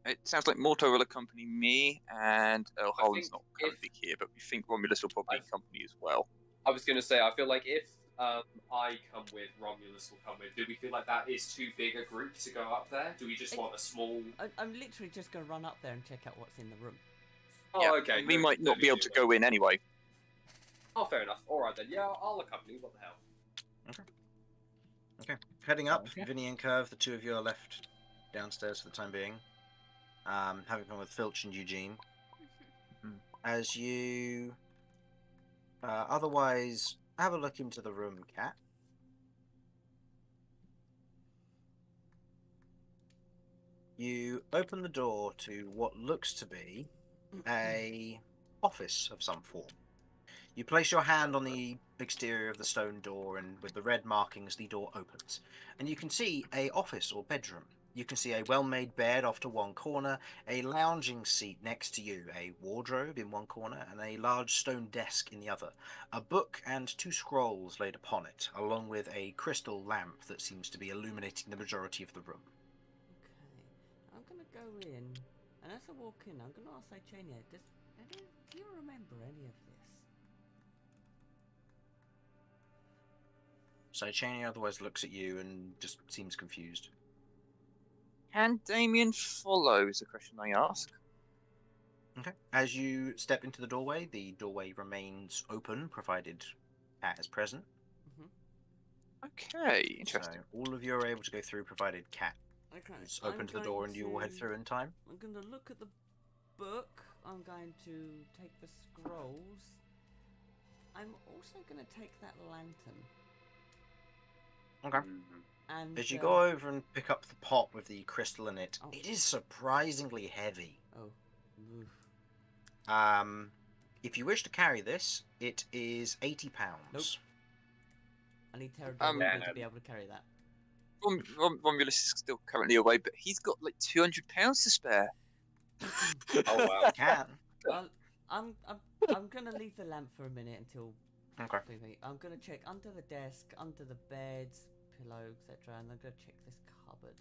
It sounds like Morto will accompany me, and Holland's think not currently here, but we think Romulus will probably accompany as well. I was going to say, I feel like if I come with, Romulus will come with. Do we feel like that is too big a group to go up there? Do we just want a small... I'm literally just going to run up there and check out what's in the room. Oh, Yeah, okay. We might not be able to go in anyway. Oh, fair enough. Alright then, yeah, I'll accompany. What the hell? Okay. Heading up, Okay. Vinny and Curve, the two of you are left downstairs for the time being. Having come with Filch and Eugene. As you otherwise have a look into the room, Cat. You open the door to what looks to be a office of some form. You place your hand on the exterior of the stone door, and with the red markings, the door opens. And you can see a office or bedroom. You can see a well-made bed off to one corner, a lounging seat next to you, a wardrobe in one corner, and a large stone desk in the other. A book and two scrolls laid upon it, along with a crystal lamp that seems to be illuminating the majority of the room. Okay, I'm gonna go in, and as I walk in, I'm gonna ask Ichenia, do you remember any of this? So Cheney otherwise looks at you and just seems confused. Can Damien follow, is the question I ask. Okay. As you step into the doorway remains open, provided Cat is present. Okay, interesting. So all of you are able to go through, provided Cat Okay, is open to the door, and you will head through in time. I'm going to look at the book. I'm going to take the scrolls. I'm also going to take that lantern. Okay. And As you go over and pick up the pot with the crystal in it, Oh. it is surprisingly heavy. Oh. Oof. If you wish to carry this, it is £80. Nope. I need Terra yeah. to be able to carry that. Romulus is still currently away, but he's got like £200 to spare. Oh, wow. You can. I'm gonna leave the lamp for a minute until. Okay. I'm gonna check under the desk, under the beds, pillow, etc., and I'm gonna check this cupboard.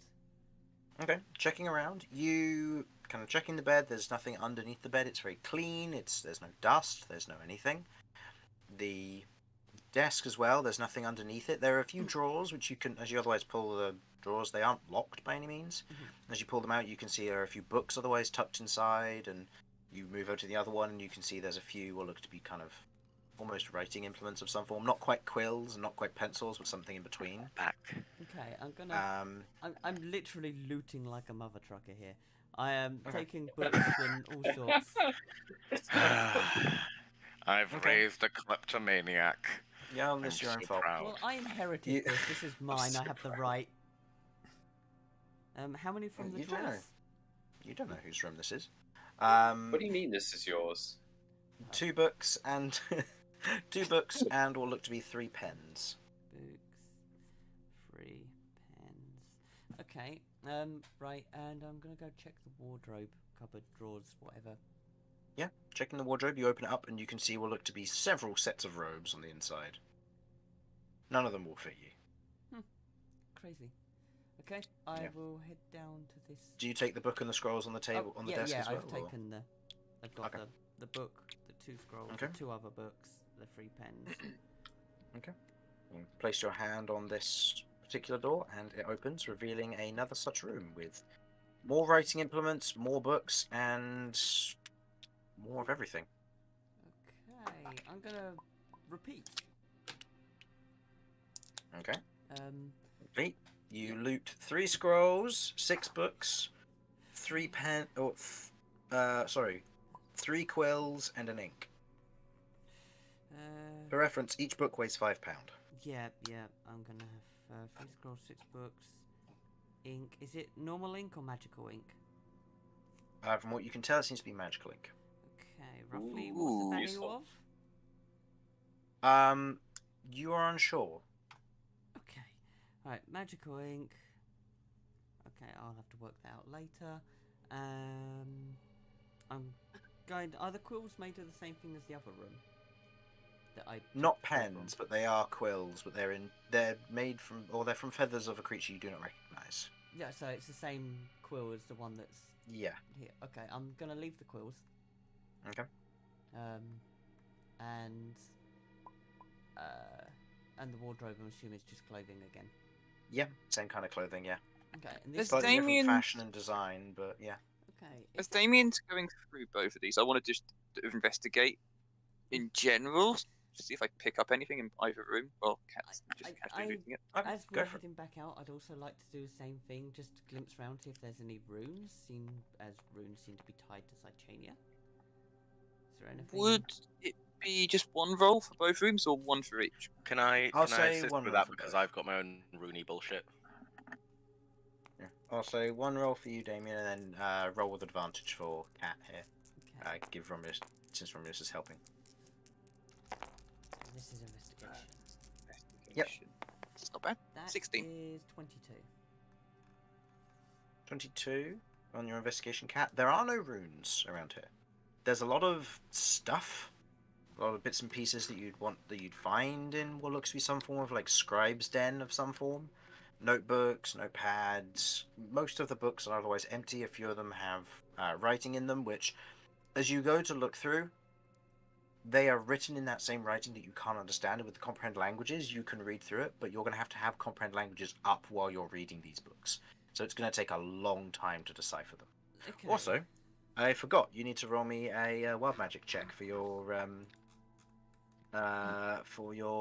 Okay, checking around. You kind of checking the bed. There's nothing underneath the bed. It's very clean. There's no dust. There's no anything. The desk as well. There's nothing underneath it. There are a few drawers which you can, as you otherwise pull the drawers, they aren't locked by any means. As you pull them out, you can see there are a few books otherwise tucked inside, and you move over to the other one, and you can see there's a few what look to be kind of almost writing implements of some form. Not quite quills and not quite pencils, but something in between. Back. Okay, I'm gonna. I'm literally looting like a mother trucker here. I am taking books and all sorts. I've raised a kleptomaniac. Yeah, unless your own fault. Proud. Well, I inherited this. This is mine. I have the right. How many from the You don't know. drawers? You don't know whose room this is. What do you mean this is yours? 2 books and 2 books and what look to be 3 pens. Books, 3 pens. Okay. Right, and I'm gonna go check the wardrobe, cupboard, drawers, whatever. Yeah, checking the wardrobe, you open it up and you can see what look to be several sets of robes on the inside. None of them will fit you. Crazy. Okay, I will head down to this. Do you take the book and the scrolls on the table on the desk as well? Yeah, I've taken the. I've got Okay. the book, the 2 scrolls, Okay. the 2 other books, the 3 pens. Okay. You place your hand on this particular door and it opens, revealing another such room with more writing implements, more books, and more of everything. Okay, I'm gonna repeat. Okay. Repeat. You loot 3 scrolls, 6 books, 3 3 quills, and an ink. For reference, each book weighs £5. Yeah, I'm gonna have 3 scrolls, 6 books, ink. Is it normal ink or magical ink? From what you can tell, it seems to be magical ink. Okay, roughly Ooh, what's the value useful. of? You are unsure. Okay, alright, magical ink. Okay, I'll have to work that out later. I'm going. Are the quills made of the same thing as the other room? That I Not took the quill pens, from? but they are quills. But they're made from, or they're from feathers of a creature you do not recognize. Yeah, so it's the same quill as the one that's Yeah. here. Okay, I'm gonna leave the quills. Okay. And the wardrobe, I'm assuming, is just clothing again. Yeah. Same kind of clothing. Yeah. Okay, and Is this Slightly different Damien- fashion and design, but yeah. okay. As Is that... Damien's going through both of these, I want to just investigate in general, to see if I pick up anything in either room. Well, Cat's just casually looting it. Okay, As go we're for it. heading back out, I'd also like to do the same thing, just to glimpse around, see if there's any runes, as runes seem to be tied to Cychania. Is there anything? Would it be just one roll for both rooms, or one for each? Can I I'll can I say assist one with roll that for because both. I've got my own Rooney bullshit. Yeah. I'll say one roll for you, Damien, and then roll with advantage for Cat here. Okay, Give Romulus, since Romulus is helping. this is investigation. Investigation. It's not bad. That 16. is 22. 22 on your investigation, Cat. There are no runes around here. There's a lot of stuff, a lot of bits and pieces that you'd find in what looks to be some form of like scribe's den of some form. Notebooks, notepads. Most of the books are otherwise empty. A few of them have writing in them, which, as you go to look through, they are written in that same writing that you can't understand. And with the comprehend languages, you can read through it, but you're going to have comprehend languages up while you're reading these books. So it's going to take a long time to decipher them. Okay. Also, I forgot, you need to roll me a wild magic check for your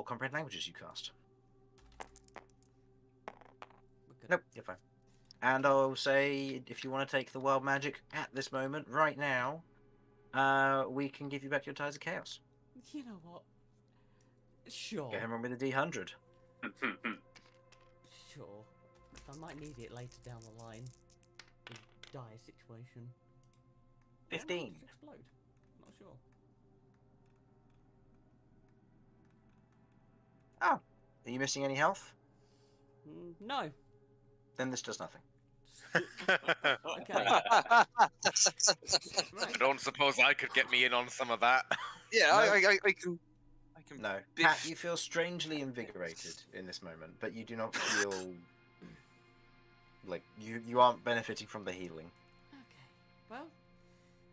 comprehend languages you cast. We're good. Nope, you're fine. And I'll say, if you want to take the wild magic at this moment, right now, we can give you back your Ties of Chaos. You know what? Sure. Get him on with a D100. Sure. I might need it later down the line. In dire situation. 15. Or it might just explode. Not sure. Oh, are you missing any health? No. Then this does nothing. Okay. I Right. don't suppose I could get me in on some of that. Yeah, No. I can. No. Biff. Pat, you feel strangely invigorated in this moment, but you do not feel like you aren't benefiting from the healing. Okay. Well.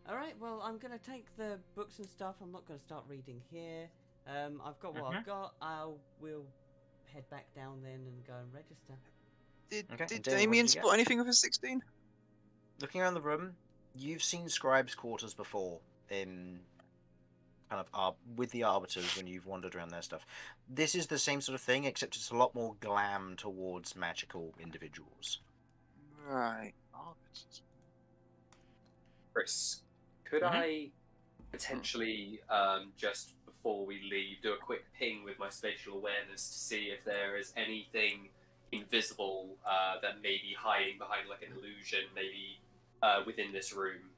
Alright, well, I'm going to take the books and stuff. I'm not going to start reading here. I've got what I've got. We'll head back down then and go and register. Did Okay, did and Damien, what Damien did you spot get? anything with a 16? Looking around the room, you've seen scribes' quarters before in kind of with the arbiters when you've wandered around their stuff. This is the same sort of thing, except it's a lot more glam towards magical individuals. Right. Chris, could Mhm. I potentially, just before we leave, do a quick ping with my spatial awareness to see if there is anything invisible that may be hiding behind like an illusion, maybe within this room,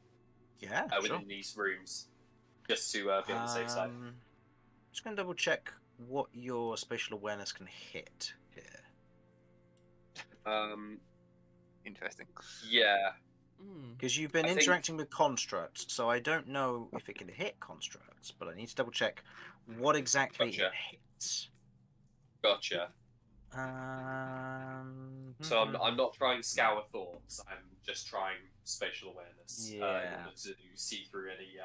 Yeah, sure. within these rooms, just to be on the safe side. Just gonna double check what your spatial awareness can hit here. Interesting. Yeah. Because you've been I think- interacting with constructs, so I don't know if it can hit constructs, but I need to double check what exactly Gotcha. it hits. Gotcha. So I'm not trying scour thoughts. I'm just trying spatial awareness in Yeah. order to see through any.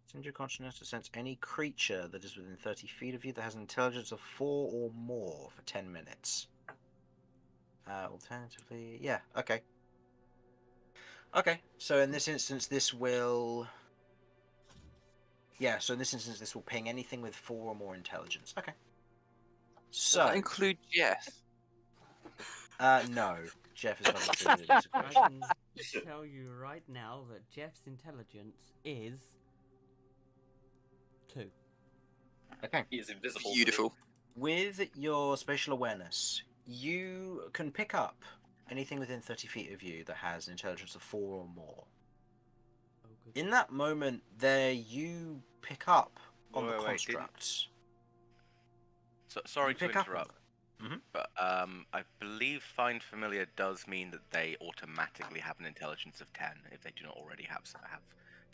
Send your consciousness to sense any creature that is within 30 feet of you that has an intelligence of 4 or more for 10 minutes. Alternatively, yeah, okay. Okay, so in this instance, this will... Yeah, so in this instance, this will ping anything with 4 or more intelligence. Okay. Does So, that include Jeff? no. Jeff is not included in this I equation. can tell you right now that Jeff's intelligence is 2. Okay. He is invisible. to me. Beautiful. With your spatial awareness, you can pick up anything within 30 feet of you that has an intelligence of 4 or more. Oh, good. In that moment, there you pick up on the Wait, constructs. Sorry You to pick up on interrupt, them. but I believe Find Familiar does mean that they automatically have an intelligence of 10 if they do not already have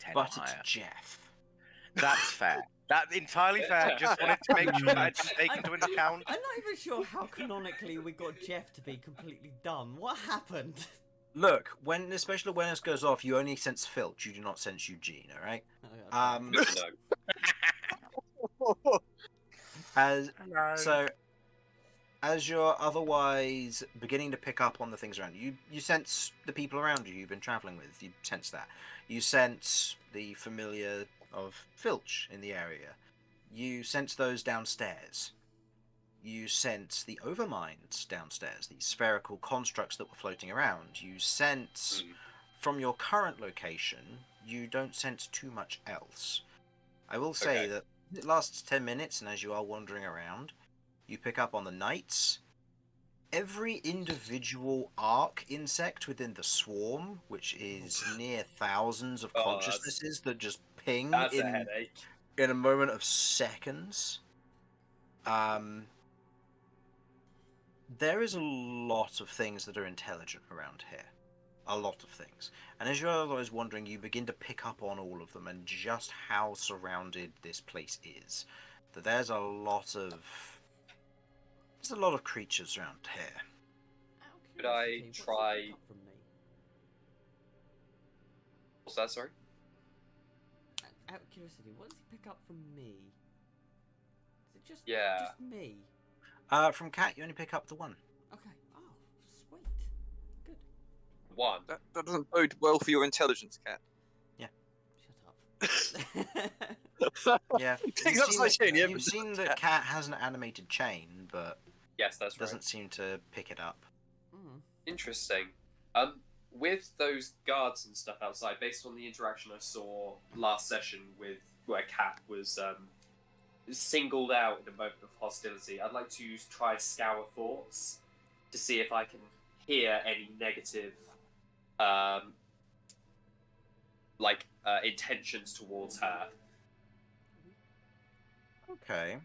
10 But or it's higher. Jeff. That's fair. That's entirely fair. Just wanted to make sure that had been taken into account. I'm not even sure how canonically we got Jeff to be completely dumb. What happened? Look, when the special awareness goes off, you only sense Filch. You do not sense Eugene. All right. Good to know. As you're otherwise beginning to pick up on the things around you, you sense the people around you you've been traveling with. You sense that. You sense the familiar of Filch in the area. You sense those downstairs. You sense the overminds downstairs, these spherical constructs that were floating around. You sense, from your current location, you don't sense too much else. I will say that it lasts 10 minutes, and as you are wandering around, you pick up on the knights. Every individual arc insect within the swarm, which is near thousands of consciousnesses that just ping That's a headache. in a moment of seconds. There is a lot of things that are intelligent around here. A lot of things. And as you're otherwise wondering, you begin to pick up on all of them and just how surrounded this place is. That there's a lot of creatures around here. Could I try? What's that? Sorry. Out of curiosity, what does he pick up from me? Is it just me? From Cat, you only pick up the one. Okay. Oh, sweet. Good. One. That doesn't bode well for your intelligence, Cat. Shut up. Yeah. Picks up my chain, yeah, You've but- seen that Cat has an animated chain, but Yes, that's right. doesn't seem to pick it up. Interesting. With those guards and stuff outside, based on the interaction I saw last session with where Cat was singled out in a moment of hostility, I'd like to try scour thoughts to see if I can hear any negative, intentions towards her, Okay.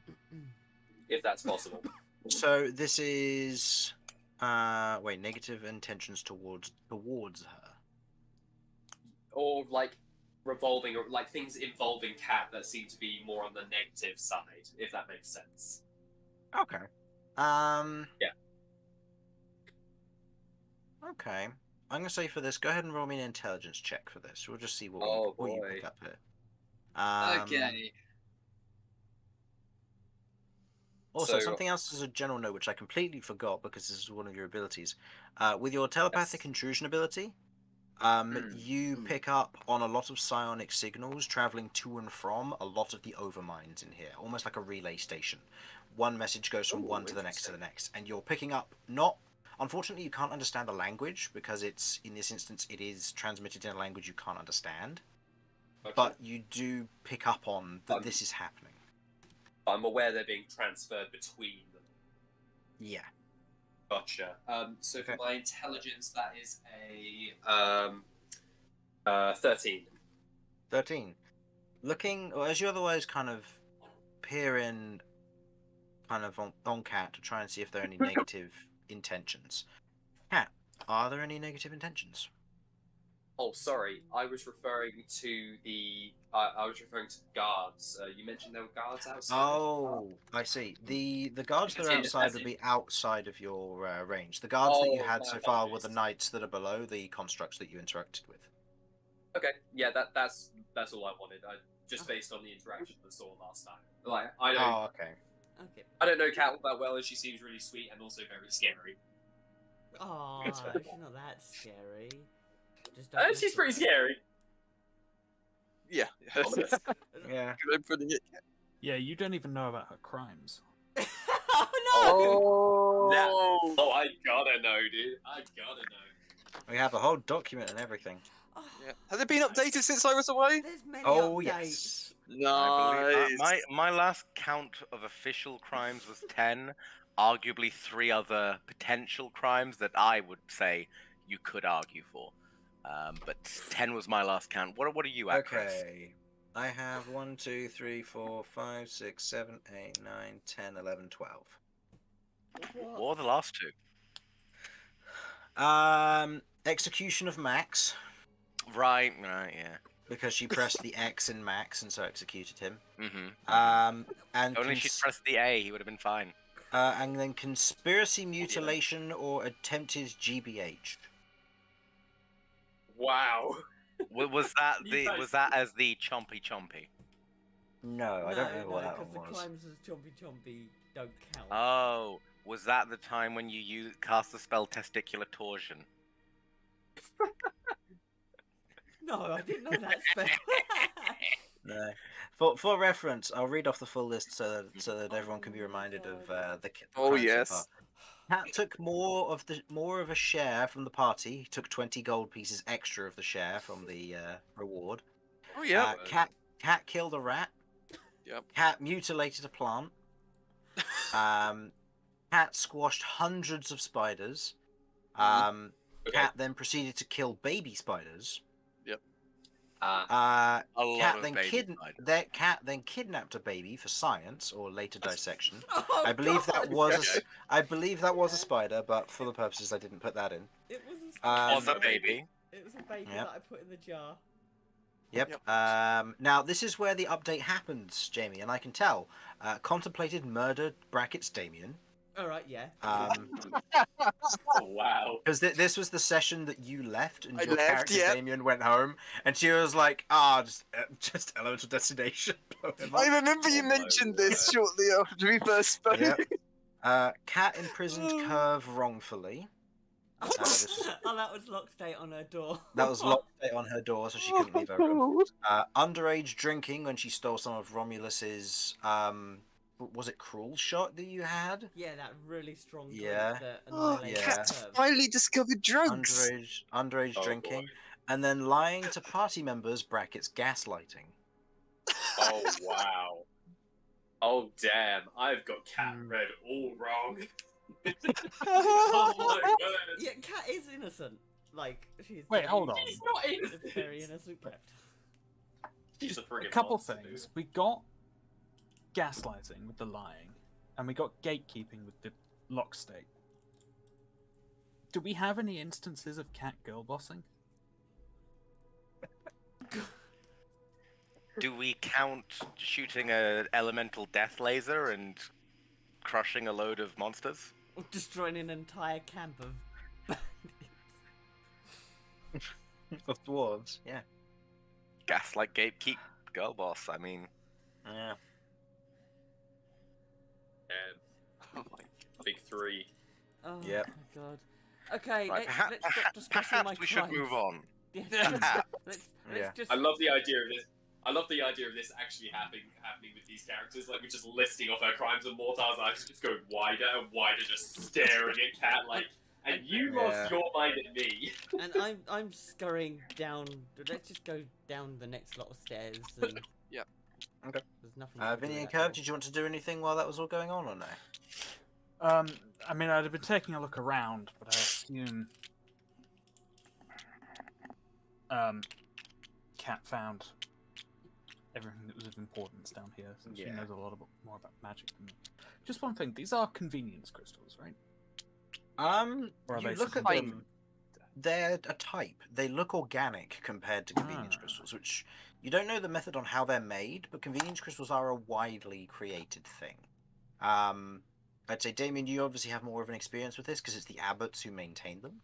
if that's possible. So this is negative intentions towards her. Or revolving, or things involving Cat that seem to be more on the negative side, if that makes sense. Okay. Yeah. Okay. I'm gonna say for this, go ahead and roll me an intelligence check for this. We'll just see what you pick up here. Okay. Also, So- something else as a general note, which I completely forgot because this is one of your abilities. With your telepathic intrusion ability, you pick up on a lot of psionic signals traveling to and from a lot of the overminds in here, almost like a relay station. One message goes from one to the next to the next, and you're picking up unfortunately, you can't understand the language because in this instance, it is transmitted in a language you can't understand. Okay. But you do pick up on that this is happening. I'm aware they're being transferred between them. Yeah. Gotcha. So for Okay. my intelligence, that is a 13. 13. Looking, or as you otherwise kind of peer in kind of on Cat to try and see if there are any negative intentions. Cat, are there any negative intentions? Oh, sorry. I was referring to the guards. You mentioned there were guards outside. Oh, I see. The guards that are As in- outside as would in- be outside of your range. The guards that you had my so far were apologies. the knights that are below the constructs that you interacted with. Okay. Yeah, that's all I wanted. Just based on the interaction I saw last time. I don't Oh, okay. Okay. I don't know Cat all that well, and she seems really sweet and also very scary. Oh, she's not that scary. Just don't She's listen pretty to her. scary. Yeah. Yeah. Good way of putting it. Yeah, you don't even know about her crimes. Oh no! Oh, I gotta know, dude. I gotta know. We have a whole document and everything. Oh, Yeah. Has it been updated since I was away? there's many Oh, updates. yes. I believe Nice. my last count of official crimes was 10. Arguably 3 other potential crimes that I would say you could argue for. But 10 was my last count. What are you at, Chris? Okay. I have 1, 2, 3, 4, 5, 6, 7, 8, 9, 10, 11, 12. What are the last 2? Execution of Max, Right, yeah. because she pressed the X in Max and so executed him. Mm-hmm. And Only she'd pressed the A, he would have been fine. and then conspiracy, mutilation, or attempted GBH. Wow. Was that You guys- was that as the chompy chompy? No, I don't know what that because the one was. crimes as chompy chompy don't count. Oh, was that the time when you cast the spell testicular torsion? No, I didn't know that spell. No. For reference, I'll read off the full list so that everyone can be reminded of the Oh, crimes so yes. far. Cat took more of a share from the party. He took 20 gold pieces extra of the share from the reward. Oh yeah. Cat killed a rat. Yep. Cat mutilated a plant. Cat squashed hundreds of spiders. Mm-hmm. Cat then proceeded to kill baby spiders. Yep. A lot Cat of then baby spiders. that cat then kidnapped a baby for science or later dissection. Oh, I believe that God. was I believe that was a spider, but for the purposes I didn't put that in. It was a, Was a baby. It was a baby Yep. that I put in the jar. Yep. Now this is where the update happens, Jamie, and I can tell. Contemplated murder brackets Damien. All right, yeah. Oh, wow. Because this was the session that you left, and I your left, character yep. Damien went home, and she was like, just elemental destination. Blow him up." I remember you Oh my mentioned this word. shortly after we first spoke. Yep. Cat imprisoned Curve wrongfully. This Oh, that was lock state on her door. That was locked on her door, so she couldn't leave her room. Underage drinking when she stole some of Romulus's, was it cruel shot that you had? Yeah, that really strong drink Yeah. that Oh, annihilated Cat's Curve. finally discovered drugs. Underage Oh, drinking, boy. and then lying to party members brackets gaslighting. Oh, wow. Oh, damn. I've got Cat read all wrong. Oh, my word. Yeah, Cat is innocent. Like, she's. Wait, hold on. He's not She's innocent. a very innocent cat. She's a friggin' A couple monster, things. dude. We got gaslighting with the lying, and we got gatekeeping with the lock state. Do we have any instances of cat girl bossing? Do we count shooting a elemental death laser and crushing a load of monsters? Or destroying an entire camp of bandits. Of dwarves, yeah. Gaslight gatekeep girl boss. I mean, Yeah. And Oh my big 3. Oh Yep. my god. Okay, right, let's stop discussing my perhaps we should crimes. move on. Yeah, Perhaps. let's Yeah. just. I love the idea of this. I love the idea of this actually happening with these characters. Like, we're just listing off her crimes, and Mortar's eyes just going wider and wider, just staring at Cat like, and you Yeah. lost your mind at me. And I'm scurrying down. Let's just go down the next lot of stairs. And Yep. Okay. There's nothing. to do Vinny at and that door. Curve, did you want to do anything while that was all going on, or no? I mean, I'd have been taking a look around, but I assume Cat found everything that was of importance down here, since she Yeah. knows a lot more about magic than me. Just one thing: these are convenience crystals, right? Or are You they look at something- them. They're a type. They look organic compared to convenience Ah. crystals, which you don't know the method on how they're made, but convenience crystals are a widely created thing. I'd say, Damien, you obviously have more of an experience with this because it's the abbots who maintain them,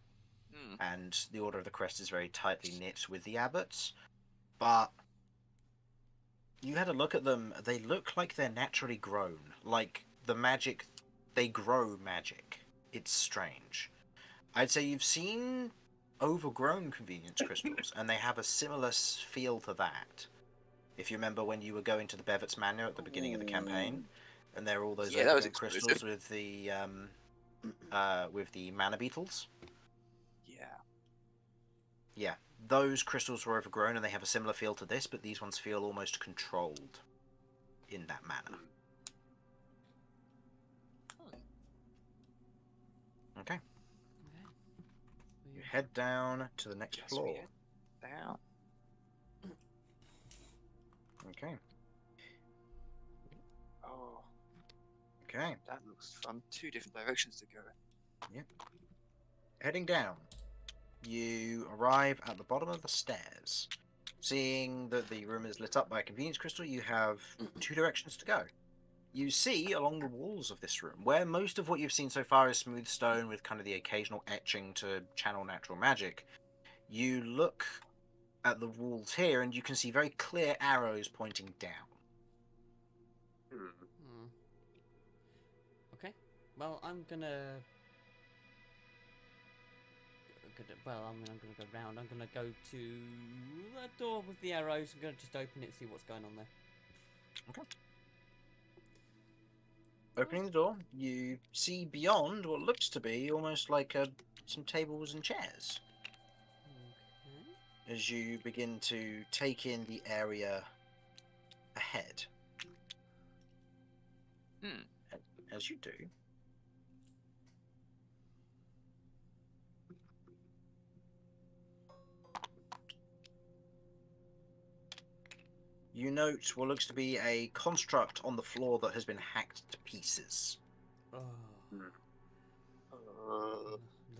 Hmm. and the Order of the Crest is very tightly knit with the abbots. But you had a look at them; they look like they're naturally grown. Like the magic, they grow magic. It's strange. I'd say you've seen overgrown convenience crystals, and they have a similar feel to that. If you remember when you were going to the Bevet's Manor at the beginning of the campaign, and there were all those Yeah, that was overgrown exclusive. crystals with the mana beetles. Yeah. Yeah, those crystals were overgrown and they have a similar feel to this, but these ones feel almost controlled in that manner. Okay. You head down to the next floor. Down. Okay. Oh, Okay. that looks fun. 2 different directions to go in. Heading down, you arrive at the bottom of the stairs. Seeing that the room is lit up by a convenience crystal, you have 2 directions to go. You see along the walls of this room, where most of what you've seen so far is smooth stone with kind of the occasional etching to channel natural magic. You look at the walls here and you can see very clear arrows pointing down. Okay. Well, I'm gonna go round. I'm gonna go to that door with the arrows. I'm gonna just open it and see what's going on there. Okay. Opening the door, you see beyond what looks to be almost like some tables and chairs. Okay. As you begin to take in the area ahead. As you do, you note what looks to be a construct on the floor that has been hacked to pieces. Oh. Look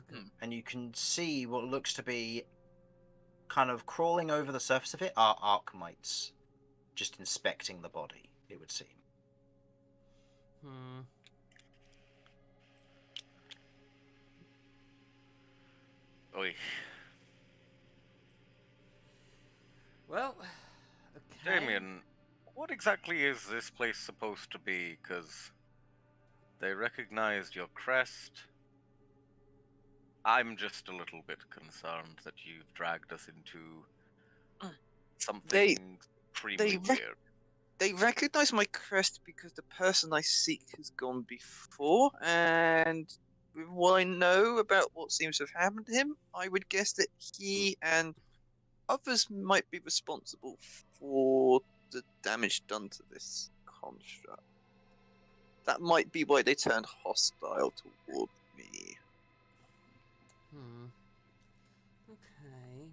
at And you can see what looks to be kind of crawling over the surface of it are Arkmites, just inspecting the body, it would seem. Oi. Well, okay. Damien, what exactly is this place supposed to be? Because they recognized your crest. I'm just a little bit concerned that you've dragged us into something extremely weird. They recognize my crest because the person I seek has gone before, and with what I know about what seems to have happened to him, I would guess that he and others might be responsible for the damage done to this construct. That might be why they turned hostile toward me. Okay.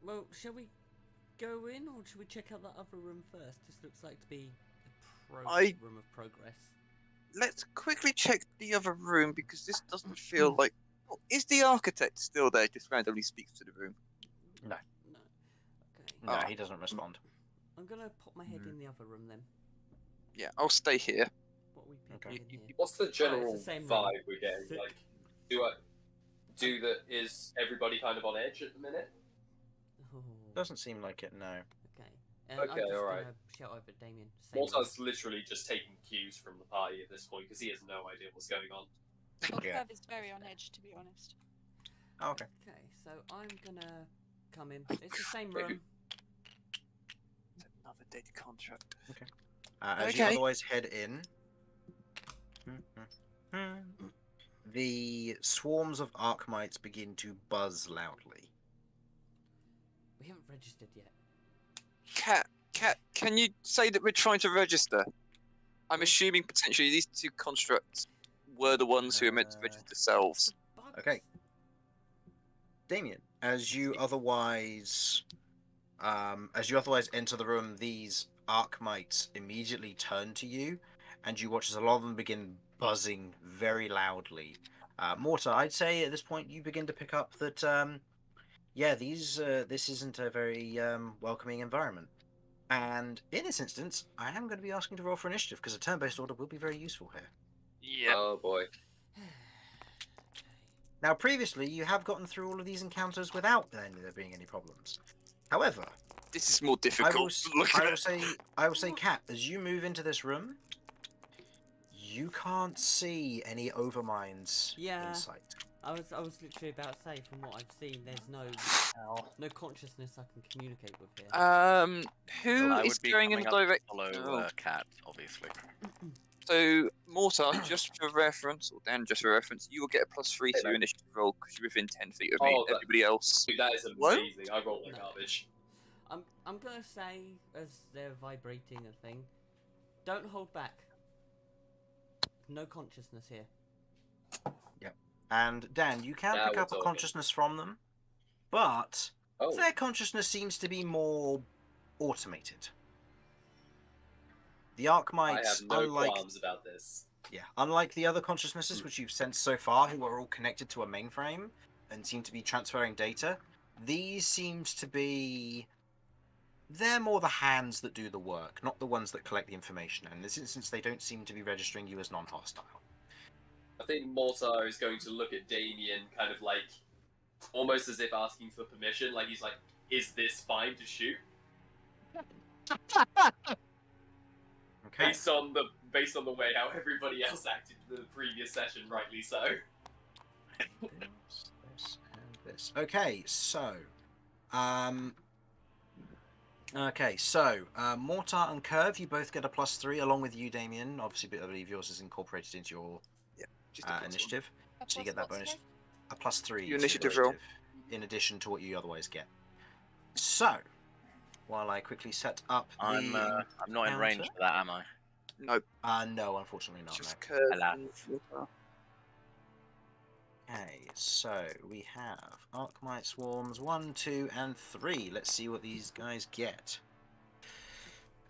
Well, shall we go in, or should we check out that other room first? This looks like to be the room of progress. Let's quickly check the other room, because this doesn't feel like... Oh, is the architect still there, just randomly speaks to the room? No. Okay. No, he doesn't respond. I'm gonna pop my head in the other room then. Yeah, I'll stay here. What we Okay. in here? What's the general the same vibe room. we're getting? Sick. Like, is everybody kind of on edge at the minute? Oh. Doesn't seem like it, no. Okay. Okay, I'm just alright. gonna shout over at Damien. Same room. Mortar's literally just taking cues from the party at this point because he has no idea what's going on. Yeah. Curve is very on edge, to be honest. Oh, okay. Okay, so I'm gonna come in. It's the same room. Another data contract. As you otherwise head in, the swarms of Arkmites begin to buzz loudly. We haven't registered yet. Cat, can you say that we're trying to register? I'm assuming potentially these 2 constructs were the ones who are meant to register themselves. Okay. Damien, as you otherwise enter the room, these Arkmites immediately turn to you, and you watch as a lot of them begin buzzing very loudly. Mortar, I'd say at this point you begin to pick up that, this isn't a very welcoming environment. And in this instance, I am going to be asking to roll for initiative, because a turn-based order will be very useful here. Yeah. Oh boy. Now, previously, you have gotten through all of these encounters without there being any problems. However, This is more difficult. I will say, Kat, as you move into this room, you can't see any overminds in sight. I was literally about to say, from what I've seen, there's no consciousness I can communicate with here. Who I is would be going in coming the up to direct? follow Cat, obviously. So Mortar, just for reference, or Dan, just for reference, you will get a +3 to your initiative roll because you're within 10 feet of me. Oh, Everybody else. Dude, that is What? amazing. I rolled like No. garbage. I'm gonna say, as they're vibrating a thing, don't hold back. No consciousness here. And Dan, you can Now pick we're up a talking. consciousness from them, but Oh, their consciousness seems to be more automated. The I Arkmites, have no unlike qualms about this. unlike the other consciousnesses which you've sensed so far, who are all connected to a mainframe and seem to be transferring data, these seems to be they're more the hands that do the work, not the ones that collect the information. And in this instance, they don't seem to be registering you as non-hostile. I think Mortar is going to look at Damien kind of like, almost as if asking for permission. Like he's like, "Is this fine to shoot?" Okay. Based on the way how everybody else acted in the previous session, rightly so. This and this. Okay, so, Mortar and Curve, you both get a +3, along with you, Damien. Obviously, I believe yours is incorporated into your Just a +1. initiative, so you get that bonus. A +3 Your to initiative roll. in addition to what you otherwise get. So, while I quickly set up I'm the not in range encounter- for that, am I? Nope. no, unfortunately not. Just No. curve. Alas. and Mortar. Okay, so we have Arkmite Swarms 1, 2, and 3. Let's see what these guys get.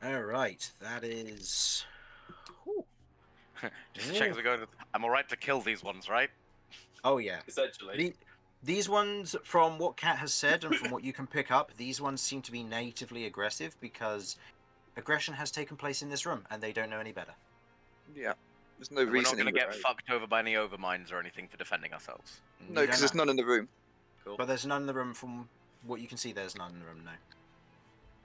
Alright, that is... Whew. Just to check as we go. I'm alright to kill these ones, right? Oh yeah. Essentially. These ones, from what Kat has said and from what you can pick up, these ones seem to be natively aggressive because aggression has taken place in this room and they don't know any better. Yeah. There's no We're not reason. going to get fucked over by any overminds or anything for defending ourselves. You No, don't because there's know. none in the room. Cool. But there's none in the room from what you can see, there's none in the room, no.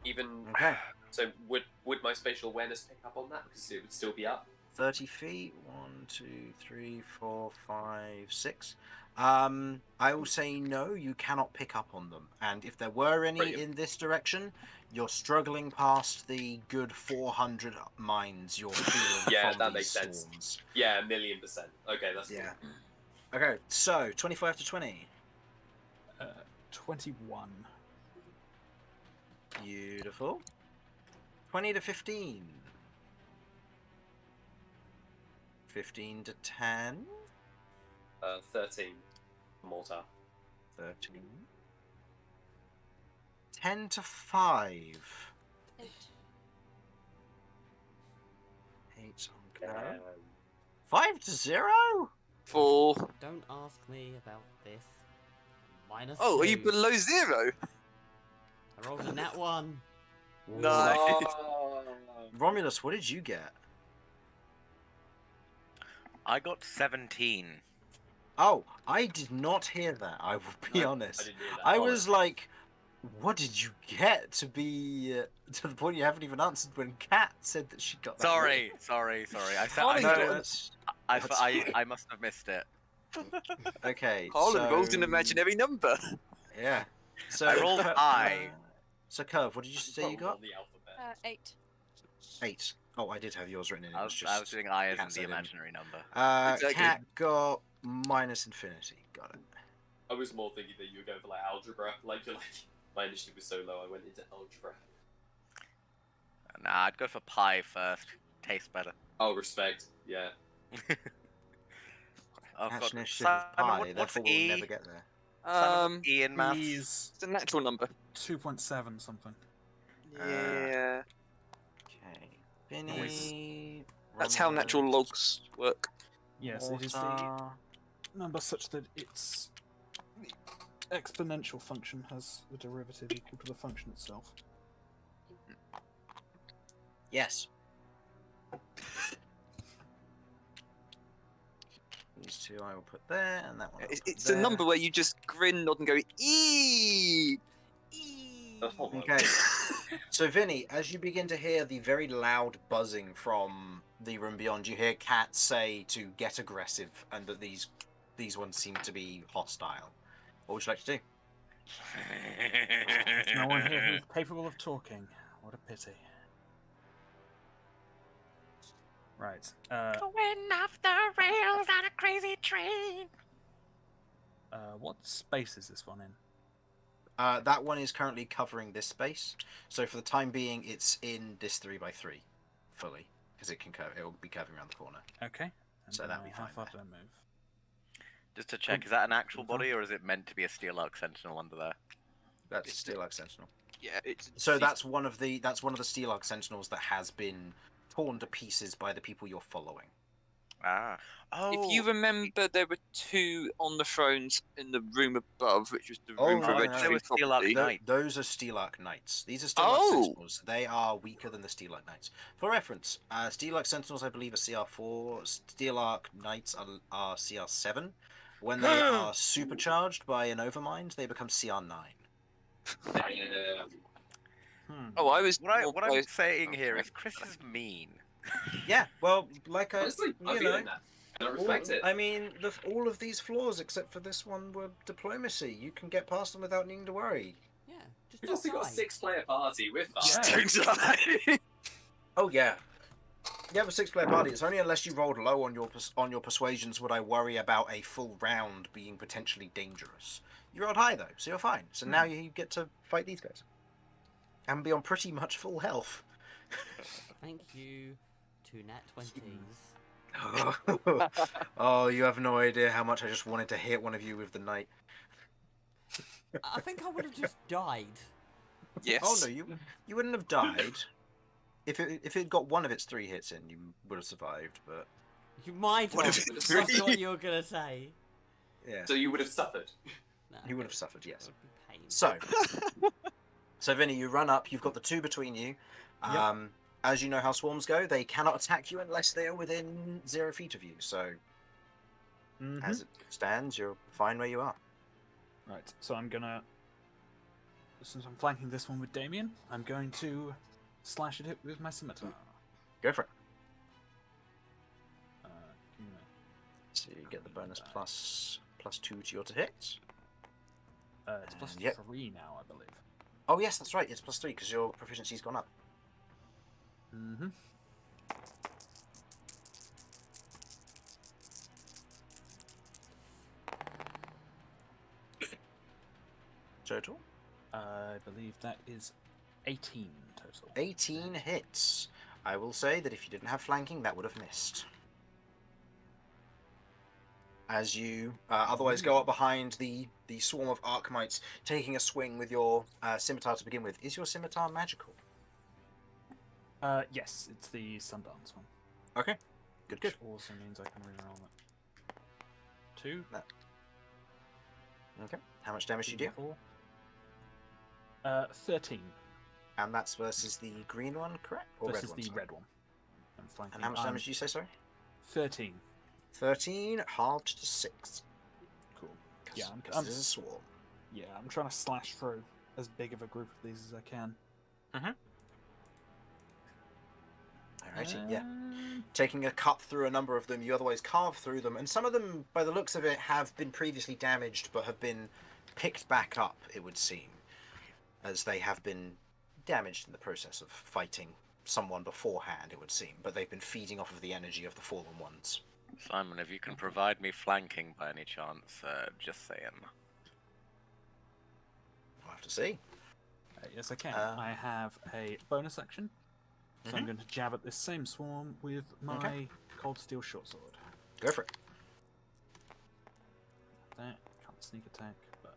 Even Okay. so, would my spatial awareness pick up on that because it would still be up? 30 feet. 1, 2, 3, 4, 5, 6. I will say no, you cannot pick up on them. And if there were any Brilliant. in this direction, you're struggling past the good 400 mines you're feeling Yeah, from that these makes sense. swarms. Yeah, 1,000,000%. Okay, that's Yeah. Okay, so 25 to 20. 21. Beautiful. 20 to 15. 15 to 10. 13. Mortar. 13. 10 to 5. 8 on Curve. 5 to 0? 4. Don't ask me about this. -2. Oh, are you below 0? I rolled a nat 1. Nice. Oh. Romulus, what did you get? I got 17. Oh, I did not hear that, I will be I honest. didn't hear that. I was like, what did you get to be to the point you haven't even answered when Kat said that she got that? Sorry. I said Harlan No, got an- that's... I must have missed it. Okay, Harlan so... rolls an imaginary number. Yeah. So, I rolled high. So, Curve, what did you say you got? On the alphabet. 8. 8. Oh, I did have yours written in. I It was, was just... I was doing I as in Kat the said it. imaginary number. Exactly. Kat got -infinity. Got it. I was more thinking that you were going for like algebra. Like you're like, my initiative was so low, I went into algebra. Nah, I'd go for pi first. Tastes better. Oh, respect. Yeah. Oh, That's God. an initiative Simon, of pi, what's therefore we'll E? never get there. Simon, what's E in maths? He's It's a natural number. 2.7 something. Yeah. Okay. Vinny... That's how natural Romulus, logs work. Yes, it is the Mortar. number such that its the exponential function has the derivative equal to the function itself. Yes. These two I will put there, and that one. I'll put It's there. a number where you just grin, nod, and go eee. Oh my Okay. So, Vinny, as you begin to hear the very loud buzzing from the room beyond, you hear Kat say to get aggressive, and that these ones seem to be hostile. What would you like to do? There's no one here who's capable of talking. What a pity. Right. Going off the rails on a crazy train. What space is this one in? That one is currently covering this space, so for the time being, it's in this 3x3 fully, because it will be curving around the corner. Okay. So that'll be how fine far there. do I move? Just to check, is that an actual body or is it meant to be a steel arc sentinel under there? That's It's Steel Arc Sentinel. Yeah, it's So that's one of the Steel Arc Sentinels that has been torn to pieces by the people you're following. Ah. Oh. If you remember, there were two on the thrones in the room above, which was the room for no, no. registering They were Steel Arc property. Knights. Those are Steel Arc Knights. These are Steel Arc Oh! Sentinels. They are weaker than the Steel Arc Knights. For reference, Steel Arc Sentinels, I believe, are CR4. Steel Arc Knights are CR7. When they are supercharged by an Overmind, they become CR9. Oh, I was. What I'm saying here is Chris is mean. Yeah, well, like Honestly, I'm feeling that. I don't respect it. I mean, all of these flaws, except for this one, were diplomacy. You can get past them without needing to worry. Yeah, just We've don't also got a die. 6-player party. We're fine. Don't die. Oh yeah. You have a 6-player party. It's only unless you rolled low on your persuasions would I worry about a full round being potentially dangerous. You rolled high though, so you're fine. So now you get to fight these guys, and be on pretty much full health. Thank you to Nat 20s. Oh, you have no idea how much I just wanted to hit one of you with the knight. I think I would have just died. Yes. Oh no, you wouldn't have died. If it got one of its 3 hits in, you would have survived. But You might What have. if it's That's three? what you were gonna say. yeah, So you would have suffered. Nah, you would have suffered. it Yes. would be pain. So Vinny, you run up. You've got the 2 between you. As you know how swarms go, they cannot attack you unless they are within 0 feet of you. So as it stands, you're fine where you are. Right, so I'm gonna. Since I'm flanking this one with Damien, I'm going to slash at it with my scimitar. Go for it. Give me So you get the bonus plus 2 to your to hit. it's plus Yep. 3 now, I believe. Oh yes, that's right. It's plus 3 because your proficiency's gone up. Mm-hmm. Total. I believe that is 18 total. 18 hits. I will say that if you didn't have flanking, that would have missed. As you otherwise go up behind the swarm of Archmites, taking a swing with your scimitar to begin with. Is your scimitar magical? Yes, it's the Sundance one. Okay. Good. Which also means I can reroll it. 2. Okay. How much damage do you do? 4. 13. And that's versus the green one, correct? Or Versus red one? the sorry? red one. I'm flanking. And how much damage did you say, sorry? 13. 13, halved to 6. Cool. 'Cause- Yeah, 'cause I'm this is a swarm. Yeah, I'm trying to slash through as big of a group of these as I can. Alrighty, yeah. Taking a cut through a number of them, you otherwise carve through them, and some of them, by the looks of it, have been previously damaged but have been picked back up, it would seem, as they have been damaged in the process of fighting someone beforehand, it would seem, but they've been feeding off of the energy of the fallen ones. Simon, if you can provide me flanking by any chance, just saying. We'll have to see. Yes, I can. Uh, I have a bonus action, so I'm Mhm. going to jab at this same swarm with my Okay. Cold Steel Shortsword. Go for it. That can't sneak attack, but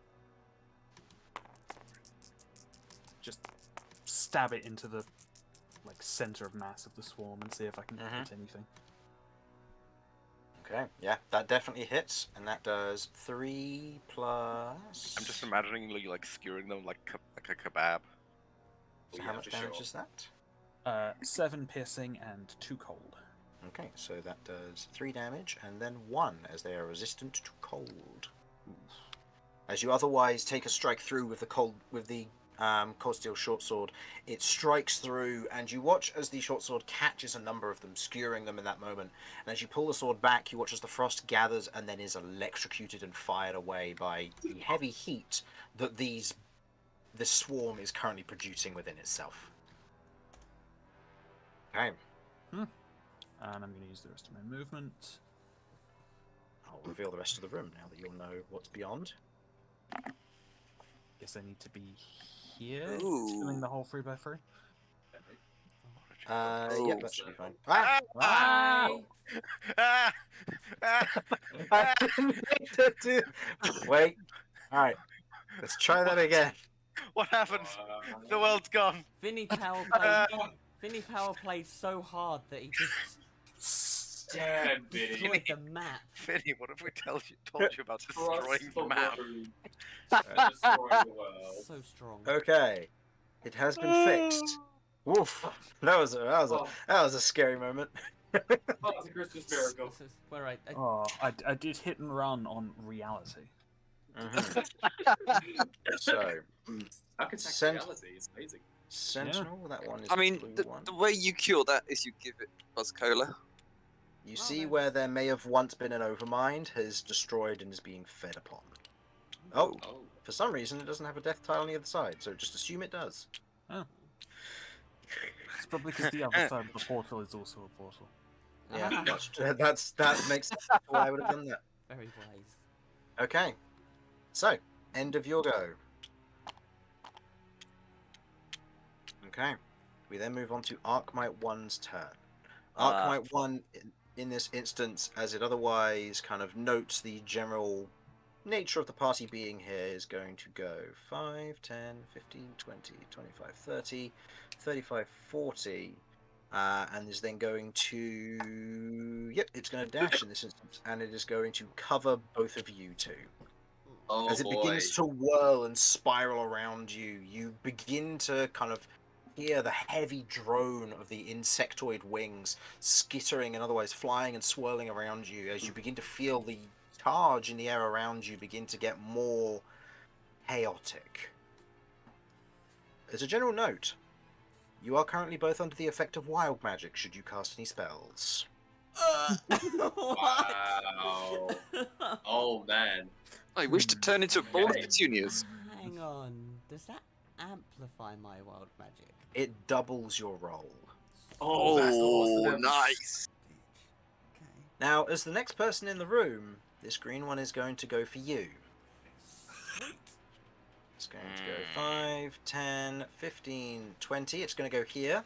just stab it into the center of mass of the swarm and see if I can hit anything. Okay, yeah, that definitely hits, and that does 3 plus... I'm just imagining you skewering them like a kebab. So Yeah, how much for damage sure. is that? 7 piercing and 2 cold. Okay, so that does 3 damage, and then 1, as they are resistant to cold. As you otherwise take a strike through with the cold steel short sword, it strikes through, and you watch as the short sword catches a number of them, skewering them in that moment. And as you pull the sword back, you watch as the frost gathers and then is electrocuted and fired away by the heavy heat that this swarm is currently producing within itself. Okay. And I'm going to use the rest of my movement. I'll reveal the rest of the room now that you'll know what's beyond. Guess I need to be here. Ooh. Filling the whole 3x3. Yeah, that should be fine. Ah! Bye. Ah! Ah! I didn't mean to do. Wait. All right. Let's try that again. What happened? The world's gone. Vinny Power played. Vinny Power played so hard that he just Damn, destroyed the map. Finny, what have we told you about destroying the map? Destroying the world. So strong. Okay. It has been fixed. Woof. That was a scary moment. Oh, it's a Christmas miracle. This is where I Oh, I did hit and run on reality. So, Architect reality is amazing. Sentinel, that one is I mean, blue one. the way you cure that is you give it Buzz Cola. You see where there may have once been an overmind has destroyed and is being fed upon. Oh, Oh. for some reason it doesn't have a death tile on the other side, so just assume it does. Oh. It's probably because the other side of the portal is also a portal. Yeah, that makes sense why I would have done that. very wise. Okay, so end of your go. Okay, we then move on to Arkmite 1's turn. Arkmite 1, in this instance, as it otherwise kind of notes the general nature of the party being here, is going to go 5, 10, 15, 20, 25, 30, 35, 40, and is then going to... Yep, it's going to dash in this instance, and it is going to cover both of you two. Oh, As it boy. begins to whirl and spiral around you, you begin to kind of hear the heavy drone of the insectoid wings skittering and otherwise flying and swirling around you as you begin to feel the charge in the air around you begin to get more chaotic. As a general note, you are currently both under the effect of wild magic should you cast any spells. Wow. Oh, man. I wish to turn into a ball of petunias. Hang on. Does that amplify my wild magic? It doubles your roll. Oh, that's awesome. Nice. Okay. Now, as the next person in the room, this green one is going to go for you. Sweet. It's going to go 5, 10, 15, 20. It's going to go here.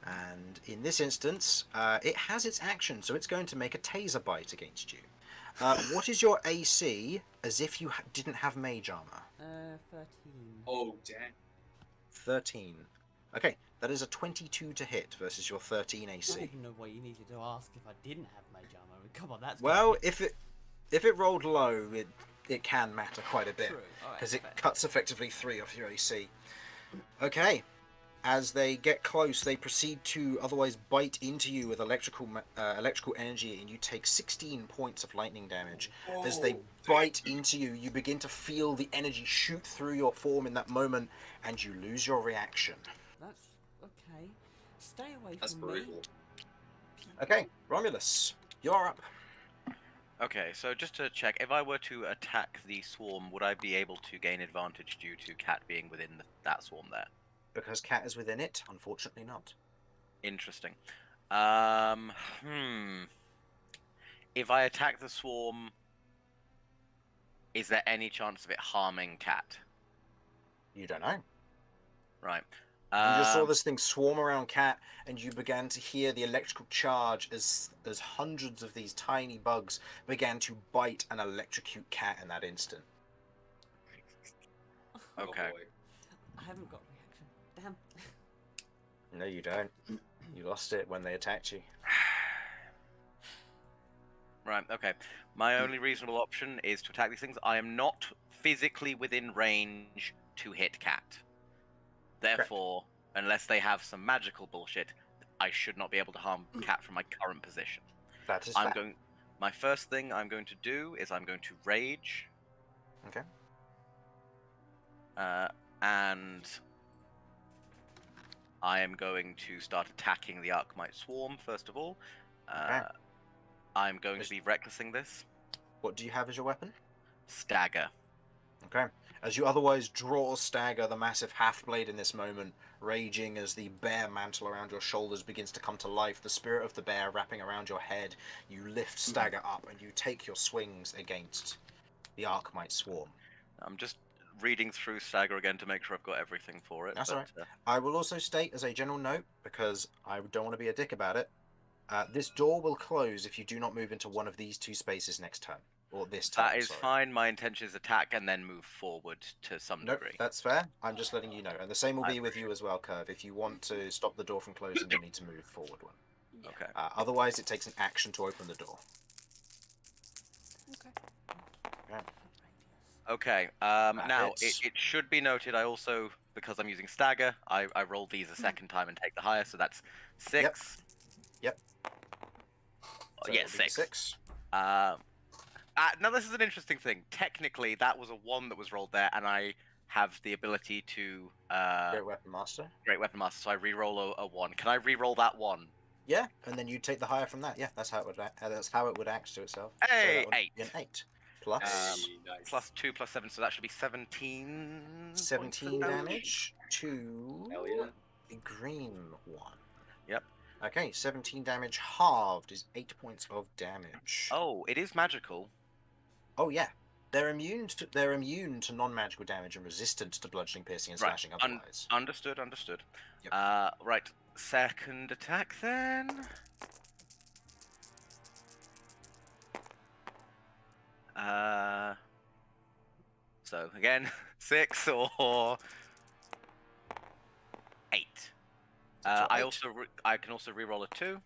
And in this instance, it has its action, so it's going to make a taser bite against you. What is your AC as if you didn't have mage armor? 13. Oh, damn. 13. Okay, that is a 22 to hit versus your 13 I AC. don't even know why you needed to ask if I didn't have mage armor. I mean, come on, that's Well, gotta be if it rolled low, it can matter quite a bit. true. Alright, Because it fair. cuts effectively 3 off your AC. Okay. As they get close, they proceed to otherwise bite into you with electrical energy, and you take 16 points of lightning damage. As they bite into you, you begin to feel the energy shoot through your form in that moment, and you lose your reaction. That's okay. Stay away That's from me. brutal. Okay, Romulus, you're up. Okay, so just to check, if I were to attack the swarm, would I be able to gain advantage due to Cat being within that swarm there? Because Cat is within it, unfortunately not. Interesting. If I attack the swarm, is there any chance of it harming Cat? You don't know. Right. You just saw this thing swarm around Cat, and you began to hear the electrical charge as hundreds of these tiny bugs began to bite and electrocute Cat in that instant. Okay. Oh, boy. I haven't got reaction. Damn. No, you don't. You lost it when they attacked you. Right, okay. My only reasonable option is to attack these things. I am not physically within range to hit Cat. Therefore, unless they have some magical bullshit, I should not be able to harm Cat from my current position. That is I'm fair. going. My first thing I'm going to do is I'm going to rage. Okay. And I am going to start attacking the Arkmite swarm first of all. Okay. I'm going to be recklessing this. What do you have as your weapon? Stagger. Okay. As you otherwise draw stagger, the massive half-blade in this moment, raging as the bear mantle around your shoulders begins to come to life, the spirit of the bear wrapping around your head, you lift stagger up and you take your swings against the Arkmite swarm. I'm just reading through stagger again to make sure I've got everything for it. That's but, all right. I will also state as a general note, because I don't want to be a dick about it, this door will close if you do not move into one of these two spaces next turn. Or this turn, That is sorry. fine. My intention is attack and then move forward to some Nope, degree. that's fair. I'm just letting you know. And the same will be with you as well, Curve. If you want to stop the door from closing, you need to move forward one. Okay. Otherwise, it takes an action to open the door. Okay. Okay. Now, it should be noted, I also, because I'm using stagger, I rolled these a second time and take the higher, so that's 6. Yep. So Yeah, it'll be 6. 6. Now, this is an interesting thing. Technically, that was a 1 that was rolled there, and I have the ability to... Great Weapon Master. Great Weapon Master, so I re-roll a 1. Can I re-roll that 1? Yeah, and then you take the higher from that. Yeah, that's how it would act to itself. Hey, so that would 8. Be an 8. Plus... Nice. Plus 2 plus 7, so that should be 17... 17 damage to Hell yeah. the green one. Yep. Okay, 17 damage halved is 8 points of damage. Oh, it is magical. Oh yeah. They're immune to non-magical damage and resistant to bludgeoning, piercing, and slashing otherwise. Understood. Yep. Right. Second attack then. So again, 6 or 8. I can also re-roll a 2.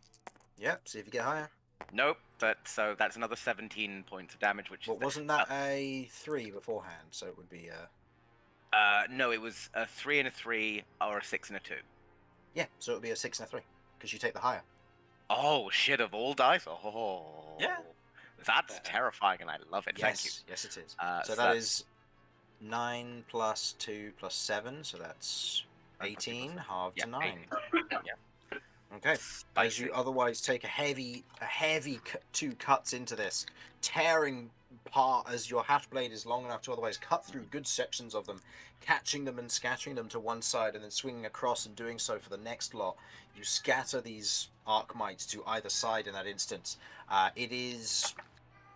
Yep, see if you get higher. Nope, but so that's another 17 points of damage, which Well, is... wasn't that a 3 beforehand? So it would be no, it was a 3 and a 3, or a 6 and a 2. yeah, so it would be a 6 and a 3, because you take the higher. Oh, shit, of all dice? Oh. Yeah. That's terrifying, and I love it. Thank you. Yes, it is. So So that is 9 plus 2 plus 7, so that's 18, halved to 9. Yeah. Okay. Spicy. As you otherwise take a heavy 2 cuts into this, tearing part as your half blade is long enough to otherwise cut through good sections of them, catching them and scattering them to one side, and then swinging across and doing so for the next lot. You scatter these Arkmites to either side in that instance. It is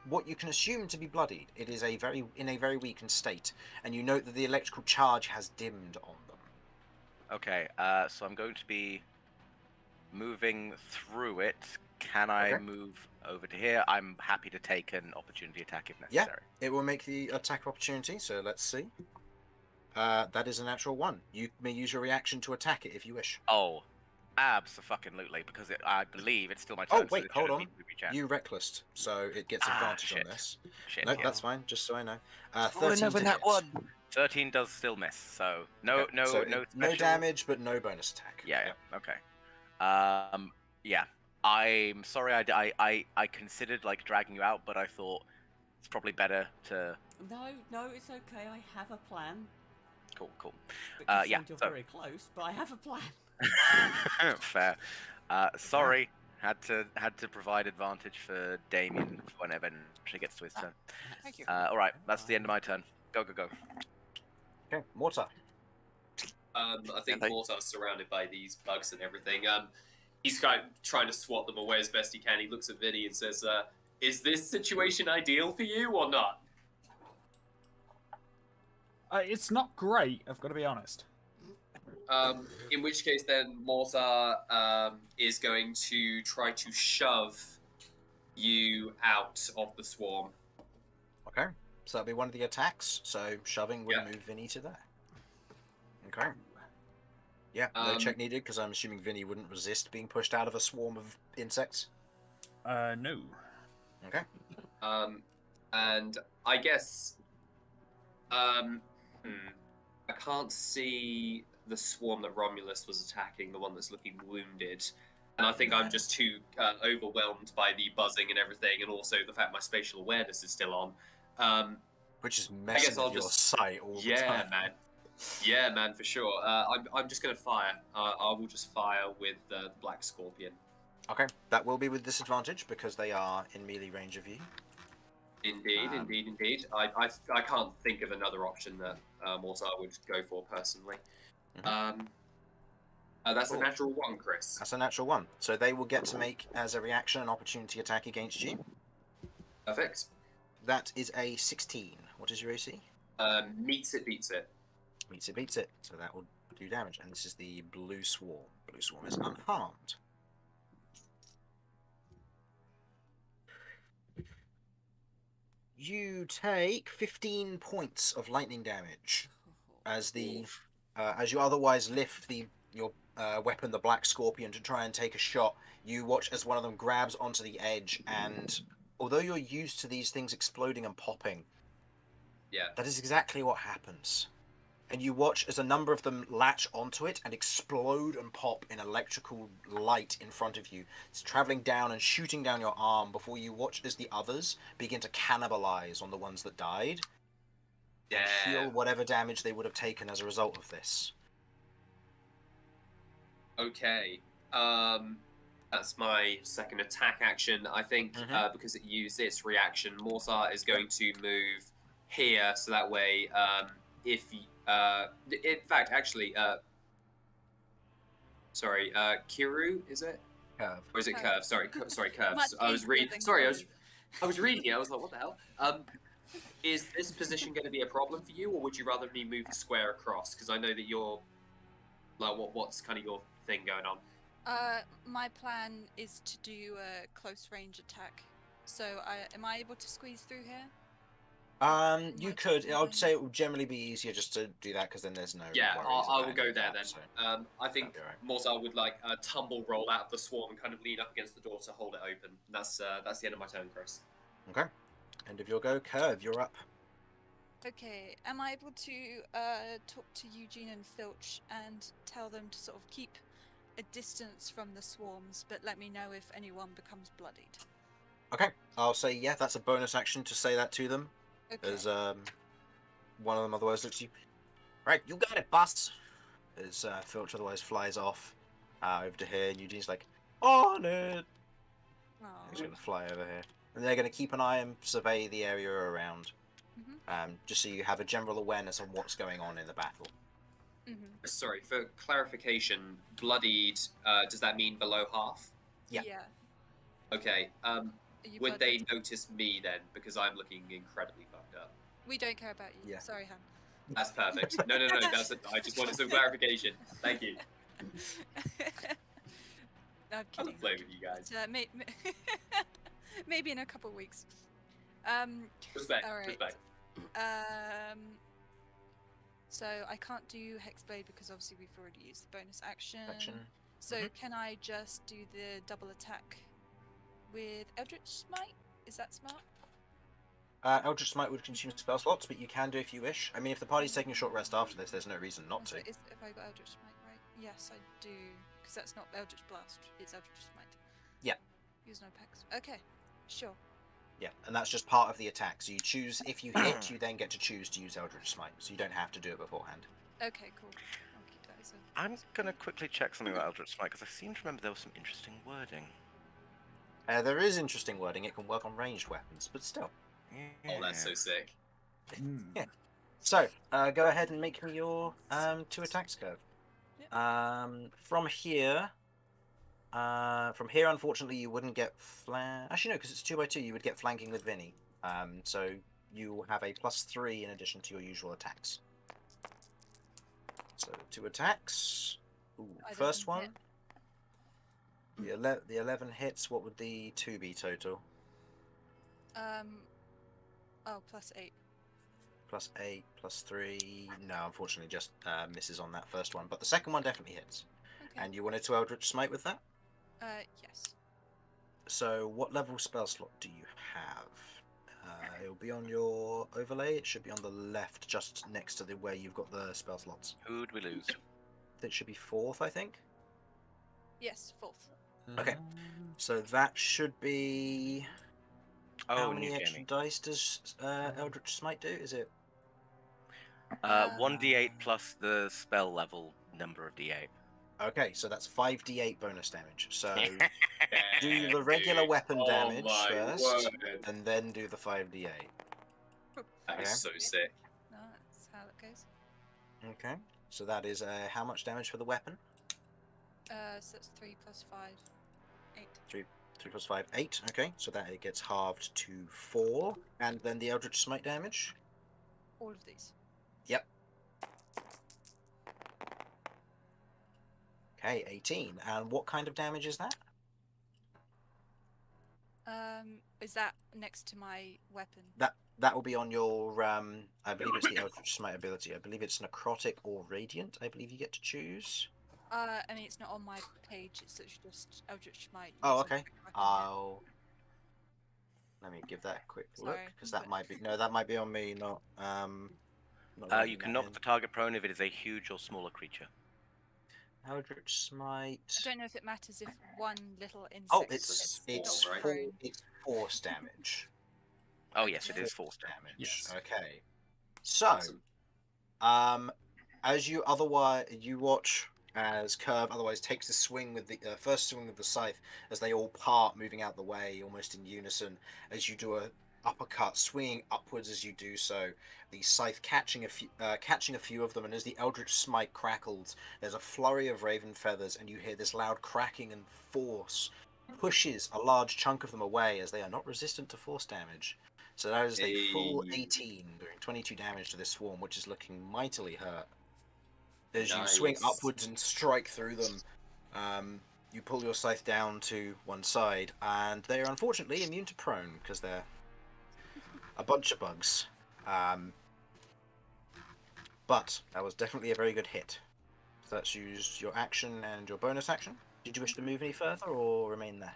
what you can assume to be bloodied. It is in a very weakened state, and you note that the electrical charge has dimmed on them. Okay, so I'm going to be moving through it. Can I move over to here? I'm happy to take an opportunity attack if necessary. It will make the attack opportunity, so let's see. That is a natural 1. You may use your reaction to attack it if you wish. Oh, abso-fucking-lutely, because I believe it's still my turn. Oh, wait, so hold on. Regen. You recklessed, so it gets advantage on this. Shit, No, yeah. that's fine, just so I know. Oh, 13 another to nat hit. 1. 13 does still miss, so no So no no special... damage, but no bonus attack. Yeah, okay. Yeah. I'm sorry I considered like dragging you out, but I thought it's probably better to... No, it's okay. I have a plan. Cool. But you Yeah, sound you're so... very close, but I have a plan. Fair. Sorry, had to provide advantage for Damien whenever he gets to his turn. Thank you. All right, that's the end of my turn. Go. Okay, Mortar. I think Okay. Mortar's surrounded by these bugs and everything. He's kind of trying to swat them away as best he can. He looks at Vinny and says, "Is this situation ideal for you or not?" It's not great, I've got to be honest. In which case, then Mortar is going to try to shove you out of the swarm. Okay, so that'll be one of the attacks. So shoving would move Vinny to there. Okay. Yeah, no check needed, because I'm assuming Vinny wouldn't resist being pushed out of a swarm of insects. No. Okay. And I guess, I can't see the swarm that Romulus was attacking, the one that's looking wounded. And I think I'm just too overwhelmed by the buzzing and everything, and also the fact my spatial awareness is still on. Which is messing with your sight all the time. Man. Yeah, man, for sure. I'm just going to fire. I will just fire with the Black Scorpion. Okay, that will be with disadvantage because they are in melee range of you. Indeed, Um, indeed. I can't think of another option that Mortar would go for personally. Mhm. That's a Cool. natural one, Chris. That's a natural one. So they will get to make, as a reaction, an opportunity attack against you. Perfect. That is a 16. What is your AC? Meets it, beats it. Meets it, beats it. So that will do damage. And this is the Blue Swarm. Blue Swarm is unharmed. You take 15 points of lightning damage as as you otherwise lift your weapon, the Black Scorpion, to try and take a shot. You watch as one of them grabs onto the edge, and although you're used to these things exploding and popping, Yeah. that is exactly what happens. And you watch as a number of them latch onto it and explode and pop in electrical light in front of you. It's traveling down and shooting down your arm before you watch as the others begin to cannibalize on the ones that died. And heal whatever damage they would have taken as a result of this. Okay. That's my second attack action. I think because it used its reaction, Mortar is going to move here, so that way, in fact, actually, sorry, Kiru, is it? Curve. Or is it Curve? Sorry, Curve. Much I was easier reading. than Sorry, Curve. I was reading it. I was like, what the hell? Is this position going to be a problem for you, or would you rather me move the square across? Because I know that you're like, what's kind of your thing going on? My plan is to do a close range attack. So, am I able to squeeze through here? You could. I would say it would generally be easier just to do that because then there's no. Yeah, worries I about will go any of there that, then. so I think that'd be alright. Mortar would like tumble roll out of the swarm and kind of lean up against the door to hold it open. That's the end of my turn, Chris. Okay. End of your go, Curve. You're up. Okay, am I able to talk to Eugene and Filch and tell them to sort of keep a distance from the swarms, but let me know if anyone becomes bloodied? Okay. I'll say yeah. That's a bonus action to say that to them. Okay. As one of them otherwise looks at you. Right, you got it, boss. As Filch otherwise flies off over to here, and Eugene's like, on it. Aw. He's gonna fly over here, and they're gonna keep an eye and survey the area around, just so you have a general awareness of what's going on in the battle. Sorry, for clarification, bloodied, does that mean below half? Yeah. Okay, Are you would they blooded? notice me then? Because I'm looking incredibly fucked up. We don't care about you. Yeah. Sorry, Han. That's perfect. No, I just wanted some clarification. Thank you. No, I'm I kidding. love playing with you guys. Maybe in a couple of weeks. Respect, all right. respect. So I can't do Hexblade because obviously we've already used the bonus action. So can I just do the double attack with Eldritch Smite? Is that smart? Eldritch Smite would consume spell slots, but you can do if you wish. I mean, if the party's taking a short rest after this, there's no reason not to. Have I got Eldritch Smite right? Yes, I do. Because that's not Eldritch Blast, it's Eldritch Smite. Yeah. Use no pex. Okay, sure. Yeah, and that's just part of the attack. So you choose, if you hit, you then get to choose to use Eldritch Smite, so you don't have to do it beforehand. Okay, cool. I'll keep that as a... I'm gonna quickly check something about Eldritch Smite because I seem to remember there was some interesting wording. There is interesting wording. It can work on ranged weapons, but still. Yeah. Oh, that's so sick. Yeah. So, go ahead and make me your 2 attacks, Curve. Yep. From here, unfortunately, you wouldn't get Actually, no, because it's 2x2. You would get flanking with Vinny. So you will have a +3 in addition to your usual attacks. So 2 attacks. Ooh, first one. The 11 hits. What would the 2 be total? Oh, +8. +8, +3. No, unfortunately, just misses on that first one. But the second one definitely hits. Okay. And you wanted to Eldritch Smite with that? Yes. So, what level spell slot do you have? It'll be on your overlay. It should be on the left, just next to where you've got the spell slots. Who would we lose? It should be 4th, I think. Yes, 4th. Okay. So that should be... How many new extra gaming. dice does Eldritch Smite do? Is it... 1d8 plus the spell level number of d8. Okay, so that's 5d8 bonus damage. So do the regular weapon Oh damage my first, word. and then do the 5d8. That is Okay. so sick. No, that's how it goes. Okay, so that is how much damage for the weapon? So that's 3 plus 5, 8. 3 plus 5, 8. Okay, so that it gets halved to 4. And then the Eldritch Smite damage? All of these. Yep. Okay, 18. And what kind of damage is that? Is that next to my weapon? That will be on your, I believe it's the Eldritch Smite ability. I believe it's Necrotic or Radiant, I believe you get to choose. I mean, it's not on my page. It's literally just Eldritch Smite. Oh, using okay. quick weapon, Let me give that a quick look, Sorry, because that but- might be, no, that might be on me, not You writing can that knock in. the target prone if it is a huge or smaller creature. Eldritch Smite. I don't know if it matters if one little insect. Oh, gets it's knocked four, prone. it's force damage. Oh yes, it is Force force damage. Yes. Okay. So, Awesome. as you watch as Curve otherwise takes the swing with the first swing of the scythe as they all part, moving out the way almost in unison. As you do a uppercut, swinging upwards as you do so, the scythe catching a few of them, and as the Eldritch Smite crackles, there's a flurry of raven feathers, and you hear this loud cracking, and force pushes a large chunk of them away as they are not resistant to force damage. So that is a full Hey. 18, doing 22 damage to this swarm, which is looking mightily hurt. As you swing Nice. upwards and strike through them, you pull your scythe down to one side, and they are unfortunately immune to prone, because they're a bunch of bugs. But that was definitely a very good hit. So that's used your action and your bonus action. Did you wish to move any further, or remain there?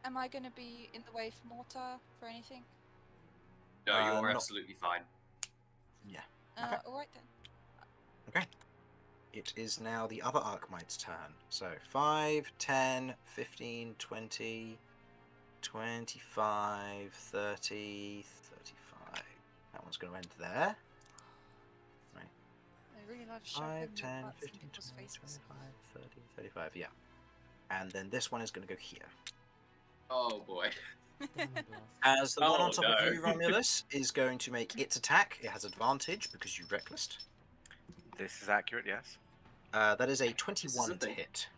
Am I going to be in the way for mortar for anything? No, you're not- absolutely fine. Yeah. Okay. All right then. Okay. It is now the other Arkmite's turn. So 5, 10, 15, 20, 25, 30, 35. That one's going to end there. I really love 5, shoving 10, butts in 15, people's 20, faces. 25, 30, 35, yeah. And then this one is going to go here. Oh boy. As the one on Oh, top of no. you, Romulus, is going to make its attack. It has advantage because you recklessed. This is accurate, yes. That is a This is 21 a to thing. hit.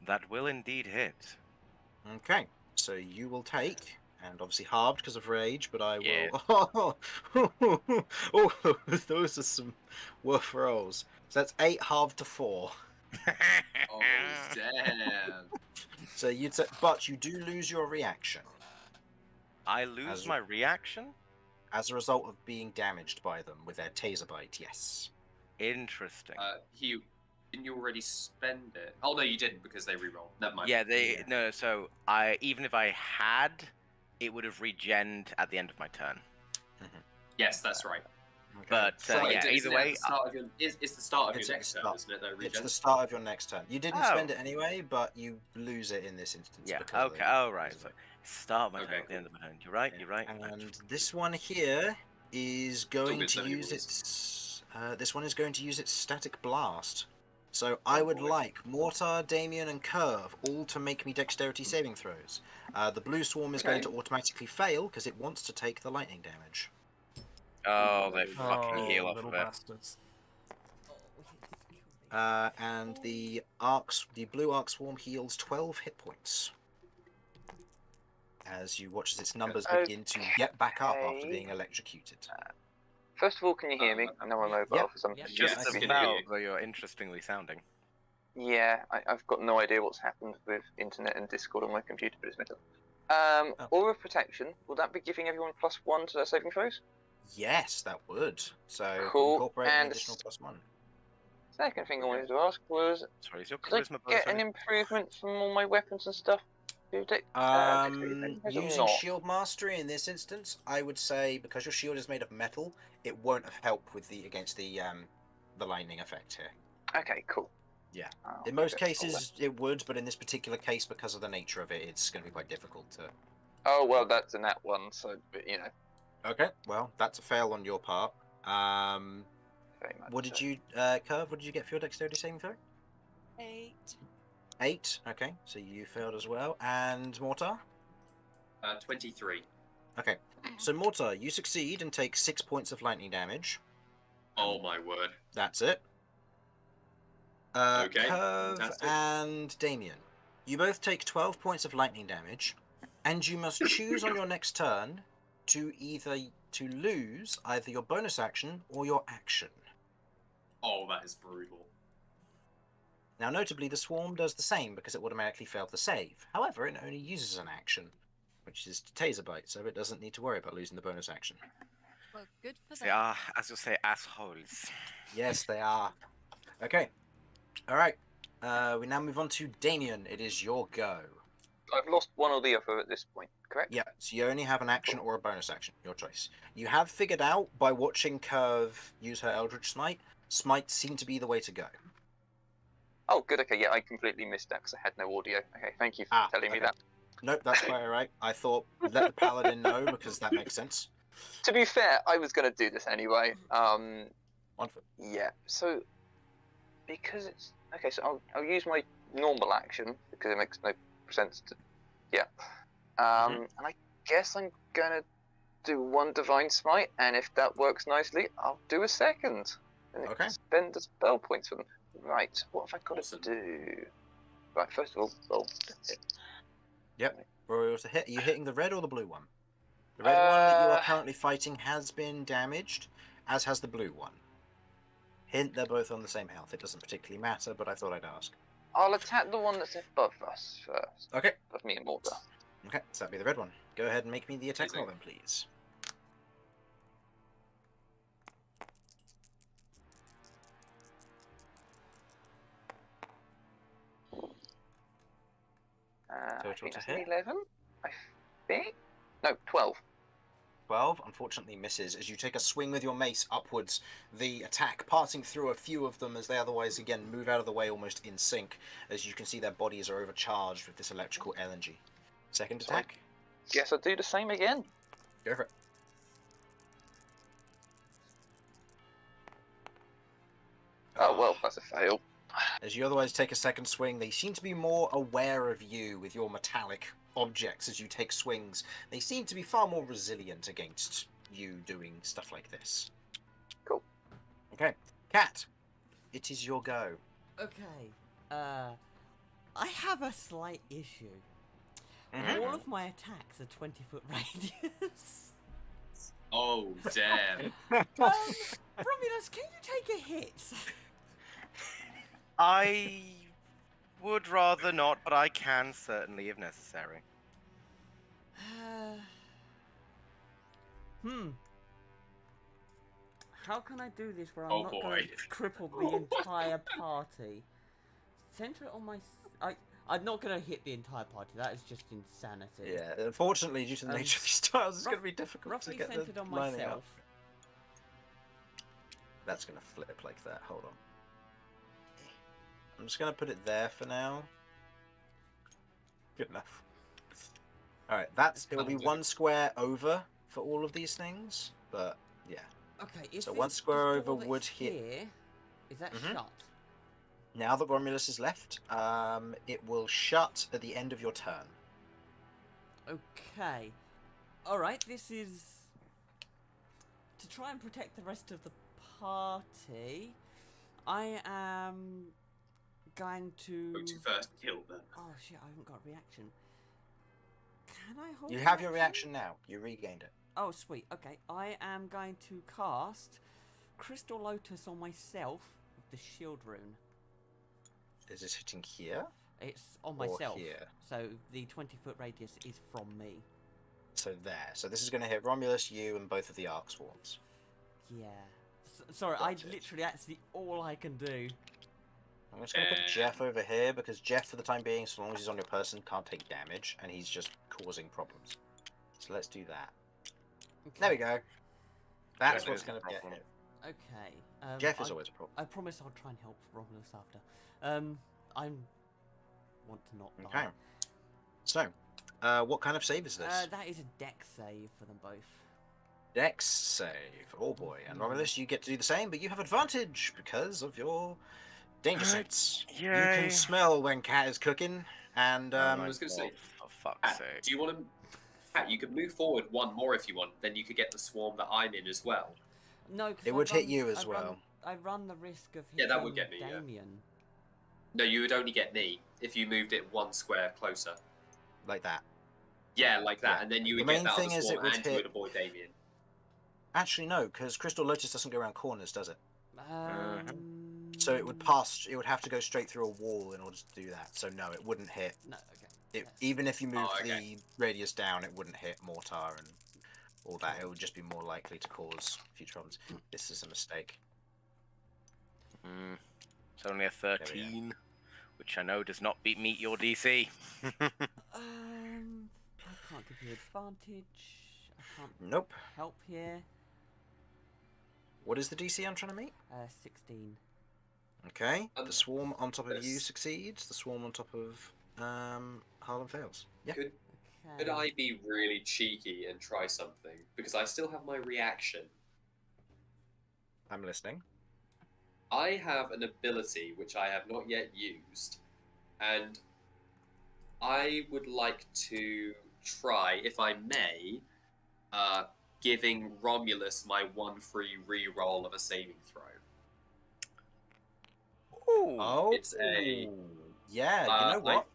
That will indeed hit. Okay, so you will take, and obviously halved because of rage, but I Yeah. will. Oh, those are some worth rolls. So that's 8 halved to 4. Oh damn. So but you do lose your reaction I lose As- my reaction? as a result of being damaged by them with their taser bite. Yes. Interesting. Hugh, didn't you already spend it? Oh no, you didn't because they reroll. Never mind. Yeah, no, so even if I had, it would have regened at the end of my turn. Yes, that's right. Okay. But Right, yeah, isn't either it way, at the start of your, it's the start of It's your at next the turn, start. isn't it? That It's regen? the start of your next turn. You didn't Oh. spend it anyway, but you lose it in this instance. yeah, because okay, of- right. So start my turn Okay, at the end of my turn. You're right, you're right. And this one here is going good, to so many use rules. its. This one is going to use its static blast. So I Oh, would boy. like Mortar, Damien, and Curve all to make me dexterity saving throws. The blue swarm is going Okay. to automatically fail because it wants to take the lightning damage. Oh, they Oh, fucking heal off little of it. bastards. And the blue arc swarm heals 12 hit points. As you watch as its numbers begin to get back up after Okay. being electrocuted. First of all, can you hear me? I know I'm mobile Yep. for some. Yep. Just I Yes, can can about, hear you. though you're interestingly sounding. Yeah, I've got no idea what's happened with internet and Discord on my computer, but it's metal. Oh. Aura of Protection, will that be giving everyone +1 to their saving throws? Yes, that would. So Cool, incorporate an and additional +1. Second thing I wanted to ask was, Sorry, is your did I charisma bonus get an on it? improvement from all my weapons and stuff? Dexterity saving throws or Using not? shield mastery in this instance, I would say because your shield is made of metal, it won't help with against the lightning effect here. Okay, cool. Yeah. Oh, In most okay, cool cases, it would, but in this particular case, because of the nature of it, it's going to be quite difficult to. then. Oh well, that's a nat 1, so but, you know. Okay, well, that's a fail on your part. very much. What did so. you, Curve? What did you get for your dexterity saving throw? 8. 8. Okay, so you failed as well. And Mortar? 23. Okay, so Mortar, you succeed and take 6 points of lightning damage. Oh my word. That's it. Okay, Curve fantastic. and Damien, you both take 12 points of lightning damage, and you must choose on your next turn to lose either your bonus action or your action. Oh, that is brutal. Now, notably, the swarm does the same because it automatically failed the save. However, it only uses an action, which is to taser bite, so it doesn't need to worry about losing the bonus action. Well, good for They them. are, as you say, assholes. Yes, they are. Okay. All right. We now move on to Damien. It is your go. I've lost one or the other at this point, correct? Yeah, so you only have an action or a bonus action. Your choice. You have figured out by watching Curve use her Eldritch Smite, Smite seemed to be the way to go. Oh, good. Okay, yeah, I completely missed that because I had no audio. Okay, thank you for telling me okay. that. Nope, that's quite alright. I thought, let the Paladin know, because that makes sense. To be fair, I was going to do this anyway. Wonderful. Yeah, so because it's okay, so I'll use my normal action because it makes no sense to. Yeah. And I guess I'm gonna do one divine smite, and if that works nicely, I'll do a second. And Okay. spend the spell points for them. Right. What have I got Awesome. to do? Right. First of all, roll the hit. Yep. Roll to hit. Are you hitting the red or the blue one? The red one that you are currently fighting has been damaged, as has the blue one. Hint, they're both on the same health. It doesn't particularly matter, but I thought I'd ask. I'll attack the one that's above us first. Okay. Above me and Mortar. Okay, so that'd be the red one. Go ahead and make me the attack roll then, please. I Total think to that's an hit? 11. I think. No, 12. 12 unfortunately misses as you take a swing with your mace upwards, the attack passing through a few of them as they otherwise again move out of the way almost in sync, as you can see their bodies are overcharged with this electrical energy. Second attack? Guess I'll do the same again. Go for it. Oh, well, that's a fail. As you otherwise take a second swing, they seem to be more aware of you with your metallic objects as you take swings. They seem to be far more resilient against you doing stuff like this. Cool. Okay. Cat, it is your go. Okay. I have a slight issue. Mhm. All of my attacks are 20-foot radius. Oh, damn. Romulus, can you take a hit? I would rather not, but I can certainly if necessary. How can I do this where I'm Oh, not boy. going to cripple the entire party? Center it on my... I'm not going to hit the entire party. That is just insanity. Yeah, unfortunately, due to the nature of these tiles, it's going to be difficult to Roughly get centered the on lining myself. up. That's going to flip like that. Hold on. I'm just going to put it there for now. Good enough. Alright, it'll be one square over for all of these things, but yeah. Okay, So one square over would hit. Here, is that Mhm. shut? Now that Romulus is left, it will shut at the end of your turn. Okay. Alright, this is... To try and protect the rest of the party, I am going to... Going to first kill them. Oh shit, I haven't got a reaction. Can I hold You an have your reaction now. You regained it. Oh, sweet. Okay, I am going to cast Crystal Lotus on myself with the shield rune. Is this hitting here? It's on Or myself. here? So the 20-foot radius is from me. So there. So this is going to hit Romulus, you, and both of the Arc Swarms. Yeah. Sorry, I Got it. literally, that's all I can do. I'm just going to put Jeff over here, because Jeff, for the time being, so long as he's on your person, can't take damage, and he's just causing problems. So let's do that. Okay. There we go. That's Jeff what's is a going to get problem. him. Okay. Jeff is always a problem. I promise I'll try and help Romulus after. I want to not die. Okay. So, what kind of save is this? That is a dex save for them both. Dex save. Oh boy. And Romulus, you get to do the same, but you have advantage because of your danger sense. You Yay. can smell when Cat is cooking, and I was going to say, for fuck's sake. do you want to? Pat, you could move forward one more if you want. Then you could get the swarm that I'm in as well. No, because it would hit you as well. I run the risk of Yeah, hitting that would get me, yeah. Damien. No, you would only get me if you moved it one square closer. Like that. Yeah, like that, Yeah. and then you would The get main that thing other is it swarm, would and you hit- would avoid Damien. Actually, no, because Crystal Lotus doesn't go around corners, does it? So it would Mm, pass. It would have to go straight through a wall in order to do that. So no, it wouldn't hit. No, okay. Even if you moved okay. the radius down, it wouldn't hit Mortar and all that. It would just be more likely to cause future problems. This is a mistake. It's only a 13, which I know does not meet your DC. I can't give you advantage. I can't Nope. help here. What is the DC I'm trying to meet? 16. Okay. The swarm on top of you this- succeeds. The swarm on top of Harlan fails. Yeah. Could Okay. I be really cheeky and try something? Because I still have my reaction. I'm listening. I have an ability which I have not yet used, and I would like to try, if I may, giving Romulus my 1 free reroll of a saving throw. Ooh. Oh. It's a- Yeah. You know like- what?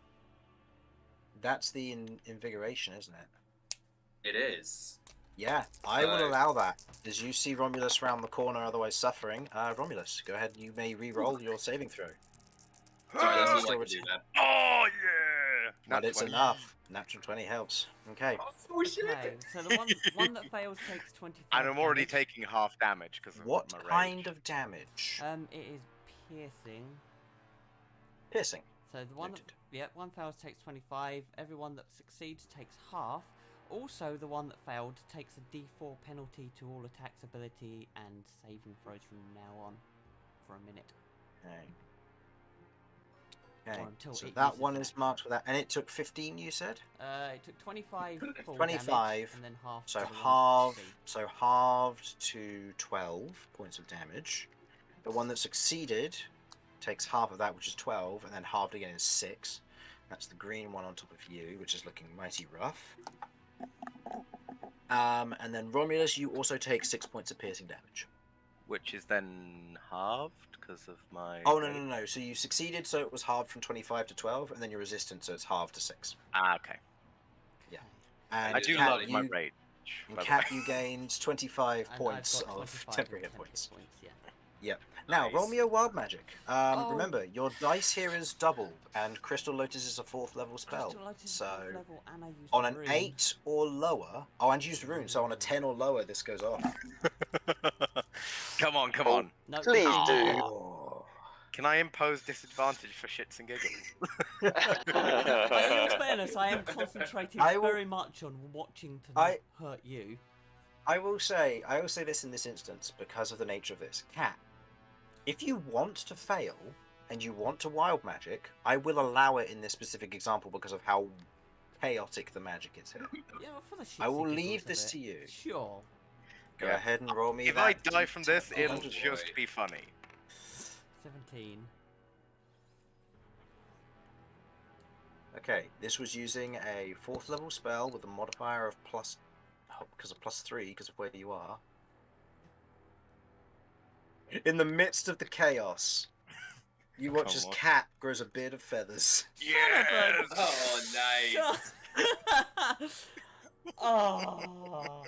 That's the invigoration, isn't it? It is. Yeah, I will So- allow that. As you see Romulus round the corner, otherwise suffering, Romulus, go ahead. You may re-roll your saving throw. Sorry, that's all I Still can do, retain- man. Oh, yeah! But it's 20. enough. Natural 20 helps. Okay. Oh, shit! Okay, so the one that fails takes 25 And I'm already damage. taking half damage because of What my rage. kind of damage? It is piercing. Piercing. So the one that, Noted. one fails takes 25. Everyone that succeeds takes half. Also, the one that failed takes a D4 penalty to all attacks, ability, and saving throws from now on for a minute. Okay. Or until So it that uses one an is action. marked with that, and it took 15. You said. It took 25 full 25, damage, and then half. So for the ones halved. that succeed. So halved to 12 points of damage. The one that succeeded takes half of that, which is 12, and then halved again is 6. That's the green one on top of you, which is looking mighty rough. And then Romulus, you also take 6 points of piercing damage. Which is then halved because of my. Oh no! So you succeeded, so it was halved from 25 to 12, and then you're resistant, so it's halved to 6. Ah, okay. Yeah. Okay. And I do Cat, love my you, rage. and by the Cat, way. you gained 25 And I've points got of 25 temporary hit temporary points. Yeah. Yep. Now, Nice. roll me a wild magic. Oh. Remember, your dice here is doubled, and Crystal Lotus is a 4th level spell. Crystal Light is So, 4th level, and I used on a an rune. 8 or lower... Oh, and use rune, so on a 10 or lower, this goes off. Come on, come Oh. on. No, Please it's do. not. Oh. Can I impose disadvantage for shits and giggles? In fairness, I am concentrating I will- very much on watching to not hurt you. I will say this in this instance, because of the nature of this. Cat, if you want to fail, and you want to wild magic, I will allow it in this specific example because of how chaotic the magic is here. Yeah, well, for the I will shits and leave giggles of this it. to you. Sure. Go Yeah. ahead and roll me If that. I die from this, it'll Oh, just boy. be funny. 17. Okay, this was using a 4th level spell with a modifier of plus, because of +3, because of where you are. In the midst of the chaos, you watch Come as on. Cat grows a beard of feathers. Yes! Oh, nice. Oh,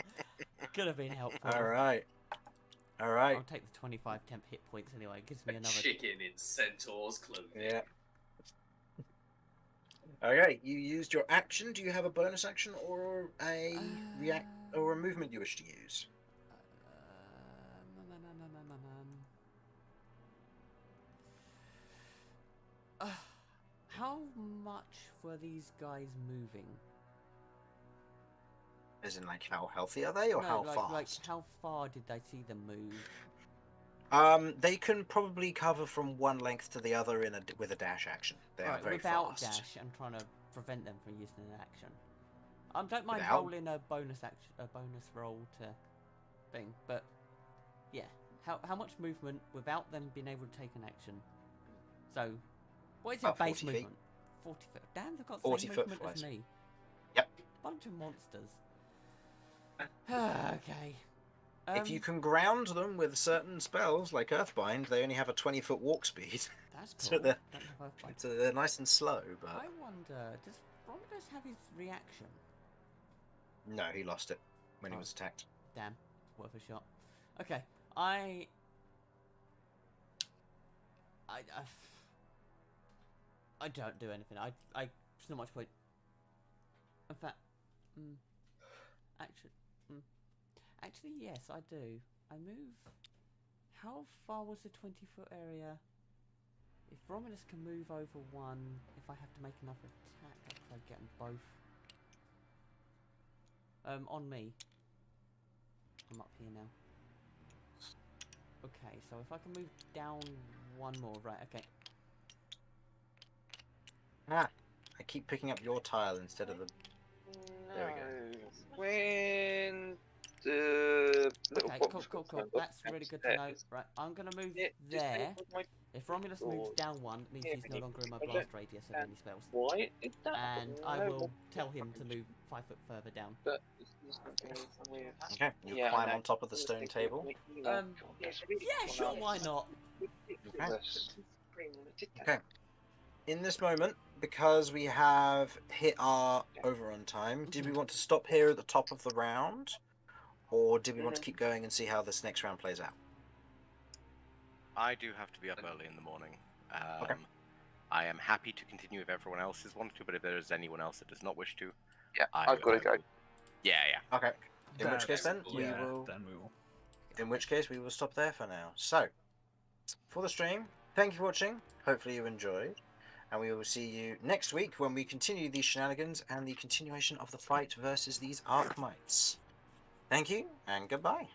could have been helpful. Alright. I'll take the 25 temp hit points anyway. It gives me A another. chicken in Centaur's clothing. Yeah. Okay, you used your action. Do you have a bonus action or a react or a movement you wish to use? How much were these guys moving? As in, like, how healthy are they, or No, how like, fast? Like, how far did they see them move? They can probably cover from one length to the other with a dash action. They are Right, very without fast. dash, I'm trying to prevent them from using an action. Don't mind Without? rolling a bonus action, a bonus roll to thing, but yeah. How much movement without them being able to take an action? So, what is your About base 40 feet. movement? 40 foot. Damn, they've got the 40 same foot movement as flies. me. Yep. Bunch of monsters. Okay. If you can ground them with certain spells like Earthbind, they only have a 20-foot walk speed. That's So cool. they're- Don't have Earthbind. So they're nice and slow, but I wonder, does Romulus have his reaction? no, he lost it when he Oh. was attacked. Damn, worth a shot. Okay, I don't do anything. There's not much point. In fact, actually, yes, I do. I move. How far was the 20-foot area? If Romulus can move over one, if I have to make another attack, I'll try to get them both. On me. I'm up here now. Okay, so if I can move down one more, right, okay. Ah, I keep picking up your tile instead of the... There we go. When the little Okay, box cool. got That's really good to know. Right, I'm gonna move there. If Romulus moves down one, it means he's no longer in my blast radius of any spells. Why is that? And I will tell him to move 5 foot further down. Okay, you climb on top of the stone table. Yeah, sure, why not? Okay. In this moment, because we have hit our overrun time, did we want to stop here at the top of the round? Or did we want to keep going and see how this next round plays out? I do have to be up early in the morning. Okay. I am happy to continue if everyone else is wanting to, but if there is anyone else that does not wish to, Yeah, I've got to go. Yeah. Okay. In which case then, we Yeah, will... then we will. In which case, we will stop there for now. So, for the stream, thank you for watching. Hopefully you enjoyed. And we will see you next week when we continue these shenanigans and the continuation of the fight versus these Arkmites. Thank you, and goodbye.